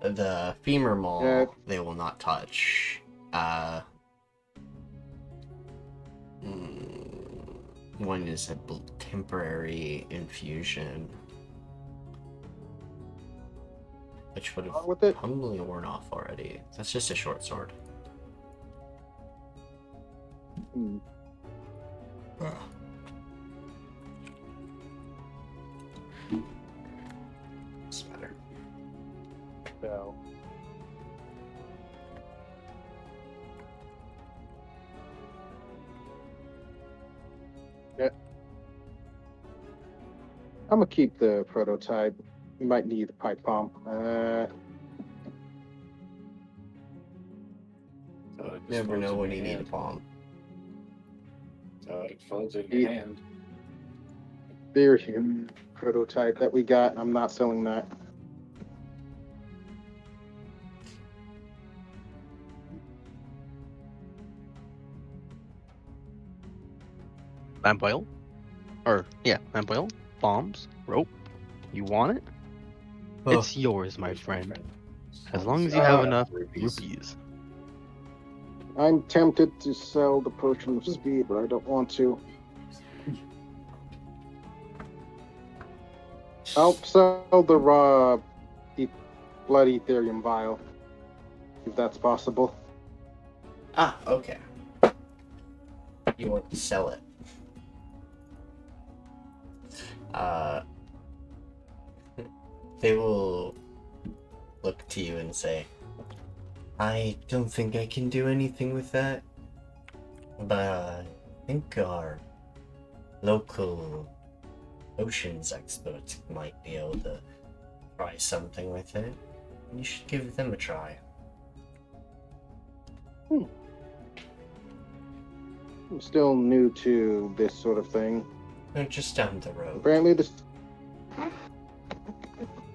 The femur maul, Yeah. they will not touch. One is a temporary infusion, which would Wrong with have it? probably worn off already. That's just a short sword. Hmm. It's better. So. Yeah. I'm gonna keep the prototype. We might need the pipe bomb. Never know when you need a bomb. So it explodes in your hand. There's prototype that we got. I'm not selling that. Lamp oil? Lamp oil, bombs, rope. You want it? Oh. It's yours, my friend. As long as you have enough rupees. I'm tempted to sell the potion of speed, but I don't want to. I'll sell the raw blood Etherium vial, if that's possible. Ah, okay. You want to sell it. They will look to you and say, I don't think I can do anything with that, but I think our local oceans experts might be able to try something with it. You should give them a try. I'm still new to this sort of thing. They're just down the road. Apparently this...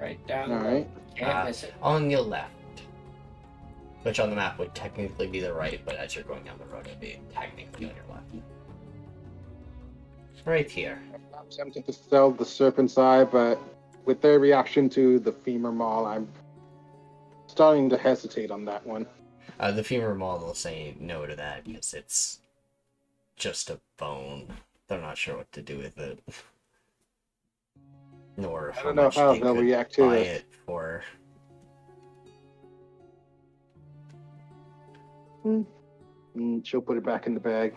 Right down. Alright. Can't miss it. On your left. Which on the map would technically be the right, but as you're going down the road, it'd be technically on your left. Right here. I'm tempted to sell the Serpent's Eye, but with their reaction to the femur maul, I'm starting to hesitate on that one. The femur maul will say no to that because it's just a bone. They're not sure what to do with it. Nor I don't know how they'll react to buy it. it for. She'll put it back in the bag.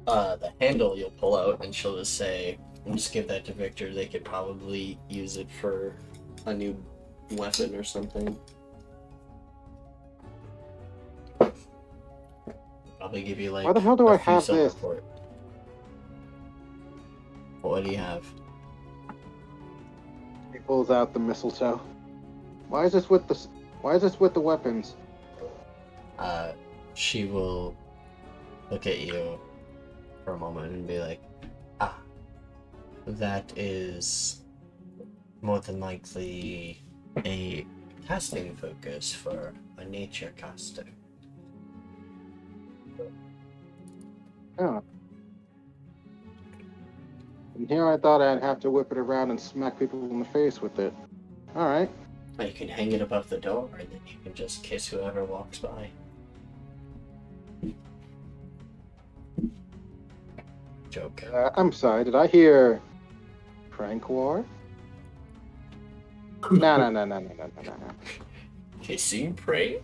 The handle you'll pull out, and she'll just say, just give that to Victor. They could probably use it for a new weapon or something. Probably give you like. Why the hell do a I few have silver this? for it. What do you have? He pulls out the mistletoe. Why is this with the weapons? She will look at you for a moment and be like, that is more than likely a casting focus for a nature caster. Oh. And here I thought I'd have to whip it around and smack people in the face with it. Alright. You can hang it above the door and then you can just kiss whoever walks by. Joke. I'm sorry, did I hear prank war? No. Kissing prey?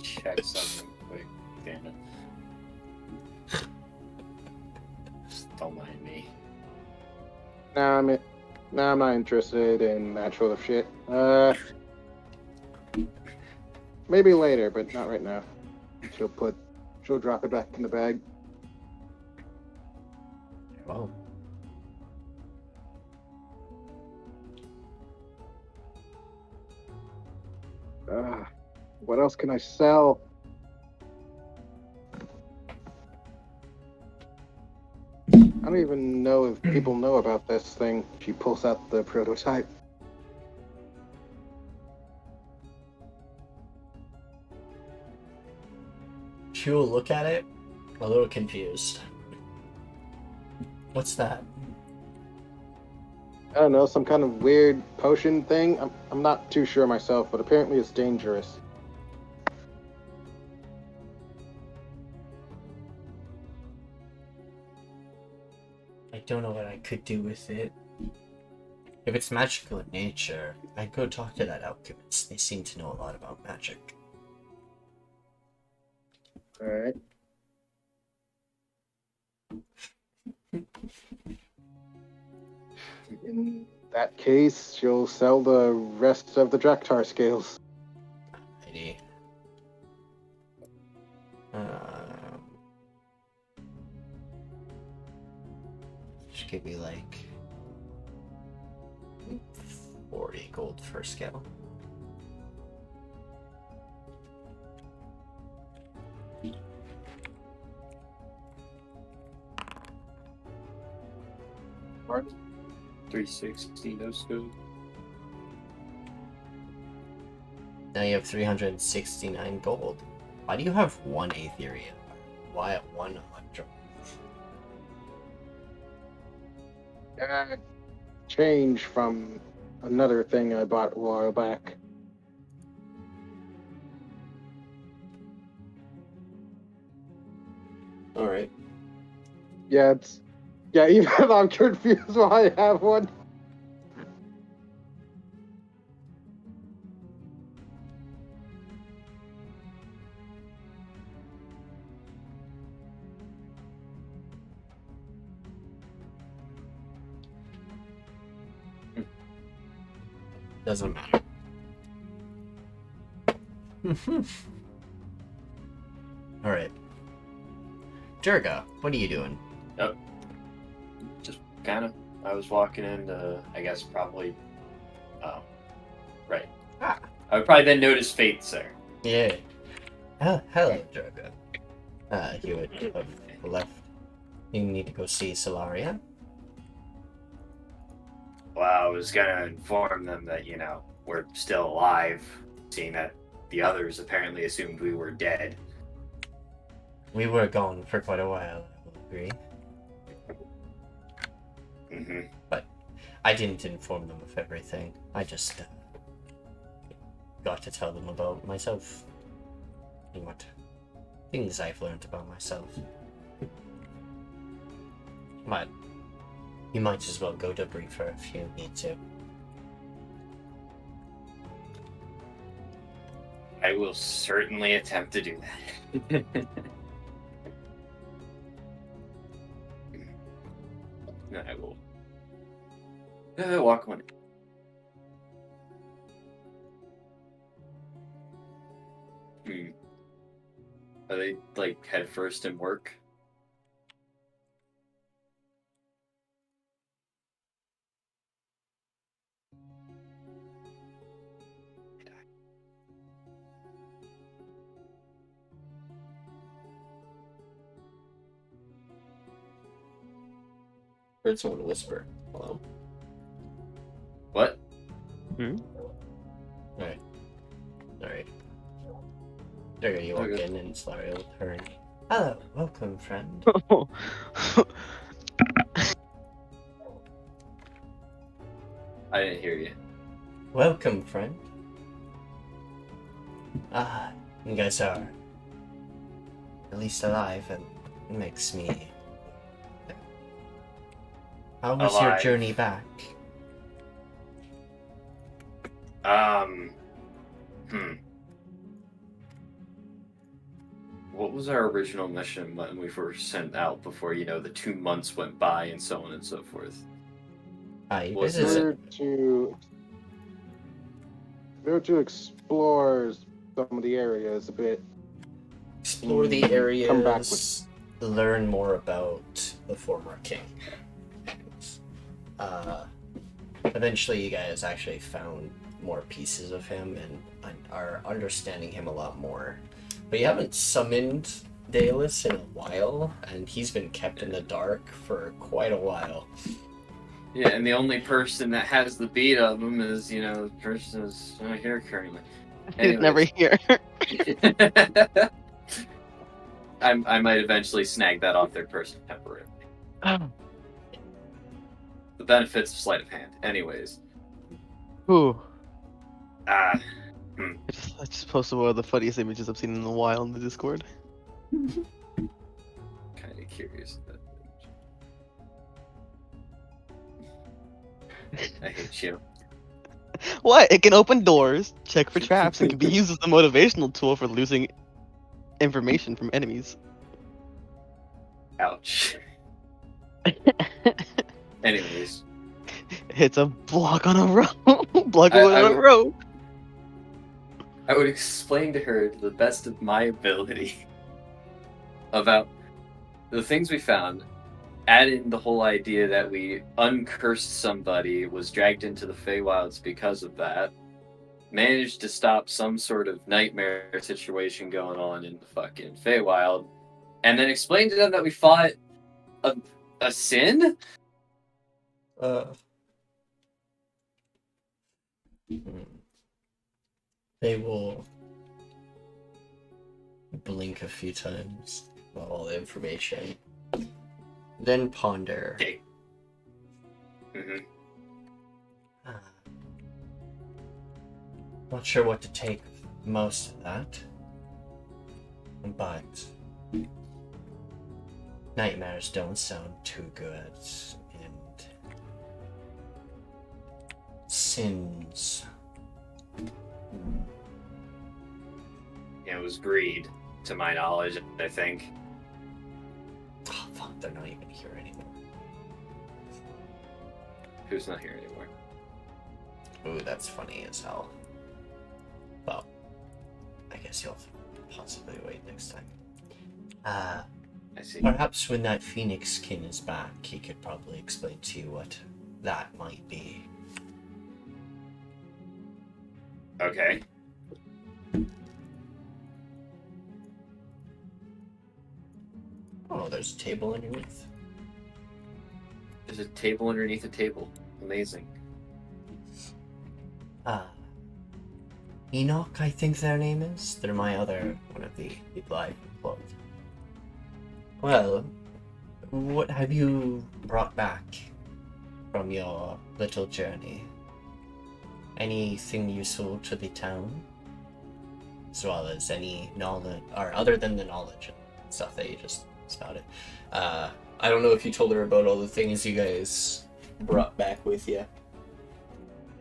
Check something quick, damn it. Don't mind me. I'm not interested in that sort of shit. Maybe later, but not right now. She'll drop it back in the bag. Wow. What else can I sell? I don't even know if people know about this thing. She pulls out the prototype. two look at it, a little confused. What's that? I don't know, some kind of weird potion thing. I'm not too sure myself, but apparently it's dangerous. I don't know what I could do with it. If it's magical in nature, I'd go talk to that alchemist. They seem to know a lot about magic. Alright. In that case, she'll sell the rest of the Draktar scales. Alrighty. Just give me like 40 gold per scale. Pardon? 360, no scope. Now you have 369 gold. Why do you have one Az'arian? Why at one Electro? Change from another thing I bought a while back. Alright. Yeah, even if I'm confused why I have one. Doesn't matter. Alright. Durga, what are you doing? Yep. Just kind of. I was walking in I guess probably. Oh. Right. Ah. I would probably then notice Fate there. Yeah. Oh, hello, Durga. You would have left. You need to go see Az'arian? Well, I was gonna inform them that, we're still alive, seeing that the others apparently assumed we were dead. We were gone for quite a while, I will agree. Mm-hmm. But I didn't inform them of everything. I just got to tell them about myself and what things I've learned about myself. But you might as well go to Briefer if you need to. I will certainly attempt to do that. No, I will. Walk on. Are they head first in work? Heard someone whisper. Hello? What? Alright. Alright. There you walk in and Slary will turn. Hello, welcome, friend. I didn't hear you. Welcome, friend. You guys are at least alive, and it makes me... How was your journey back? What was our original mission when we first sent out before, the 2 months went by and so on and so forth? We're to explore some of the areas a bit. Explore the areas, come back with... learn more about the former king. Eventually you guys actually found more pieces of him and are understanding him a lot more. But you haven't summoned Daedalus in a while, and he's been kept in the dark for quite a while. Yeah, and the only person that has the beat of him is, the person who's not here currently. He's never here. I might eventually snag that off their person temporarily. The benefits of sleight of hand. Anyways. Ooh. I I just posted one of the funniest images I've seen in a while in the Discord. kind of curious. I hate you. What? It can open doors, check for traps, and can be used as a motivational tool for losing information from enemies. Ouch. Anyways. It's a block on a rope. Block on a rope. I would explain to her to the best of my ability about the things we found, add in the whole idea that we uncursed somebody, was dragged into the Feywilds because of that, managed to stop some sort of nightmare situation going on in the fucking Feywild, and then explain to them that we fought a sin? They will blink a few times about all the information, then ponder. Okay. Mm-hmm. Not sure what to take most of that, but nightmares don't sound too good, and sins. It was greed, to my knowledge, I think. Oh fuck, they're not even here anymore. Who's not here anymore? Ooh, that's funny as hell. Well, I guess you'll possibly wait next time. I see. Perhaps when that Phoenix Kin is back, he could probably explain to you what that might be. Okay. Oh, there's a table underneath. There's a table underneath a table. Amazing. Enoch, I think their name is. They're my other one of the people I employed. Well, what have you brought back from your little journey? Anything useful to the town? As well as any knowledge, or other than the knowledge and stuff that you just spouted. I don't know if you told her about all the things you guys brought back with you.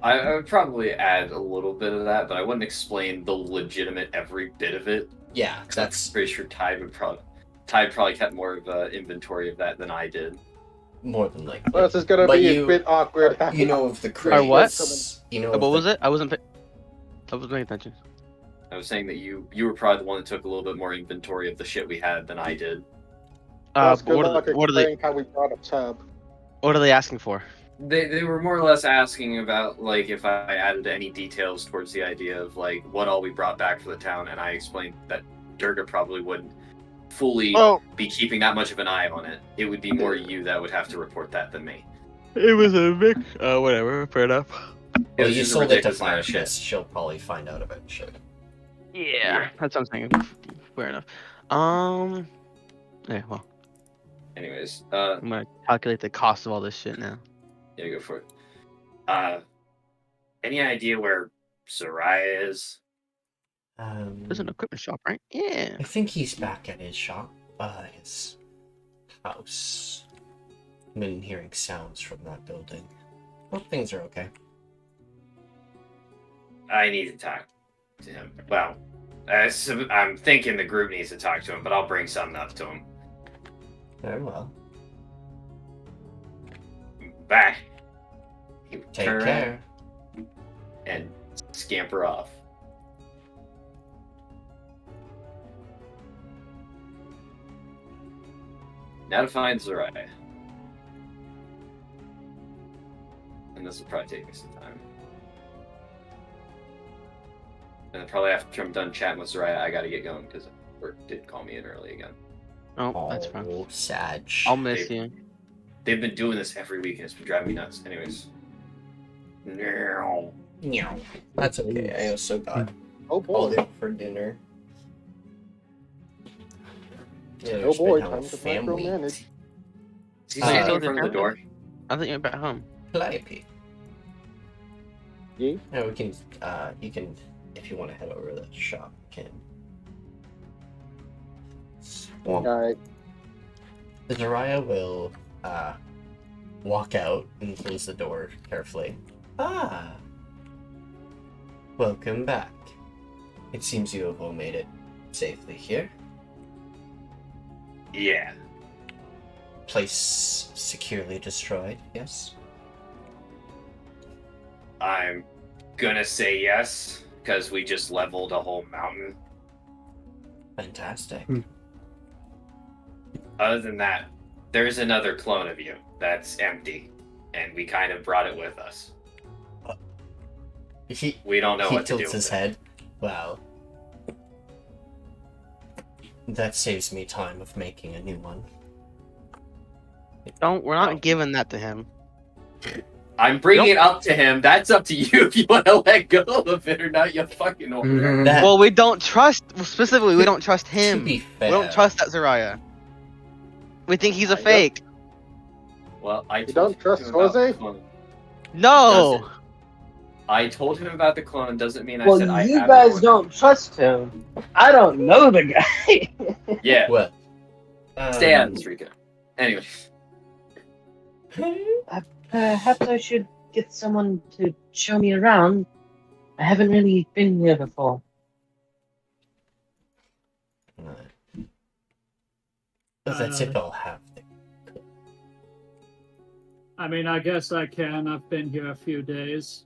I would probably add a little bit of that, but I wouldn't explain the legitimate every bit of it. Yeah, that's I'm pretty sure Tide probably kept more of an inventory of that than I did. More than likely. Well, this is gonna be a bit awkward. You know of the crates. Or what? You know. What was it? I wasn't paying attention. I was saying that you were probably the one that took a little bit more inventory of the shit we had than I did. What are they? How we brought a tub. What are they asking for? They were more or less asking about, like, if I added any details towards the idea of, like, what all we brought back for the town, and I explained that Durga probably wouldn't fully be keeping that much of an eye on it. It would be more you that would have to report that than me. It was a mix. Whatever, fair enough. Well, you sold it to Arcus. She'll probably find out about shit. Yeah, that's what I'm saying. Fair enough. Yeah, well. Anyways, I'm gonna calculate the cost of all this shit now. Yeah, go for it. Any idea where Soraya is? There's an equipment shop, right? Yeah. I think he's back at his shop, his house. I've been hearing sounds from that building. Hope things are okay. I need to talk to him. Well, I'm thinking the group needs to talk to him, but I'll bring something up to him. Very well. Bye. Take care. And scamper off. Now to find Az'arian. And this will probably take me some time. And then probably after I'm done chatting with Az'arian, I gotta get going because work did call me in early again. Oh, that's fine. Oh, Sag. I'll miss you. They've been doing this every week and it's been driving me nuts. Anyways. That's okay. I also got Oh boy. called in for dinner. Yeah, Oh boy, been time our to family. micromanage. Is he standing in front of the door? I think you're back home. Calliope. Ye? Yeah, we can. You can, if you want to head over to the shop, you can. Well, Alright. Azariah will walk out and close the door carefully. Ah, welcome back. It seems you have all made it safely here. Yeah. Place securely destroyed, yes? I'm gonna say yes, because we just leveled a whole mountain. Fantastic. Other than that, there's another clone of you that's empty, and we kind of brought it with us. We don't know He what to do tilts with his it. head. Well, that saves me time of making a new one. We're not giving that to him. I'm bringing it up to him. That's up to you if you want to let go of it or not. You fucking order. Well, we don't trust, specifically, we don't trust him. To be We fair, don't trust that Azariah. We think he's a I fake. Well, I You told don't trust him about the Jose? clone. No! I told him about the clone. Doesn't mean I Well, said I you have guys it. don't trust him. I don't know the guy. Yeah. well, Stay out of this, Rica. Anyway. Perhaps I should get someone to show me around. I haven't really been here before. That's if I'll have them. I mean, I guess I can. I've been here a few days.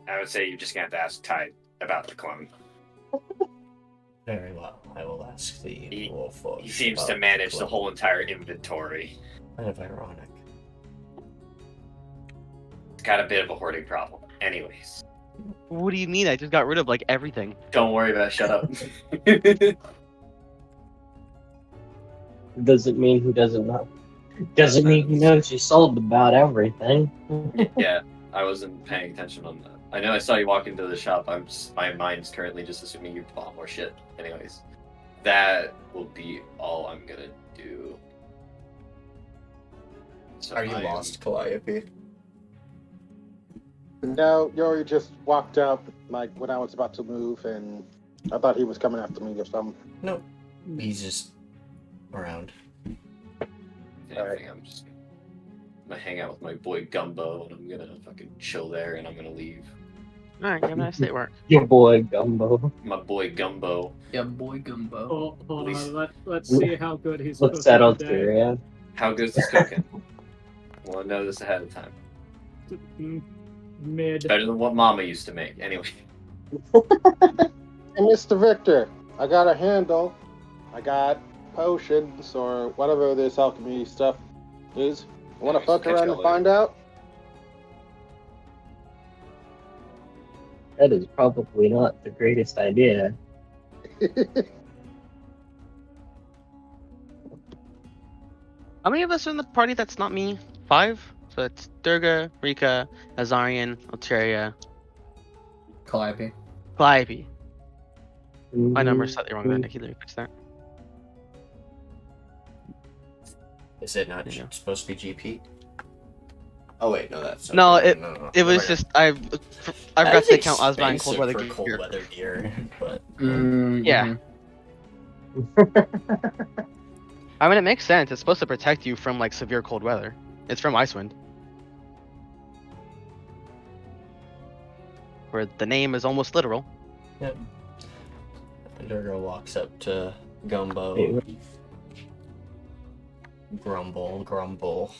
I would say you just have to ask Ty about the clone. Very well. I will ask the wolf. He seems to manage the whole entire inventory. Kind of ironic. It's got a bit of a hoarding problem. Anyways. What do you mean? I just got rid of, like, everything. Don't worry about it. Shut up. Doesn't mean he doesn't know. Doesn't mean he knows you sold about everything. Yeah, I wasn't paying attention on that. I know I saw you walk into the shop. My mind's currently just assuming you bought more shit. Anyways, that will be all I'm gonna do. So Are you lost, Calliope? No, Yori just walked out like when I was about to move, and I thought he was coming after me or something. Nope. He's just around. Yeah, I think I'm gonna hang out with my boy Gumbo, and I'm gonna fucking chill there, and I'm gonna leave. Alright, have a nice day at work. Your boy Gumbo. My boy Gumbo. Yeah, boy Gumbo. Oh, hold on. Let's see how good he's What's cooking that, today. Alteria? How good's this cooking? Well, I know this ahead of time. Mid. Better than what Mama used to make. Anyway. Hey, Mr. Victor, I got a handle. I got potions or whatever this alchemy stuff is. You want to fuck around and find out? That is probably not the greatest idea. How many of us are in the party that's not me? 5? So it's Durga, Rica, Az'arian, Alteria, Calliope. Calliope. My number's slightly wrong then. I can fix that. Is it not supposed to be GP? Oh wait, no, that's No, no. it was just I forgot to count Osborne and cold weather for gear. cold weather gear, but Yeah. I mean, it makes sense. It's supposed to protect you from like severe cold weather. It's from Icewind, where the name is almost literal. Yep. And Durga walks up to Gumbo. Grumble.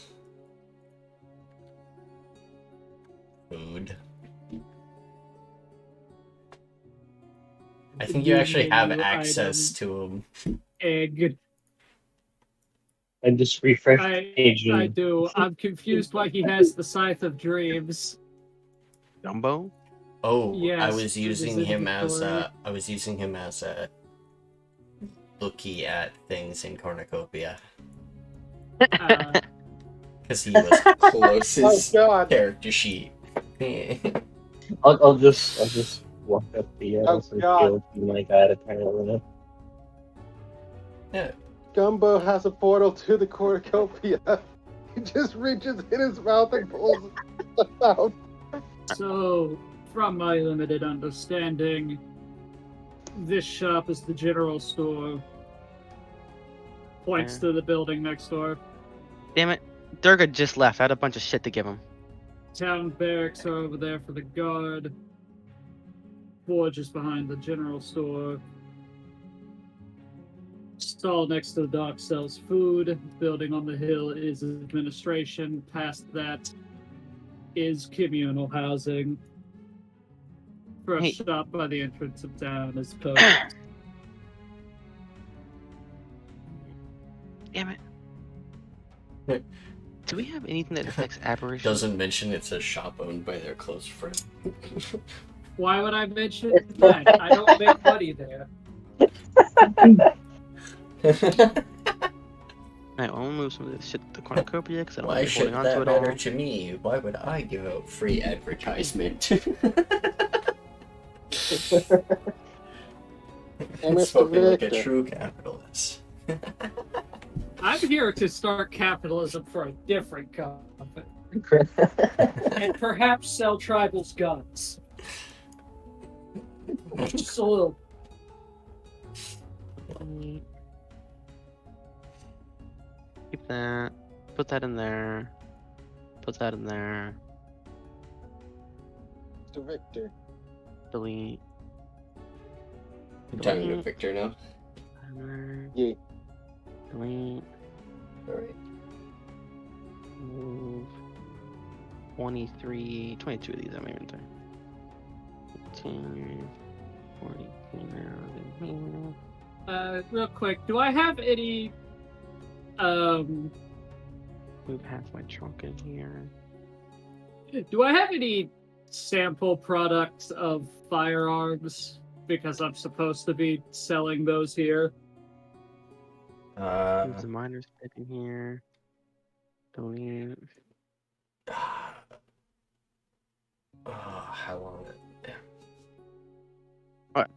Food. I think you actually have access to him. Egg. I just refreshed page. I do. I'm confused why he has the Scythe of Dreams. Gumbo? Oh, Yes, I was it using is him as inventory. a looky at things in cornucopia. Because he was closest character sheet. I'll just walk up the Oh, God. field and my guy apparently. Yeah. Gumbo has a portal to the cornucopia. He just reaches in his mouth and pulls stuff out. So, from my limited understanding, this shop is the general store. Points to the building next door. Damn it. Durga just left. I had a bunch of shit to give him. Town barracks are over there for the guard. Forge is behind the general store. Stall next to the dock sells food. Building on the hill is administration. Past that is communal housing. First shop by the entrance of town is post. Damn it. Do we have anything that affects aberration? Doesn't mention it's a shop owned by their close friend. Why would I mention that? I don't make money there. I will move some of this shit to the cornucopia because I don't Why want to be should holding on that to it matter all. to me? Why would I give out free advertisement? Spoken like a true capitalist. I'm here to start capitalism for a different company. And perhaps sell tribals guns. Just a little. Keep that. Put that in there. Put that in there. Mr. Victor. Delete. I'm talking to Victor now. Yeah. Delete. Alright. Move 23, 22 of these on my inventory. 15, 43 now. Real quick, do I have any Move half my trunk in here. do I have any sample products of firearms? Because I'm supposed to be selling those here. Move the miner's pit in here. Delete. How long? Alright.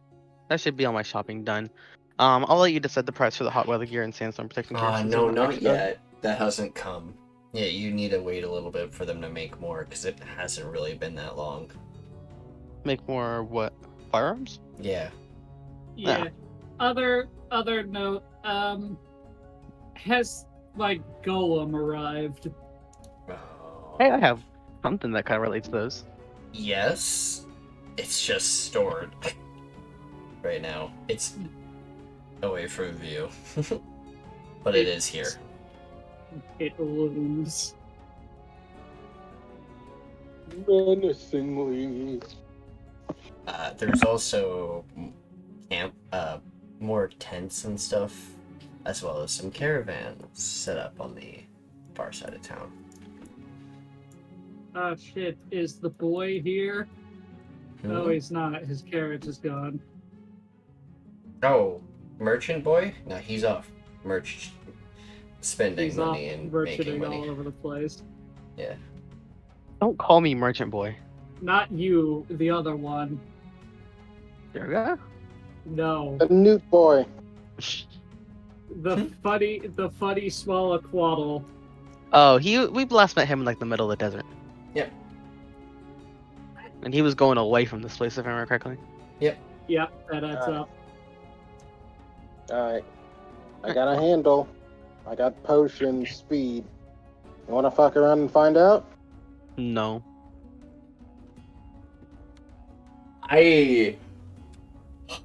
That should be all my shopping done. I'll let you decide the price for the hot weather gear and sandstorm protection gear. since No, it's not extra. yet. That hasn't come. Yeah, you need to wait a little bit for them to make more, because it hasn't really been that long. Make more what? Firearms? Yeah. Yeah. Other note, has my golem arrived? Hey, I have something that kind of relates to those. Yes. It's just stored. Right now. It's away from view. But it is here. It looms. Menacingly. There's also more tents and stuff, as well as some caravans set up on the far side of town. Oh shit, is the boy here? No, he's not. His carriage is gone. Oh, merchant boy? No, he's off. Spending He's money off and merchanting making money. all over the place. Yeah. Don't call me merchant boy. Not you, the other one. Durga? No. The newt boy. The funny small aquaddle. Oh, we last met him in like the middle of the desert. Yep. And he was going away from this place, if I remember correctly. Yep. Yep, that adds up. Alright. I got a handle. I got potion speed. You wanna fuck around and find out? No.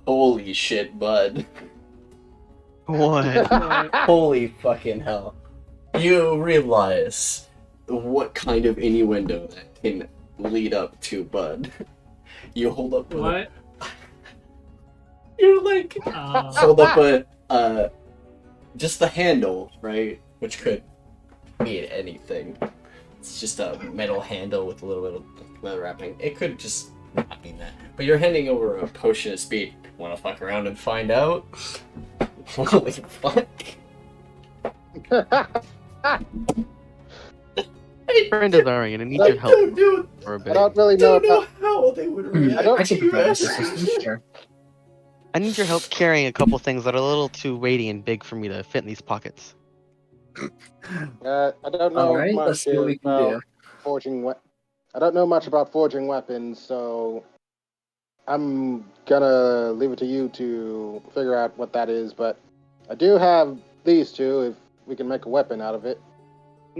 Holy shit, bud. What? Holy fucking hell. You realize what kind of innuendo that can lead up to, bud. You hold up What? You like hold up just the handle, right? Which could mean anything. It's just a metal handle with a little bit of leather wrapping. It could just not mean that. But you're handing over a potion of speed. Wanna fuck around and find out? Holy fuck. Friend Az'arian, I need your help for a bit. I don't really know how they would react. I think to about you this. Sure. I need your help carrying a couple things that are a little too weighty and big for me to fit in these pockets. I don't know All right, much let's see what we can about do. forging. I don't know much about forging weapons, so I'm gonna leave it to you to figure out what that is. But I do have these two. If we can make a weapon out of it.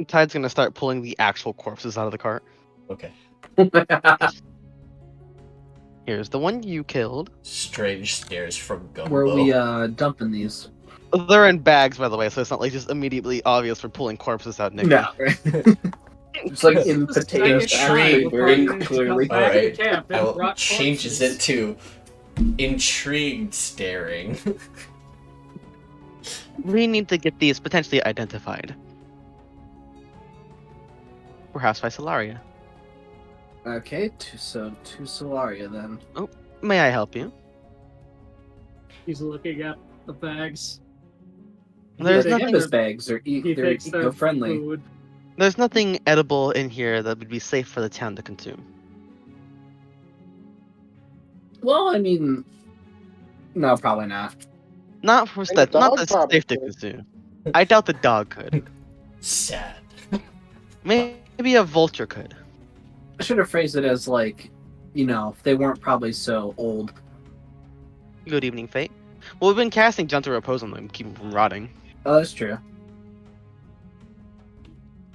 Tide's gonna start pulling the actual corpses out of the cart. Okay. Here's the one you killed. Strange stares from Gumbo. Where are we dumping these? They're in bags, by the way, so it's not like just immediately obvious for pulling corpses out, Nick. No. It's like in potato Intrigued. sack, very clearly. Back in Alright. camp and I will brought changes corpses. it to intrigued staring. We need to get these potentially identified. Perhaps by Solaria. Okay, so two Solaria then. May I help you? He's looking at the bags. There's Like nothing. canvas bags are He they're thinks they're eco-friendly. food. There's nothing edible in here that would be safe for the town to consume. Well, I mean, no, probably not. Not for think the not dog that's probably safe to could. consume. I doubt the dog could. Sad. Maybe a vulture could. I should have phrased it as like, they weren't probably so old. Good evening, Fate. Well, we've been casting gentle repose on them, keep them from rotting. Oh, that's true.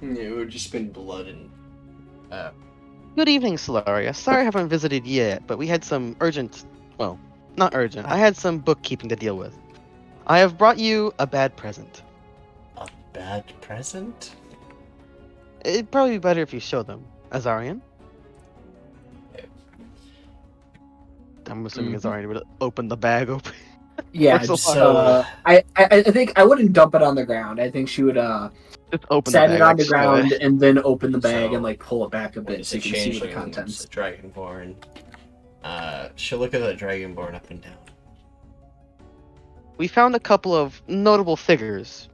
It would just been blood and Good evening, Solaria. Sorry I haven't visited yet, but we had some urgent... Well, not urgent. I had some bookkeeping to deal with. I have brought you a bad present. a bad present? It'd probably be better if you show them. Az'arian? I'm assuming Az'arian would open the bag open. Yeah, Or just, so- I think I wouldn't dump it on the ground. I think she would Just open set the it bag. on like, the show ground it. and then open the bag So, and like pull it back a bit It's so a you can see what the changeling, contents. it's a dragonborn. She'll look at the dragonborn up and down. We found a couple of notable figures,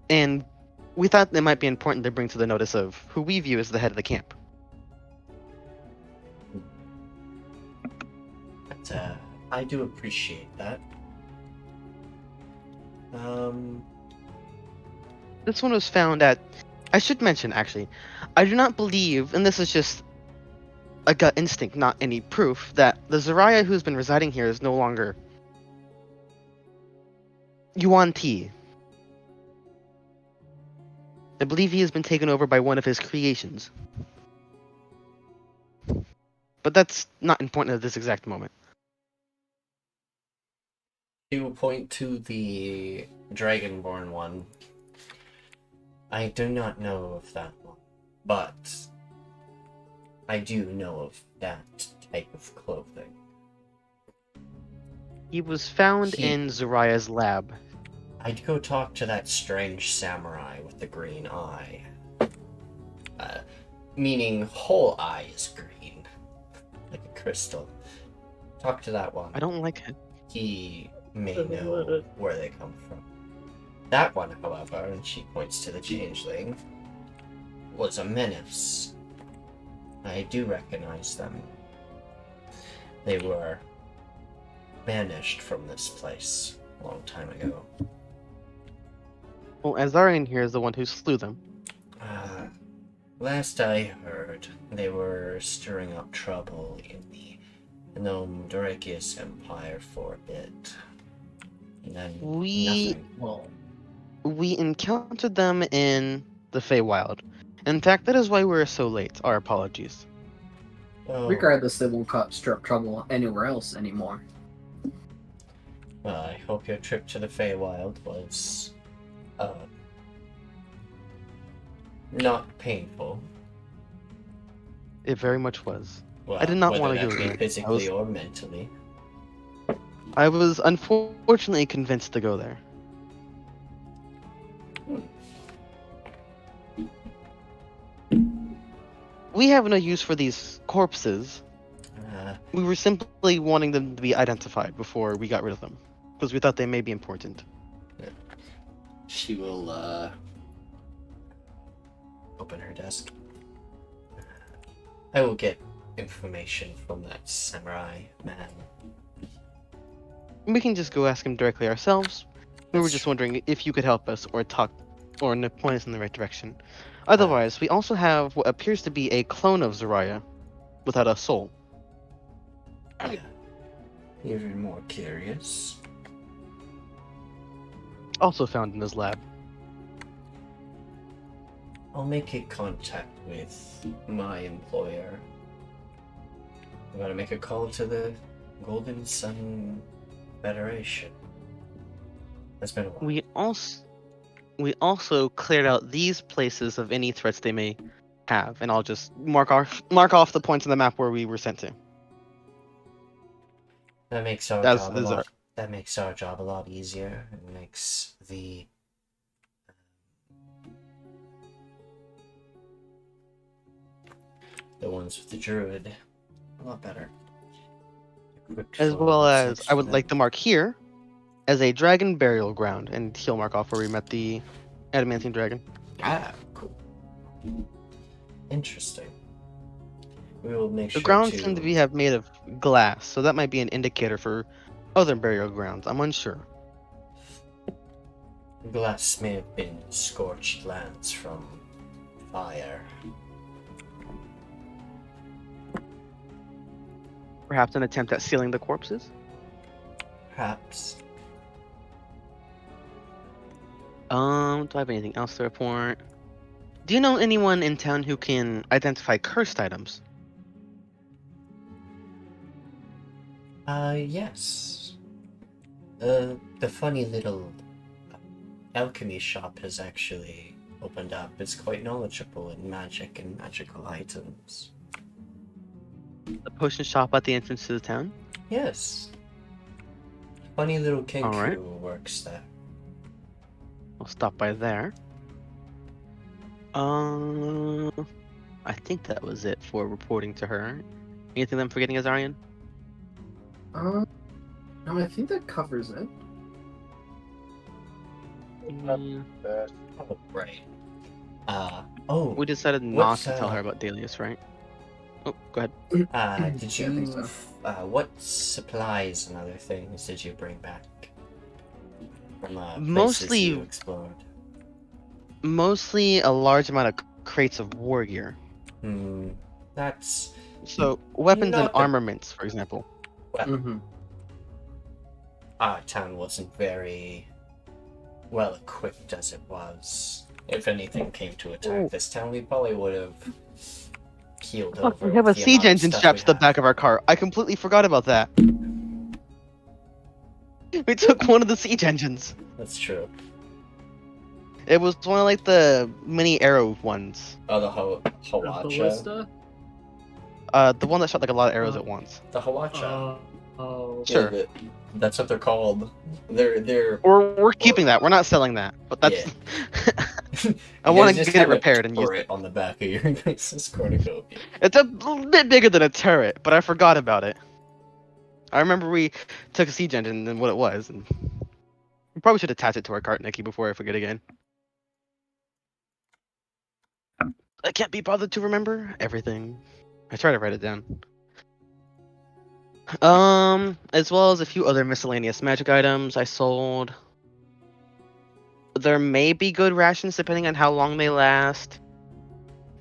and we thought they might be important to bring to the notice of who we view as the head of the camp. But I do appreciate that. This one was found at... I should mention, actually, I do not believe, and this is just a gut instinct, not any proof, that the Zarya who's been residing here is no longer Yuan Ti. I believe he has been taken over by one of his creations. But that's not important at this exact moment. To point to the dragonborn one, I do not know of that one, but I do know of that type of clothing. He was found in Zuraya's lab. I'd go talk to that strange samurai with the green eye. Meaning whole eye is green, like a crystal. Talk to that one. I don't like it. He may know where they come from. That one, however, and she points to the changeling, was a menace. I do recognize them. They were banished from this place a long time ago. Well, Az'arian here is the one who slew them. Last I heard, they were stirring up trouble in the Gnome Drakius Empire for a bit. And then nothing. We encountered them in the Feywild. In fact, that is why we were so late. Our apologies. Oh, Regardless, they won't stir trouble anywhere else anymore. well, I hope your trip to the Feywild was not painful. It very much was. Well, I did not whether want to that go be there. physically or mentally. I was unfortunately convinced to go there. We have no use for these corpses. We were simply wanting them to be identified before we got rid of them, because we thought they may be important. She will open her desk. I will get information from that samurai man. we can just go ask him directly ourselves. We were That's just true. wondering if you could help us or point us in the right direction. Otherwise, we also have what appears to be a clone of Zarya without a soul. Yeah. Even more curious. Also found in his lab. I'll make a contact with my employer. I'm gonna make a call to the Golden Sun Federation. It's been a while. We also cleared out these places of any threats they may have, and I'll just mark off the points on the map where we were sent to. That makes our That's job a lot. That makes our job a lot easier. It makes the ones with the druid a lot better. As well as I would like to mark here as a dragon burial ground, and he'll mark off where we met the adamantine dragon. Ah, cool. Interesting. We will make sure The grounds seem to be made of glass, so that might be an indicator for other burial grounds. I'm unsure. Glass may have been scorched lands from fire. Perhaps an attempt at sealing the corpses? Perhaps. Do I have anything else to report? Do you know anyone in town who can identify cursed items? Yes. The funny little alchemy shop has actually opened up. It's quite knowledgeable in magic and magical items. The potion shop at the entrance to the town? Yes. Funny little king Alright. who works there. I'll stop by there. I think that was it for reporting to her. Anything I'm forgetting, Az'arian? No, I think that covers it. Mm, Oh, right. we decided not to tell her about Delius, right? Oh, go ahead. Did Yeah, I you, think what supplies and other things did you bring back from places Mostly- you explored? Mostly a large amount of crates of war gear. That's So, weapons and Not the- armaments, for example. Mm-hmm. our town wasn't very well equipped as it was. If anything came to attack this town, we probably would have keeled Look, over. we have a with the siege amount of engine stuff strapped we to the have. back of our car. I completely forgot about that. We took one of the siege engines. That's true. It was one of like the mini arrow ones. Oh, the The Hawacha. ballista? The one that shot like a lot of arrows at once. The Hawacha. Oh. Sure. Yeah, that's what they're called. They're. We're keeping that. We're not selling that. But that's. I You want guys to just get it have a repaired and use turret it. on the back of your guys' cornucopia. It's a bit bigger than a turret, but I forgot about it. I remember we took a siege engine and what it was, and we probably should attach it to our cart, Nikki, before I forget again. I can't be bothered to remember everything. I try to write it down. As well as a few other miscellaneous magic items I sold. There may be good rations depending on how long they last.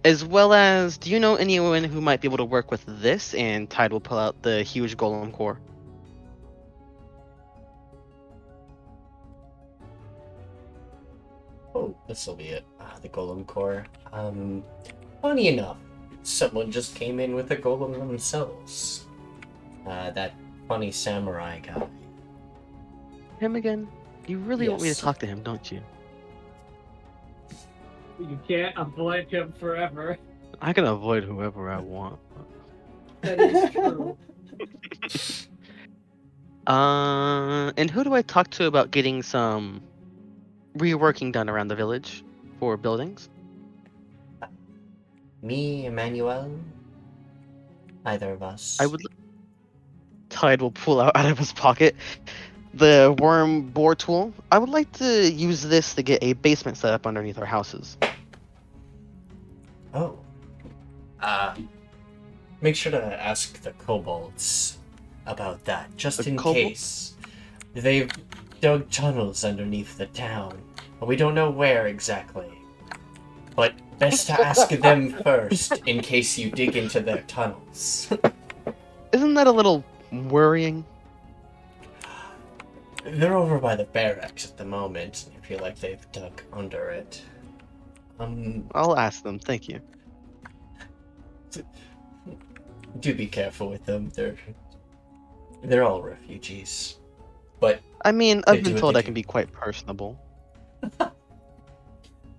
As well as, do you know anyone who might be able to work with this? And Tide will pull out the huge golem core. Oh, this will be it. The golem core. Funny enough, someone just came in with a golem themselves. That funny samurai guy. Him again? You really want me to Yes. talk to him, don't you? You can't avoid him forever. I can avoid whoever I want. That is true. And who do I talk to about getting some reworking done around the village for buildings? Me, Emmanuel. Either of us. I would. Tide will pull out of his pocket the worm bore tool. I would like to use this to get a basement set up underneath our houses. Oh. Make sure to ask the kobolds about that, just The in kobold- case. They've dug tunnels underneath the town, but we don't know where exactly. But best to ask them first, in case you dig into their tunnels. Isn't that a little worrying? They're over by the barracks at the moment. I feel like they've dug under it. I'll ask them, thank you. Do be careful with them. They're all refugees. But I mean, they I've do been what told they I can do. be quite personable.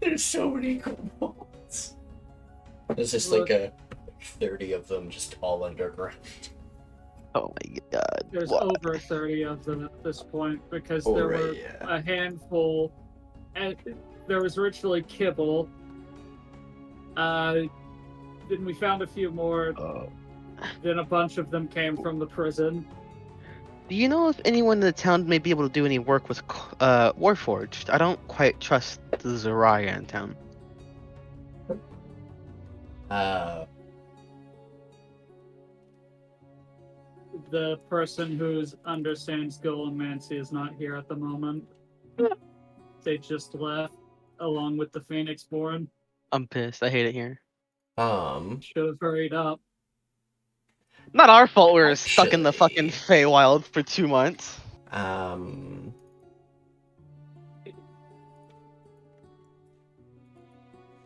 There's so many kobolds. There's just like 30 of them just all underground. Oh my god. There's What? over 30 of them at this point because Oh, there right, were yeah. a handful. And there was originally Kibble. Then we found a few more. Oh. Then a bunch of them came from the prison. Do you know if anyone in the town may be able to do any work with Warforged? I don't quite trust the Az'arian in town. The person who understands Calamity is not here at the moment. They just left, along with the Phoenixborn. I'm pissed. I hate it here. Should have hurried up. Not our fault we were stuck in the fucking Feywild for 2 months.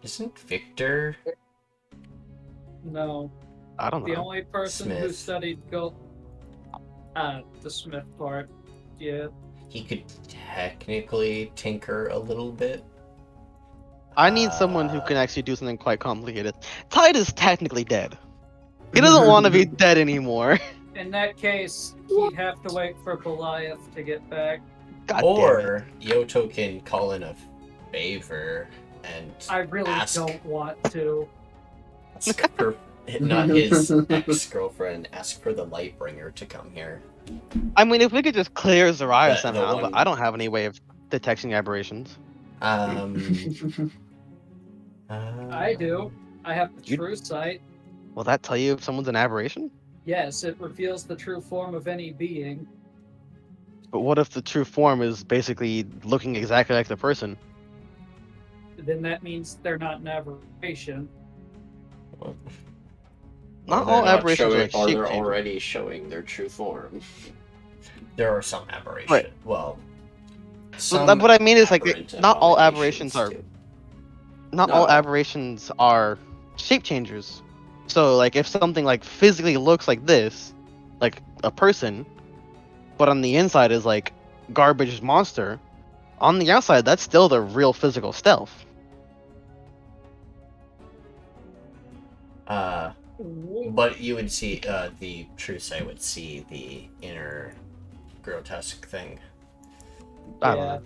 Isn't Victor? No. I don't know. The only person who Smith. studied the Smith part, yeah. He could technically tinker a little bit. I need someone who can actually do something quite complicated. Tide is technically dead. He doesn't want to be dead anymore. In that case, he'd have to wait for Goliath to get back. God Or Yoto can call in a favor and I really ask don't want to. her, not his ex-girlfriend, ask for the Lightbringer to come here. I mean, if we could just clear Zarya The somehow, one- but I don't have any way of detecting aberrations. I do. I have the You- true sight. Will that tell you if someone's an aberration? Yes, it reveals the true form of any being. But what if the true form is basically looking exactly like the person? Then that means they're not an aberration. Not all aberrations are like or they're shape-changing. already showing their true form. There are some aberrations. Right. Well, So what I mean is like aberrant not all aberrations are too. not all aberrations are shape changers. So like if something like physically looks like this, like a person, but on the inside is like garbage monster, on the outside that's still the real physical stealth. But you would see, the true sight would see the inner grotesque thing. I don't know.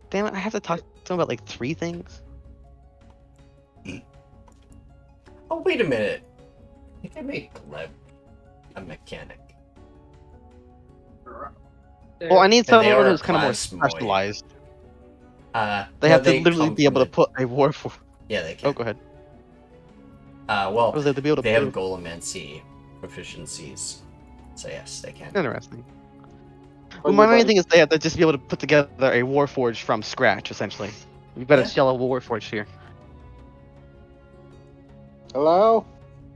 Damn it, I have to talk to him about like 3 things. Oh, wait a minute. You can make Gleb a mechanic. Well, I need And they someone are who's kind of more plasmoid. specialized. They no, have to they literally be able to complement- put a war for. Yeah, they can. Oh, go ahead. Well, Or they have to be able to they have put- Golomancy proficiencies. So yes, they can. Interesting. Well, my main thing is they have to just be able to put together a Warforged from scratch, essentially. We've got a shell of Warforged here. Hello?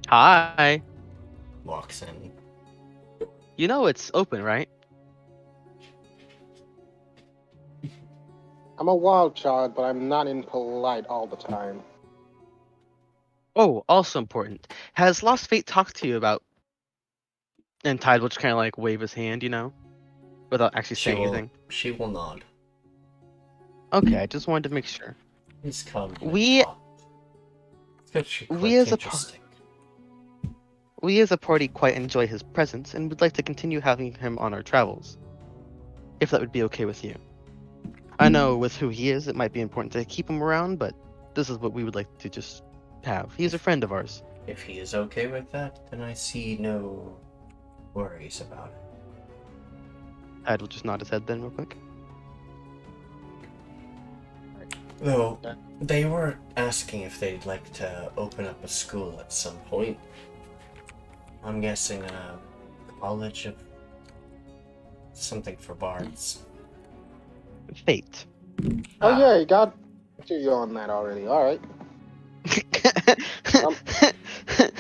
Hi. Walks in. You know it's open, right? I'm a wild child, but I'm not impolite all the time. Oh, also important. Has Lost Fate talked to you about... And Tide will just kind of like wave his hand, you know? Without actually saying anything. She will nod. Okay, I just wanted to make sure. Please come. and We... talk. It's We quite as a interesting. We as a party quite enjoy his presence and would like to continue having him on our travels. If that would be okay with you. I know with who he is, it might be important to keep him around, but this is what we would like to just have. He's a friend of ours. If he is okay with that, then I see no worries about it. Tide will just nod his head then real quick. Though, they were asking if they'd like to open up a school at some point. I'm guessing a college of something for bards. Fate. Oh yeah, you got to you on that already. All right.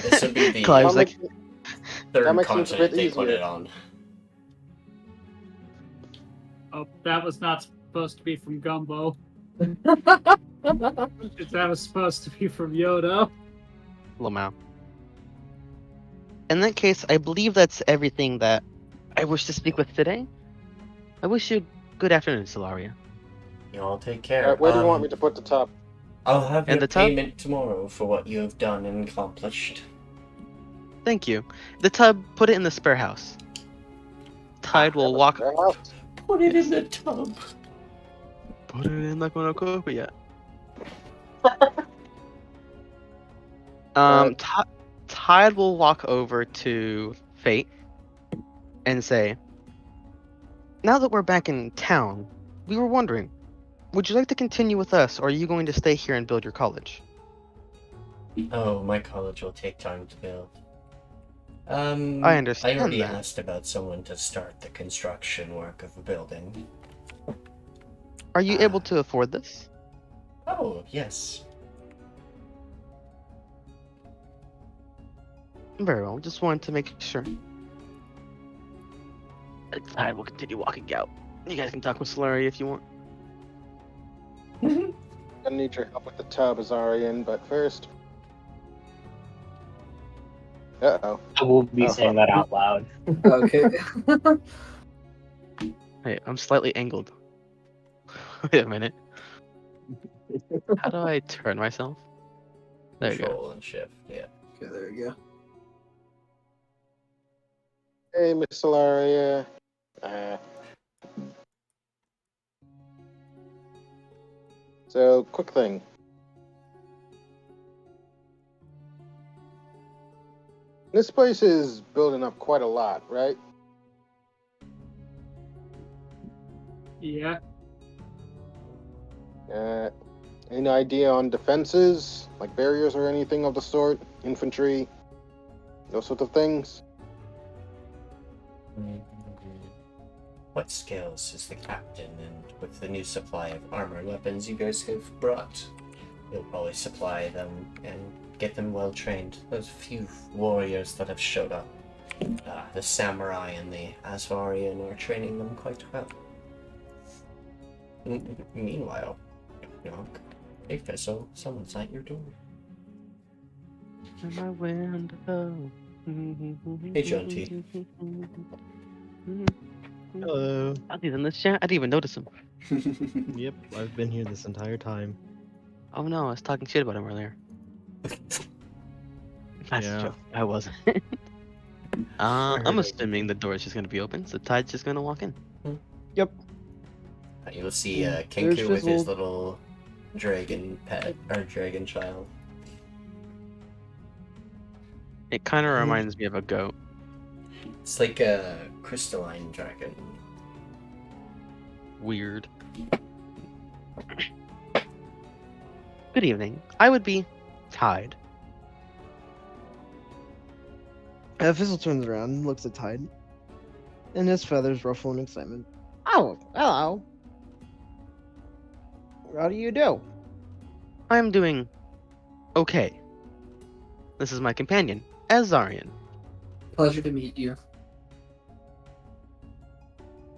This would be the Clive's like, third makes it a continent bit they put easier. it on. Oh, that was not supposed to be from Gumbo. That was supposed to be from Yoda. Lamau. In that case, I believe that's everything that I wish to speak with today. I wish you good afternoon, Solaria. You all take All care. right, where do you want me to put the top? I'll have And your the tub? payment tomorrow for what you have done and accomplished. Thank you. The tub, put it in the spare house. Tide will walk. Put it Yes. in the tub. Put it in the cornucopia. Tide will walk over to Fate and say, "Now that we're back in town, we were wondering, would you like to continue with us, or are you going to stay here and build your college?" Oh, my college will take time to build. I understand I already that. asked about someone to start the construction work of a building. Are you able to afford this? Oh, yes. Very well. Just wanted to make sure. Tide will continue walking out. You guys can talk with Solaria if you want. I need your help with the tub, Az'arian, but first. Uh-oh. I will be saying that out loud. Okay. Hey, I'm slightly angled. Wait a minute. How do I turn myself? There you go. Control and shift, yeah. Okay, there you go. Hey, Miss Solaria. So, quick thing. This place is building up quite a lot, right? Yeah. Any idea on defenses, like barriers or anything of the sort? Infantry, those sort of things? What skills is the captain, and with the new supply of armor and weapons you guys have brought, you'll probably supply them and get them well trained. Those few warriors that have showed up, the samurai and the Az'arian are training them quite well. Meanwhile, knock. Hey Fizzle, someone's at your door. My window. Hey Jonty. Hello. Oh, he's in this chat? I didn't even notice him. Yep, I've been here this entire time. Oh no, I was talking shit about him earlier. That's a joke. I wasn't. I'm assuming the door is just gonna be open, so Tide's just gonna walk in. Yep. You'll see There's Kinku with his Fizzle. little dragon pet, or dragon child. It kind of reminds me of a goat. It's like a crystalline dragon. Weird. Good evening. I would be Tide. Fizzle turns around and looks at Tide. And his feathers ruffle in excitement. Oh, hello. How do you do? I'm doing okay. This is my companion, Az'arian. Pleasure to meet you.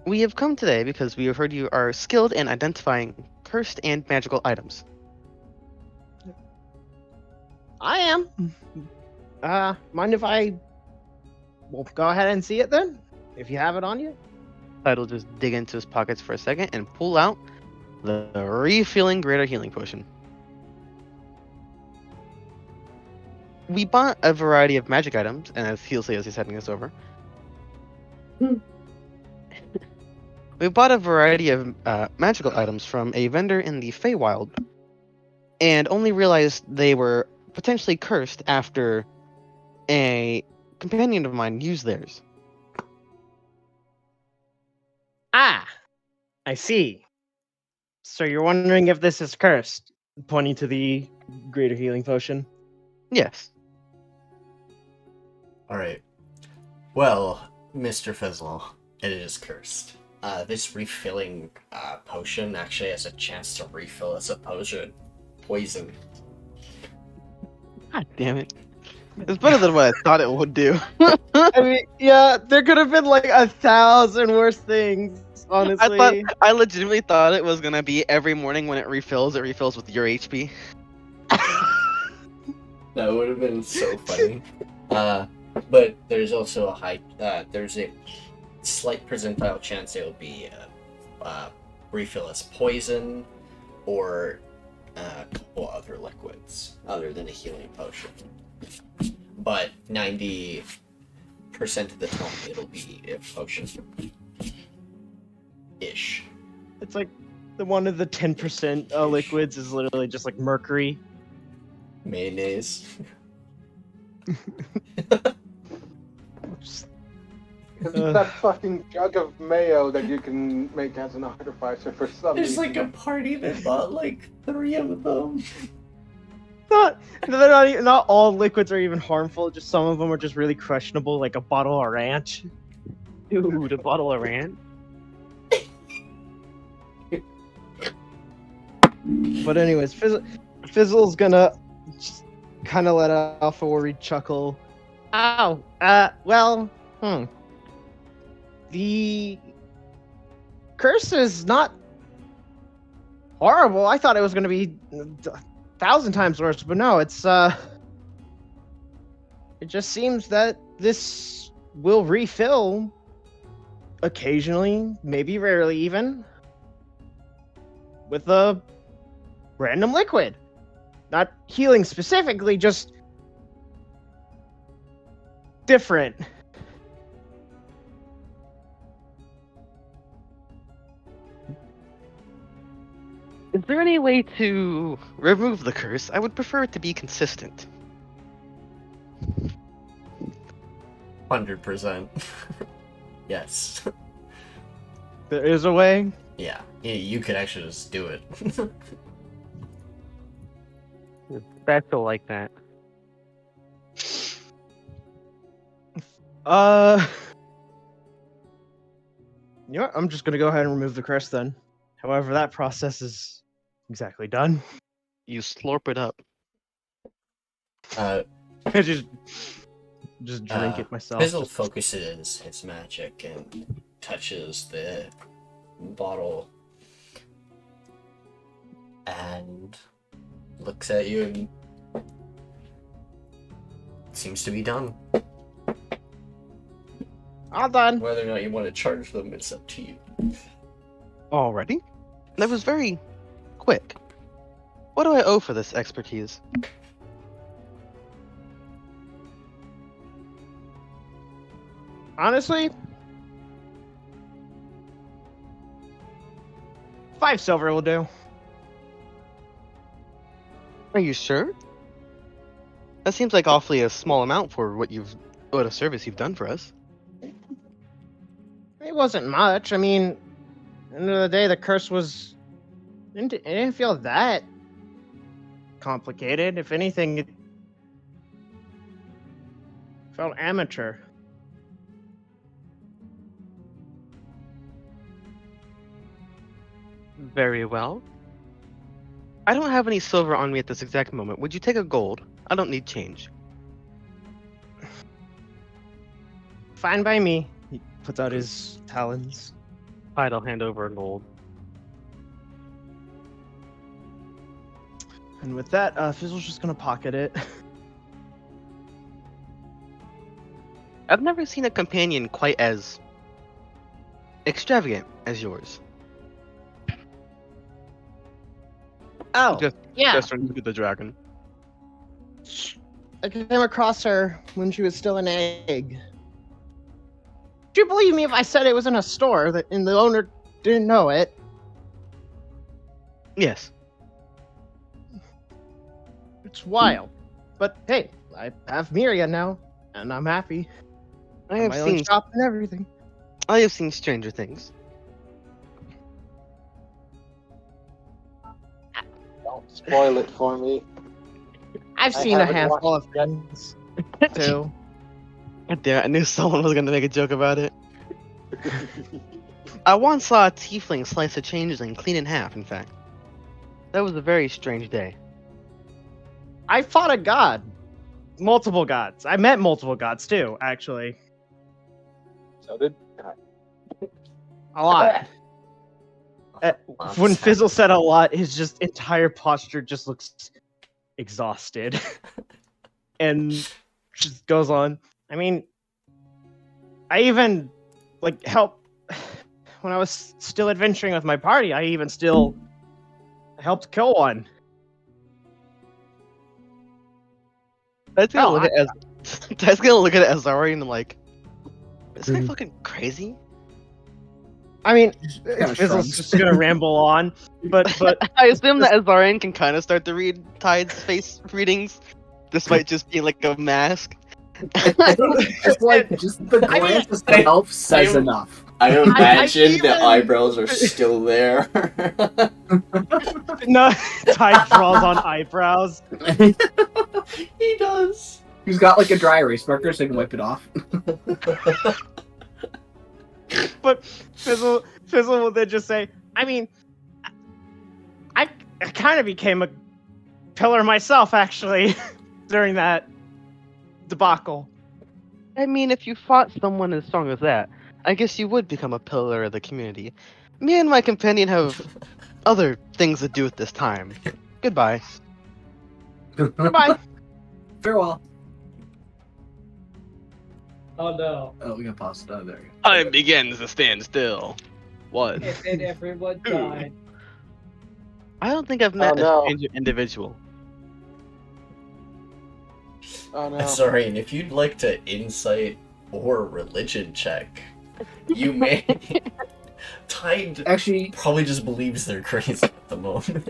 We have come today because we have heard you are skilled in identifying cursed and magical items. I am. Mind if I... Well, go ahead and see it then? If you have it on you? Tide will just dig into his pockets for a second and pull out the refilling greater healing potion. We bought a variety of magic items, and as he'll say as he's handing this over. We bought a variety of magical items from a vendor in the Feywild, and only realized they were potentially cursed after a companion of mine used theirs. Ah, I see. So you're wondering if this is cursed? Pointing to the greater healing potion. Yes. Alright. Well, Mr. Fizzle, It is cursed. This refilling potion actually has a chance to refill as a poison. God damn it. It's better than what I thought it would do. I mean, yeah, there could have been like 1,000 worse things, honestly. I legitimately thought it was gonna be every morning when it refills with your HP. That would have been so funny. But there's also there's a slight percentile chance it will be refill as poison or a couple other liquids other than a healing potion. But 90% of the time it'll be a potion. Ish. It's like the one of the 10% liquids is literally just like mercury. Mayonnaise. Because that fucking jug of mayo that you can make as an artificer for some There's reason. like a party that bought like 3 of them. Not all liquids are even harmful. Just some of them are just really questionable, like a bottle of ranch. Dude, a bottle of ranch? But anyways, Fizzle's gonna just kind of let off a worried chuckle. Oh, the curse is not horrible. I thought it was gonna be 1,000 times worse, but no, it's it just seems that this will refill occasionally, maybe rarely even, with a random liquid. Not healing specifically, just different. Is there any way to remove the curse? I would prefer it to be consistent. 100%. Yes. There is a way. Yeah, you could actually just do it. It's special like that. You know what? I'm just gonna go ahead and remove the curse then. However, that process is exactly done. You slurp it up. I just drink it myself. Fizzle focuses his magic and touches the bottle and looks at you and seems to be done. All done. Whether or not you want to charge them, it's up to you. Already? That was very quick. What do I owe for this expertise? Honestly, 5 silver will do. Are you sure? That seems like awfully a small amount for what a service you've done for us. It wasn't much. I mean, at the end of the day, the curse was... It didn't feel that complicated. If anything, it felt amateur. Very well. I don't have any silver on me at this exact moment. Would you take a gold? I don't need change. Fine by me. He puts out his talons. I'll hand over a gold. And with that, Fizzle's just gonna pocket it. I've never seen a companion quite as extravagant as yours. Oh, yeah. Just look at the dragon. I came across her when she was still an egg. Would you believe me if I said it was in a store and the owner didn't know it? Yes. It's wild. But hey, I have Miria now, and I'm happy. I have my own shop and everything. I have seen stranger things. Don't spoil it for me. I've seen a handful of things, too. God damn it, I knew someone was gonna make a joke about it. I once saw a tiefling slice a changeling clean in half, in fact. That was a very strange day. I fought a god. Multiple gods. I met multiple gods too, actually. So did A lot. When Fizzle said a lot, his just entire posture just looks exhausted. And just goes on. I mean, I even helped when I was still adventuring with my party. I even still helped kill one. That's gonna look at Az'arian and like, is this guy fucking crazy? I mean, Kinda Fizzle's shrugs. just gonna ramble on, but I assume that Az'arian can kind of start to read Tide's face readings, despite just being like a mask. I think just the glance just to help says enough. I imagine even- the eyebrows are still there. no, Tide draws on eyebrows. He does. He's got like a dry erase marker so he can wipe it off. But Fizzle will then just say, I mean, I kind of became a pillar myself, actually, during that debacle. I mean, if you fought someone as strong as that, I guess you would become a pillar of the community. Me and my companion have other things to do at this time. Goodbye. Goodbye. Farewell. Oh no. Oh, we got paused. Oh, there you go. Time begins to stand still. What? And everyone died. I don't think I've met no. a stranger individual. Oh no. Sorry, and if you'd like to insight or religion check, you may. Tide Actually, probably just believes they're crazy at the moment.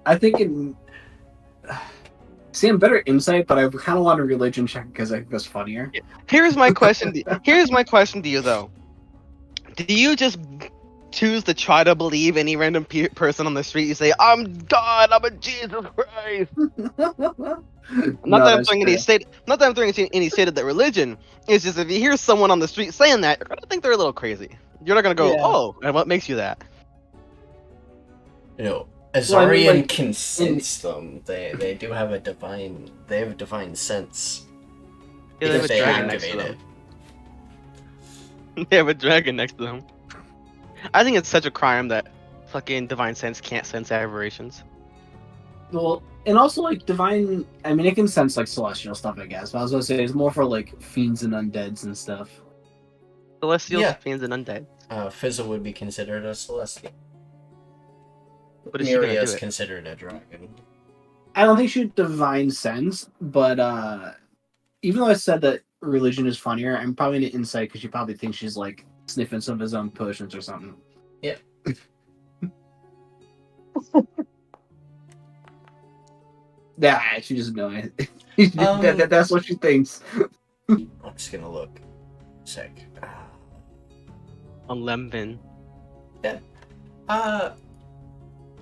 I think see, I'm better at insight, but I kind of want a religion check because I think that's funnier. Here's my question. Here's my question to you, though. Do you just choose to try to believe any random person on the street? You say, "I'm God. I'm a Jesus Christ." Not that I'm throwing any any shade at that religion. It's just if you hear someone on the street saying that, you're gonna think they're a little crazy. You're not gonna go, Yeah. "Oh," and what makes you that? You know, Well, I mean, Az'arian like, can sense them. They do have a divine. They have a divine sense. Yeah, they have if a they dragon next to activate them. it. They have a dragon next to them. I think it's such a crime that fucking divine sense can't sense aberrations. Well, and also like divine. I mean, it can sense like celestial stuff, I guess. But I was gonna say it's more for like fiends and undeads and stuff. Celestials, Yeah. fiends, and undead. Fizzle would be considered a celestial. But is she gonna Miria do is it? considered a dragon. I don't think she had divine sense, but even though I said that religion is funnier, I'm probably gonna insight because she probably thinks she's like sniffing some of his own potions or something. Yeah. Yeah, she doesn't know it. That's what she thinks. I'm just gonna look. Sec. On Lemvin.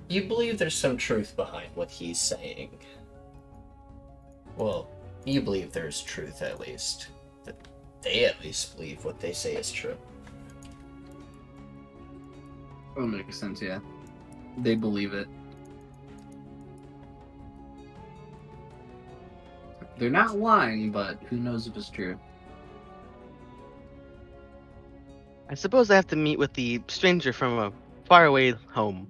You believe there's some truth behind what he's saying. Well, you believe there's truth at least. That they at least believe what they say is true. That makes sense, yeah. They believe it. They're not lying, but who knows if it's true. I suppose I have to meet with the stranger from a faraway home.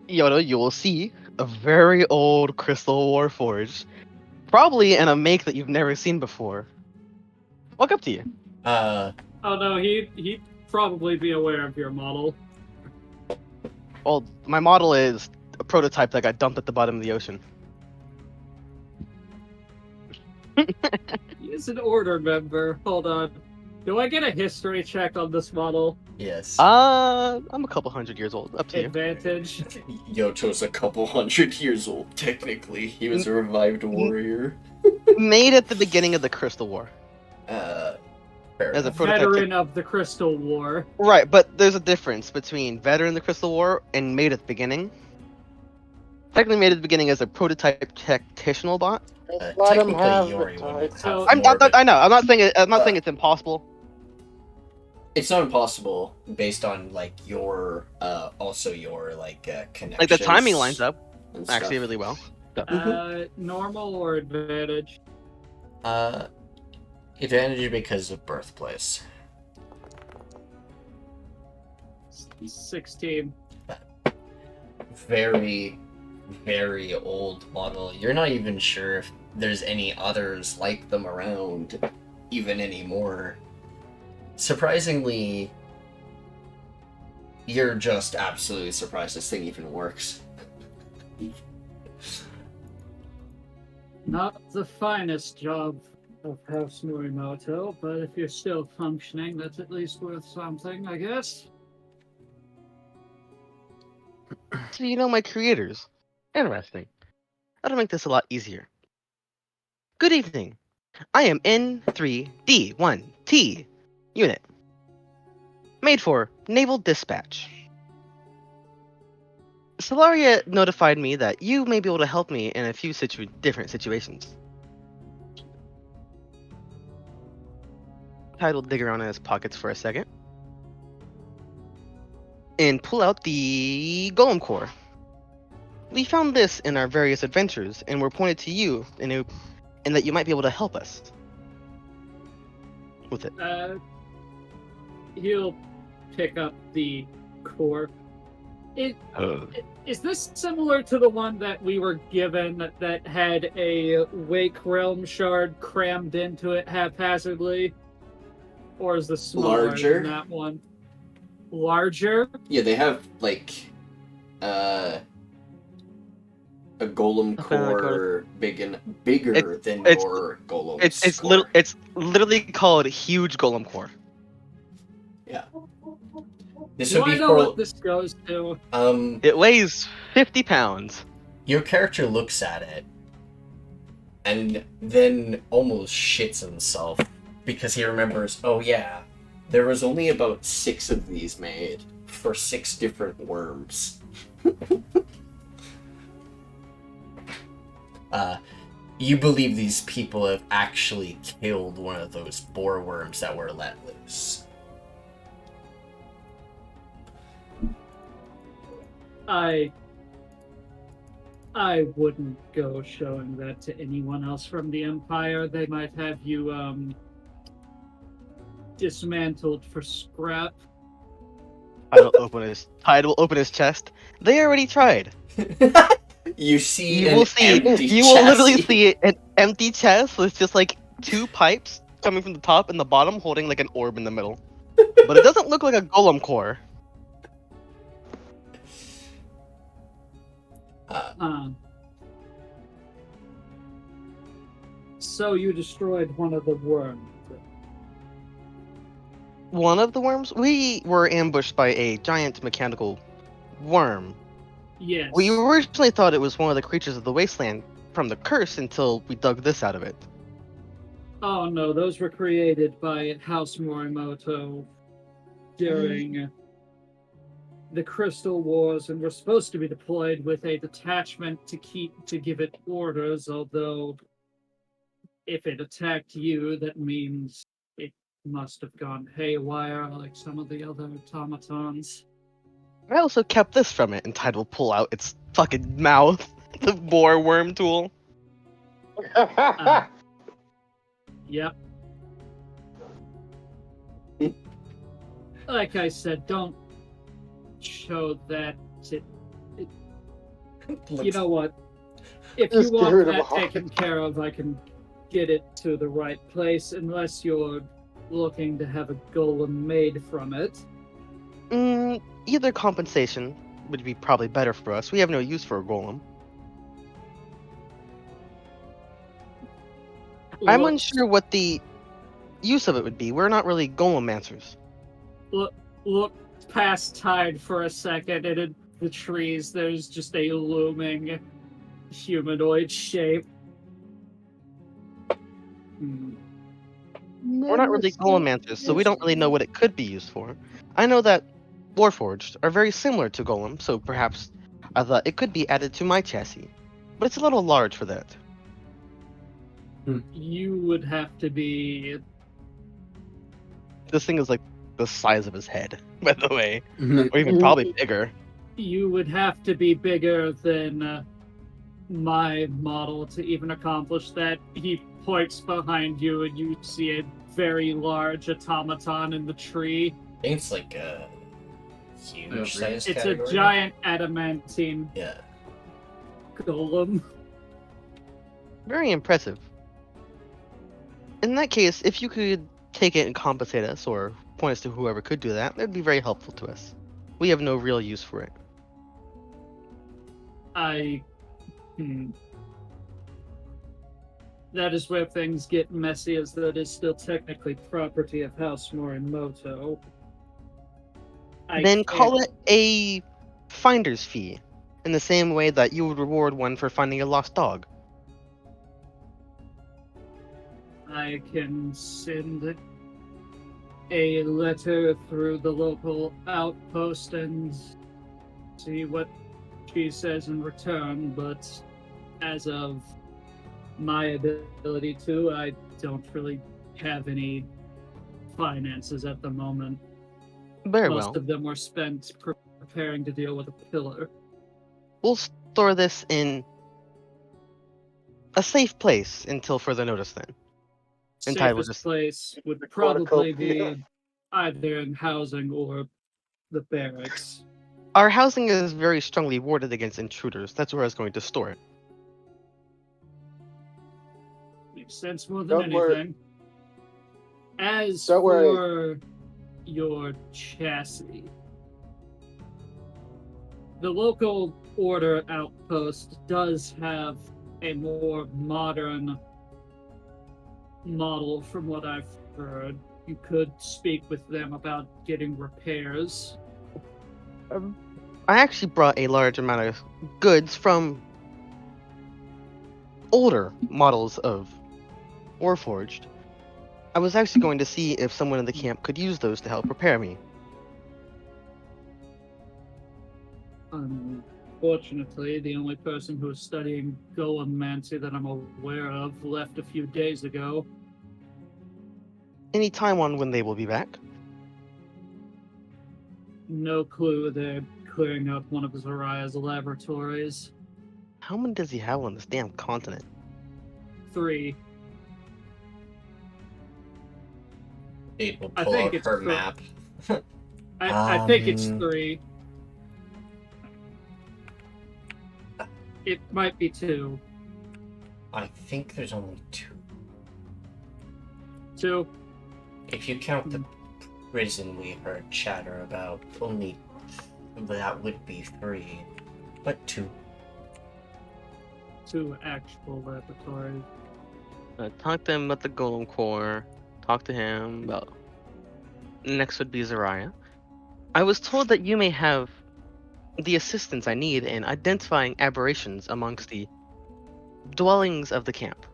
Yoda, you will see a very old Crystal Warforged. Probably in a make that you've never seen before. Walk up to you. Oh no, he'd probably be aware of your model. Well, my model is a prototype that got dumped at the bottom of the ocean. He's an order member. Hold on. Do I get a history check on this model? Yes. I'm a couple hundred years old. Up to you. Advantage. Yoto's a couple hundred years old, technically. He was a revived warrior. Made at the beginning of the Crystal War. Fair As a enough. prototype. Veteran of the Crystal War. Right, but there's a difference between veteran of the Crystal War and made at the beginning. technically made at the beginning as a prototype tactitional bot. Just let him Technically, have Yori the would title. have more of it. I know. I'm not saying it's impossible. It's not impossible based on like your also your connections. Like the timing lines up and actually stuff. really well. Normal or advantage? Advantage because of birthplace. 16. Very, very old model. You're not even sure if there's any others like them around even anymore. Surprisingly, you're just absolutely surprised this thing even works. Not the finest job of House Morimoto, but if you're still functioning, that's at least worth something, I guess. So you know my creators. Interesting. That'll make this a lot easier. Good evening. I am N3D1T unit. Made for Naval Dispatch. Solaria notified me that you may be able to help me in a few different situations. Tide will dig around in his pockets for a second. And pull out the Golem Core. We found this in our various adventures, and were pointed to you, and that you might be able to help us with it. He'll pick up the core. Is this similar to the one that we were given that had a Wake Realm shard crammed into it haphazardly? Or is this smaller Larger? than that one? Larger? Yeah, they have a golem core bigger than your golem. It's literally called Huge Golem Core. Yeah. This Do would I be know for what this goes to? It weighs 50 pounds. Your character looks at it and then almost shits himself because he remembers, oh yeah, there was only about 6 of these made for 6 different worms. You believe these people have actually killed one of those boar worms that were let loose. I wouldn't go showing that to anyone else from the Empire. They might have you dismantled for scrap. Tide will open his chest. They already tried. You see You an will see. empty You will literally chassis. see an empty chest with just like 2 pipes coming from the top and the bottom, holding like an orb in the middle. But it doesn't look like a golem core. So you destroyed one of the worms. One of the worms? We were ambushed by a giant mechanical worm. Yes. We originally thought it was one of the creatures of the wasteland from the curse until we dug this out of it. Oh no, those were created by House Morimoto during the Crystal Wars and were supposed to be deployed with a detachment to give it orders, although if it attacked you, that means it must have gone haywire like some of the other automatons. I also kept this from it, and Tide will pull out its fucking mouth, the boar worm tool. Yep. Like I said, don't show that to... You know what? If you Just get want rid of that all. taken care of, I can get it to the right place, unless you're looking to have a golem made from it. Either compensation would be probably better for us. We have no use for a golem. I'm Look- unsure what the use of it would be. We're not really golem mancers. Look past Tide for a second, and in the trees there's just a looming humanoid shape. We're not really golem mancers, so we don't really know what it could be used for. I know that Warforged are very similar to golem, so perhaps I thought it could be added to my chassis, but it's a little large for that. You would have to be. This thing is like the size of his head, by the way, Mhm. or even probably bigger. You would have to be bigger than my model to even accomplish that. He points behind you, and you see a very large automaton in the tree. I think it's like a huge size It's category. a giant adamantine Yeah. golem. Very impressive. In that case, if you could take it and compensate us, or point us to whoever could do that, that'd be very helpful to us. We have no real use for it. That is where things get messy, as that is still technically property of House Morimoto. Then call it a finder's fee, in the same way that you would reward one for finding a lost dog. I can send a letter through the local outpost and see what she says in return, but as of my ability to, I don't really have any finances at the moment. Very Most well. of them were spent preparing to deal with a pillar. We'll store this in a safe place until further notice then. And Ty will Safest just... place would The probably cornucopia. be either in housing or the barracks. Our housing is very strongly warded against intruders. That's where I was going to store it. Makes sense more than Don't worry. anything. As Don't worry. for your chassis, the local order outpost does have a more modern model from what I've heard. You could speak with them about getting repairs. I actually brought a large amount of goods from older models of Warforged. I was actually going to see if someone in the camp could use those to help prepare me. Unfortunately, the only person who is studying Blood Mancer that I'm aware of left a few days ago. Any time on when they will be back? No clue. They're clearing out one of Azaria's laboratories. How many does he have on this damn continent? 3. It will I pull think up it's her for- map. I think it's 3. It might be 2. I think there's only 2. 2. If you count the prison we heard chatter about, only that would be 3. But 2. 2 actual laboratories. Talk to him about the Golem Core. Talk to him about... Next would be Az'arian. I was told that you may have the assistance I need in identifying aberrations amongst the dwellings of the camp.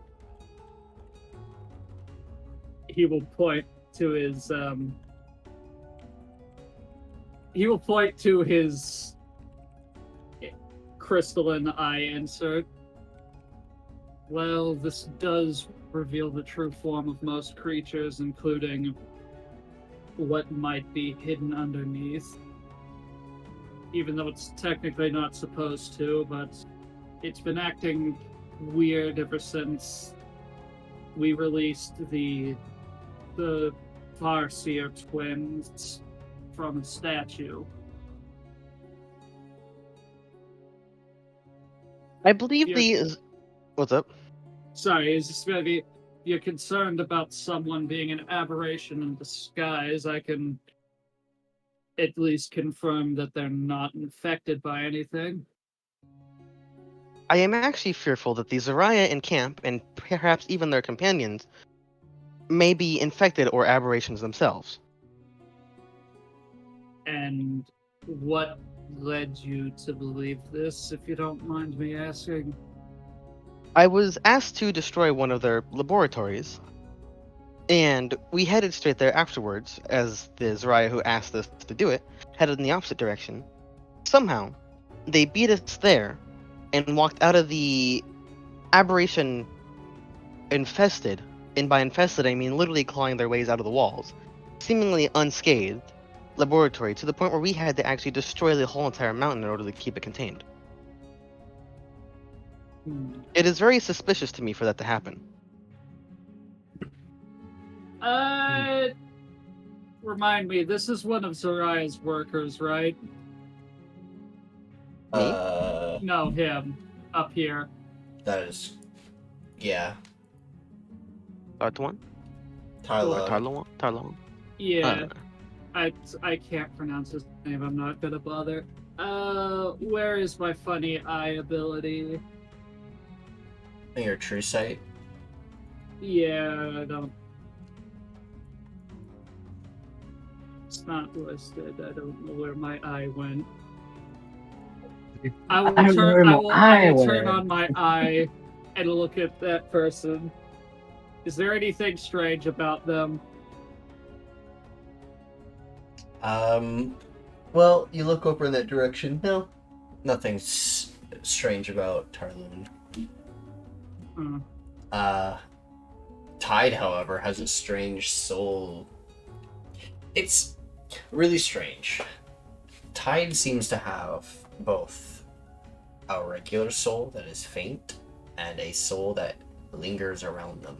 He will point to his crystalline eye insert. Well, this does reveal the true form of most creatures, including what might be hidden underneath. Even though it's technically not supposed to, but it's been acting weird ever since we released the Farseer twins from a statue. I believe Yeah. the... What's up? Sorry, is this maybe you're concerned about someone being an aberration in disguise? I can at least confirm that they're not infected by anything. I am actually fearful that the Zarya in camp, and perhaps even their companions, may be infected or aberrations themselves. And what led you to believe this, if you don't mind me asking? I was asked to destroy one of their laboratories, and we headed straight there afterwards, as the Zarya who asked us to do it headed in the opposite direction. Somehow, they beat us there and walked out of the aberration infested. And by infested, I mean literally clawing their ways out of the walls, seemingly unscathed laboratory to the point where we had to actually destroy the whole entire mountain in order to keep it contained. It is very suspicious to me for that to happen. Remind me, this is one of Zariah's workers, right? Me? No, him. Up here. That is, yeah. Tartuan? Tarlo. Tarloan? Tarloan? Yeah. I can't pronounce his name, I'm not gonna bother. Where is my funny eye ability? Your true sight. Yeah, I don't. It's not listed. I don't know where my eye went. I will turn on my eye and look at that person. Is there anything strange about them? Well, you look over in that direction. No, nothing's strange about Tarloon. Tide, however, has a strange soul. It's really strange. Tide seems to have both a regular soul that is faint and a soul that lingers around them.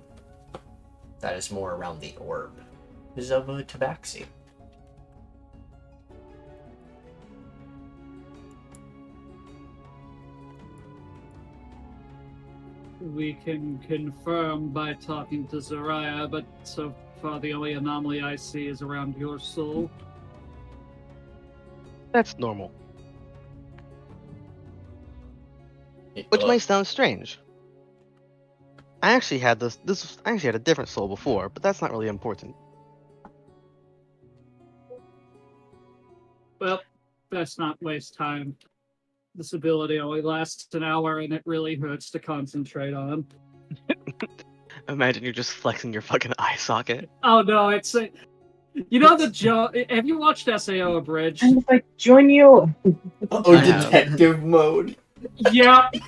That is more around the orb. Is of a tabaxi. We can confirm by talking to Zariah, but so far the only anomaly I see is around your soul. That's normal. Which might sound strange. I actually had I actually had a different soul before, but that's not really important. Well, best not waste time. This ability only lasts an hour and it really hurts to concentrate on. Imagine you're just flexing your fucking eye socket. Oh no, it's you know the joke. Have you watched SAO Abridged? And if I join you, Oh, detective mode. Yeah. I'm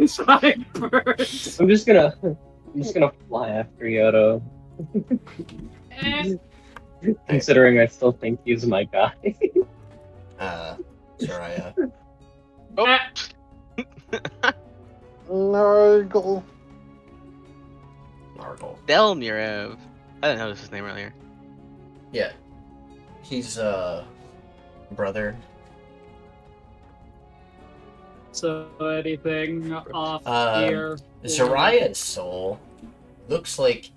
just gonna fly after Yoto. Considering I still think he's my guy. Zariah. Oh. Nargle. Delmirev. I didn't notice his name earlier. Yeah. He's brother. So anything off here? Zariah's soul looks like,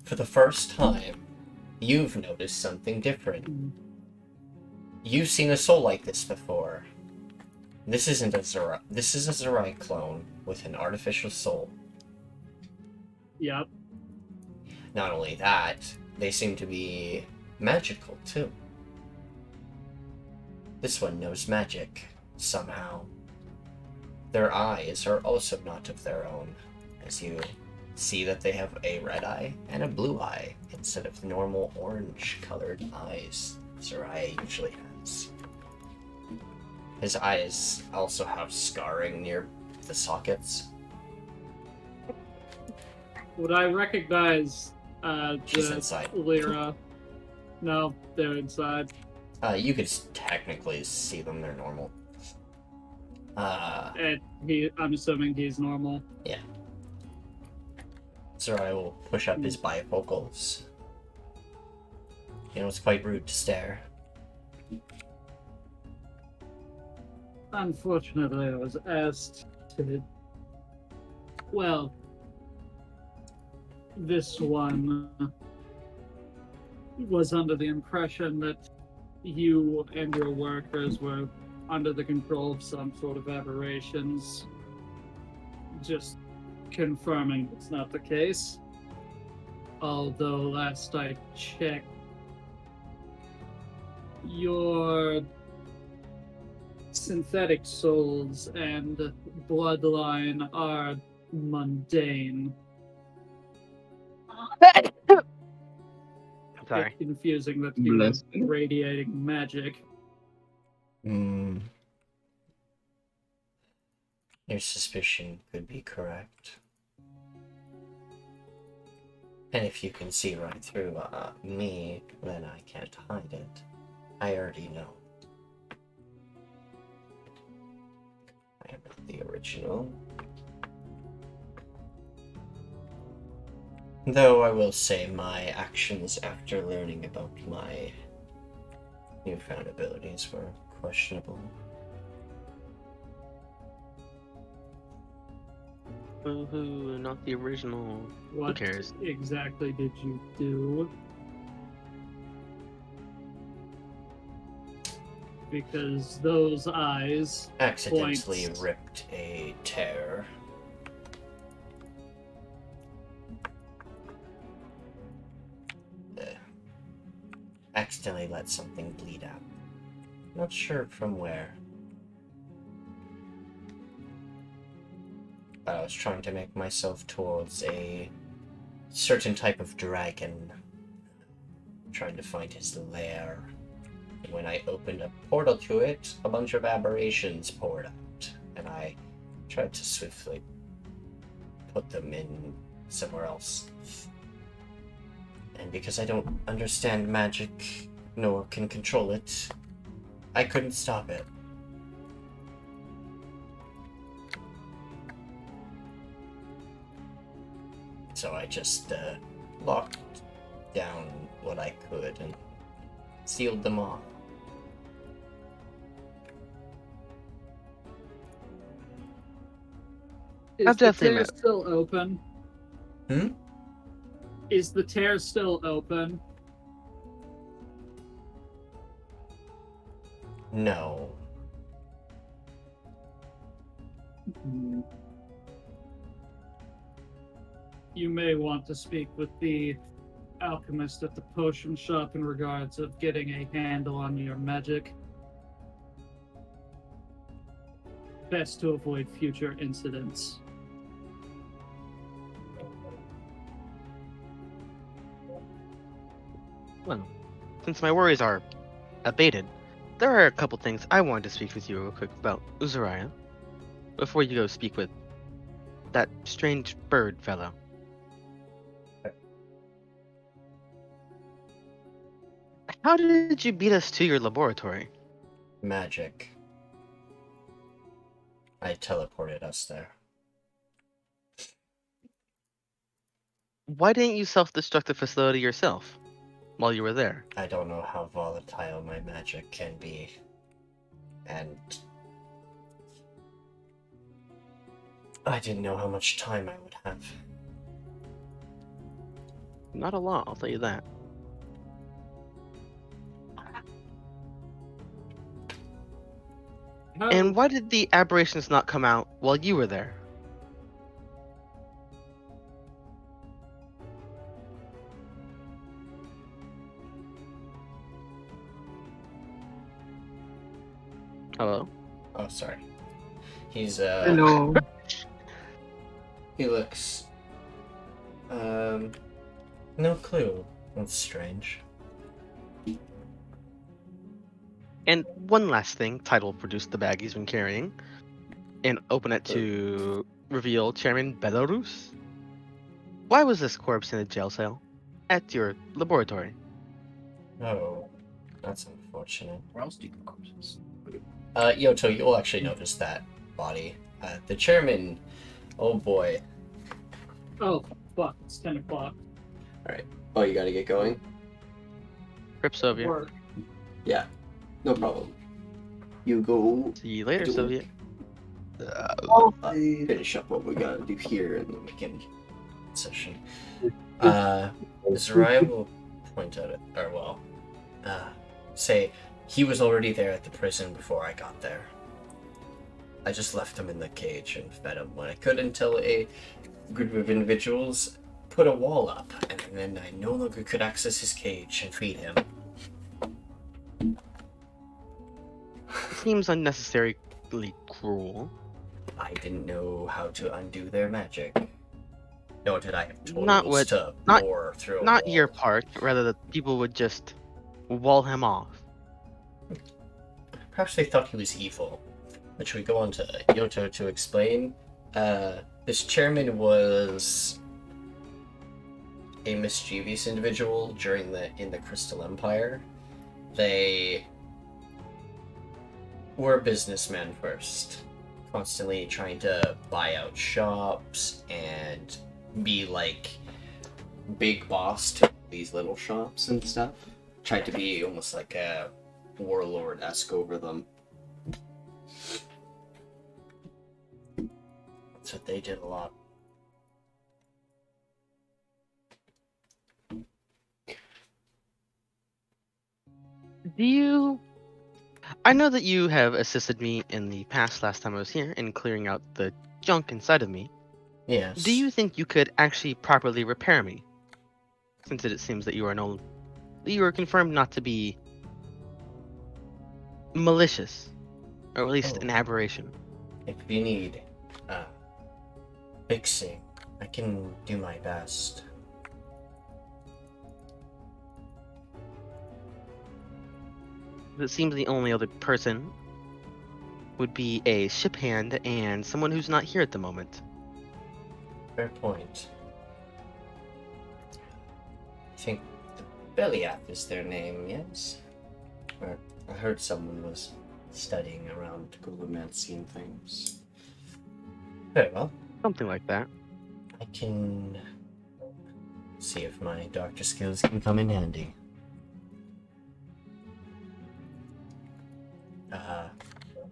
for the first time, you've noticed something different. You've seen a soul like this before. This isn't a Zariah. This is a Zariah clone with an artificial soul. Yep. Not only that, they seem to be magical too. This one knows magic, somehow. Their eyes are also not of their own, as you see that they have a red eye and a blue eye, instead of the normal orange-colored eyes Zariah usually has. His eyes also have scarring near the sockets. Would I recognize She's the inside. Lyra? No, they're inside. You could technically see them, they're normal. And I'm assuming he's normal. Yeah. Zariah will push up his bifocals. You know, it's quite rude to stare. Unfortunately, I was asked to. Well, this one was under the impression that you and your workers were under the control of some sort of aberrations. Just confirming it's not the case. Although last I checked, your synthetic souls and bloodline are mundane. I'm sorry. It's confusing that you're radiating magic. Hmm. Your suspicion could be correct. And if you can see right through me, then I can't hide it. I already know. I am the original. Though I will say my actions after learning about my newfound abilities were questionable. Woohoo, not the original. What cares? exactly did you do? Because those eyes Accidentally points. ripped a tear. Accidentally let something bleed out. Not sure from where. But I was trying to make myself towards a certain type of dragon. Trying to find his lair. And when I opened a portal to it, a bunch of aberrations poured out. And I tried to swiftly put them in somewhere else. And because I don't understand magic, nor can control it, I couldn't stop it. So I just locked down what I could and sealed them off. Is I've the definitely tear met- still open? Hmm? Is the tear still open? No. You may want to speak with the alchemist at the potion shop in regards of getting a handle on your magic. Best to avoid future incidents. Well, since my worries are abated, there are a couple things I wanted to speak with you real quick about Az'arian before you go speak with that strange bird fellow. How did you beat us to your laboratory? Magic. I teleported us there. Why didn't you self-destruct the facility yourself while you were there? I don't know how volatile my magic can be. And I didn't know how much time I would have. Not a lot, I'll tell you that. And why did the aberrations not come out while you were there? Hello? Oh, sorry. He's, Hello. He looks... No clue. That's strange. And one last thing, Tidal produced the bag he's been carrying and open it to reveal Chairman Belarus. Why was this corpse in a jail cell at your laboratory? Oh, that's unfortunate. Where else do you keep corpses? Yoto, you'll actually notice that body. The chairman, oh boy. Oh, fuck, it's 10 o'clock. Alright. Oh, you gotta get going? Rip Soviet. Work. Yeah, no problem. You go See you later, do Soviet. finish up what we gotta do here and then we can session. Zariah will point out it, or well, say he was already there at the prison before I got there. I just left him in the cage and fed him when I could until a group of individuals put a wall up, and then I no longer could access his cage and feed him. Seems unnecessarily cruel. I didn't know how to undo their magic. Nor did I have tools Not what- to not- bore through a Not wall. your part, rather that people would just wall him off. perhaps they thought he was evil, which we go on to Yoto to explain. This chairman was a mischievous individual in the Crystal Empire. They were businessmen first, constantly trying to buy out shops and be like big boss to these little shops and stuff. Tried to be almost like a warlord-esque over them. That's what they did a lot. I know that you have assisted me in the past last time I was here in clearing out the junk inside of me. Yes. Do you think you could actually properly repair me? Since it seems that you are confirmed not to be malicious, or at least an aberration. If you need fixing, I can do my best. It seems the only other person would be a ship hand and someone who's not here at the moment. Fair point. I think the Beliath is their name, yes? Or I heard someone was studying around Gulumancy and things. Very well. Something like that. I can see if my doctor skills can come in handy.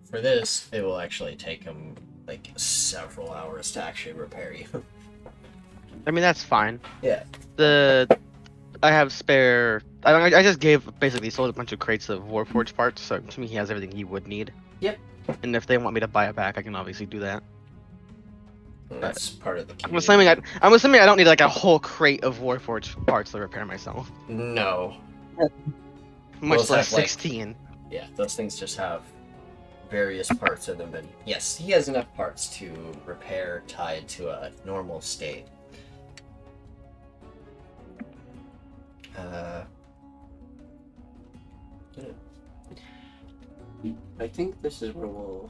For this, it will actually take him like several hours to actually repair you. I mean, that's fine. Yeah. I have spare. I just basically sold a bunch of crates of Warforged parts, so to me he has everything he would need. Yep. And if they want me to buy it back, I can obviously do that. That's part of the I'm community. assuming I don't need like a whole crate of Warforged parts to repair myself. No. Much Those less have, like, 16. Yeah, those things just have various parts of them, and yes, he has enough parts to repair tied to a normal state. I think this is where we'll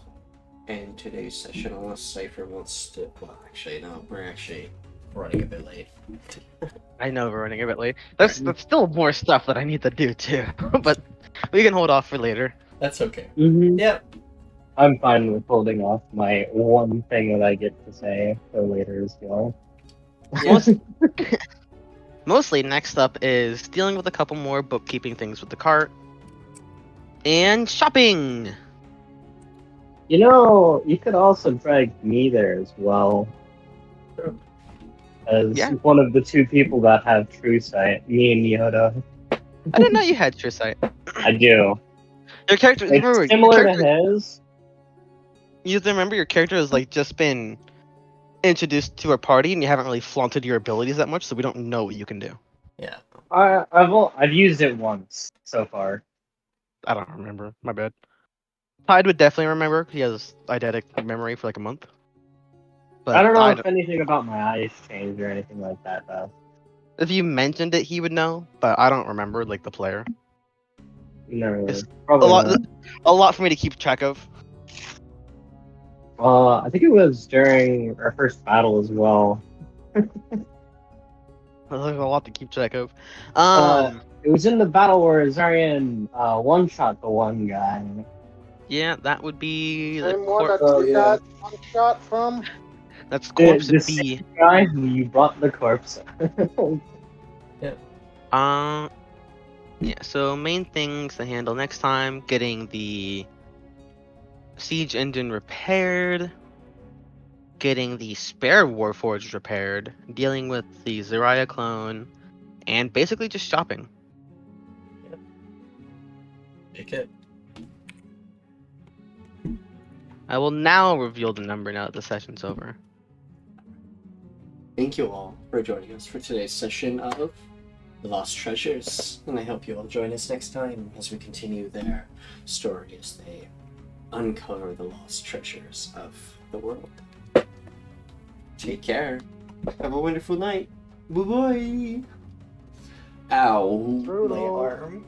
end today's session, unless Cypher wants to. Well, actually, no, we're actually running a bit late. I know we're running a bit late. There's still more stuff that I need to do too, but we can hold off for later. That's okay. Mm-hmm. Yep. I'm fine with holding off my one thing that I get to say for later as well. Yeah. Mostly, next up is dealing with a couple more bookkeeping things with the cart. And shopping! You know, you could also drag me there as well. As one of the two people that have true sight, me and Yoda. I didn't know you had true sight. I do. Your character, It's similar to his. You have to remember your character has like just been introduced to our party, and you haven't really flaunted your abilities that much, so we don't know what you can do. Yeah. I've used it once so far. I don't remember. My bad. Tide would definitely remember. He has eidetic memory for like a month. But I don't know if anything about my eyes changed or anything like that, though. If you mentioned it, he would know, but I don't remember like the player. No, It's probably not. A lot for me to keep track of. I think it was during our first battle as well. There's a lot to keep track of. It was in the battle where Az'arian one-shot the one guy. Yeah, that would be the Same one corpse. that you got one shot from? That's corpse The B. guy who you brought the corpse. Yeah, so main things to handle next time, getting the siege engine repaired, getting the spare Warforged repaired, dealing with the Zarya clone, and basically just shopping. Pick it. I will now reveal the number now that the session's over. Thank you all for joining us for today's session of The Lost Treasures, and I hope you all join us next time as we continue their story as they uncover the lost treasures of the world. Take care. Have a wonderful night. Bye-bye. Ow, my arm.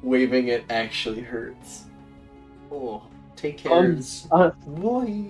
Waving it actually hurts. Oh, take cares. Uh, Boy.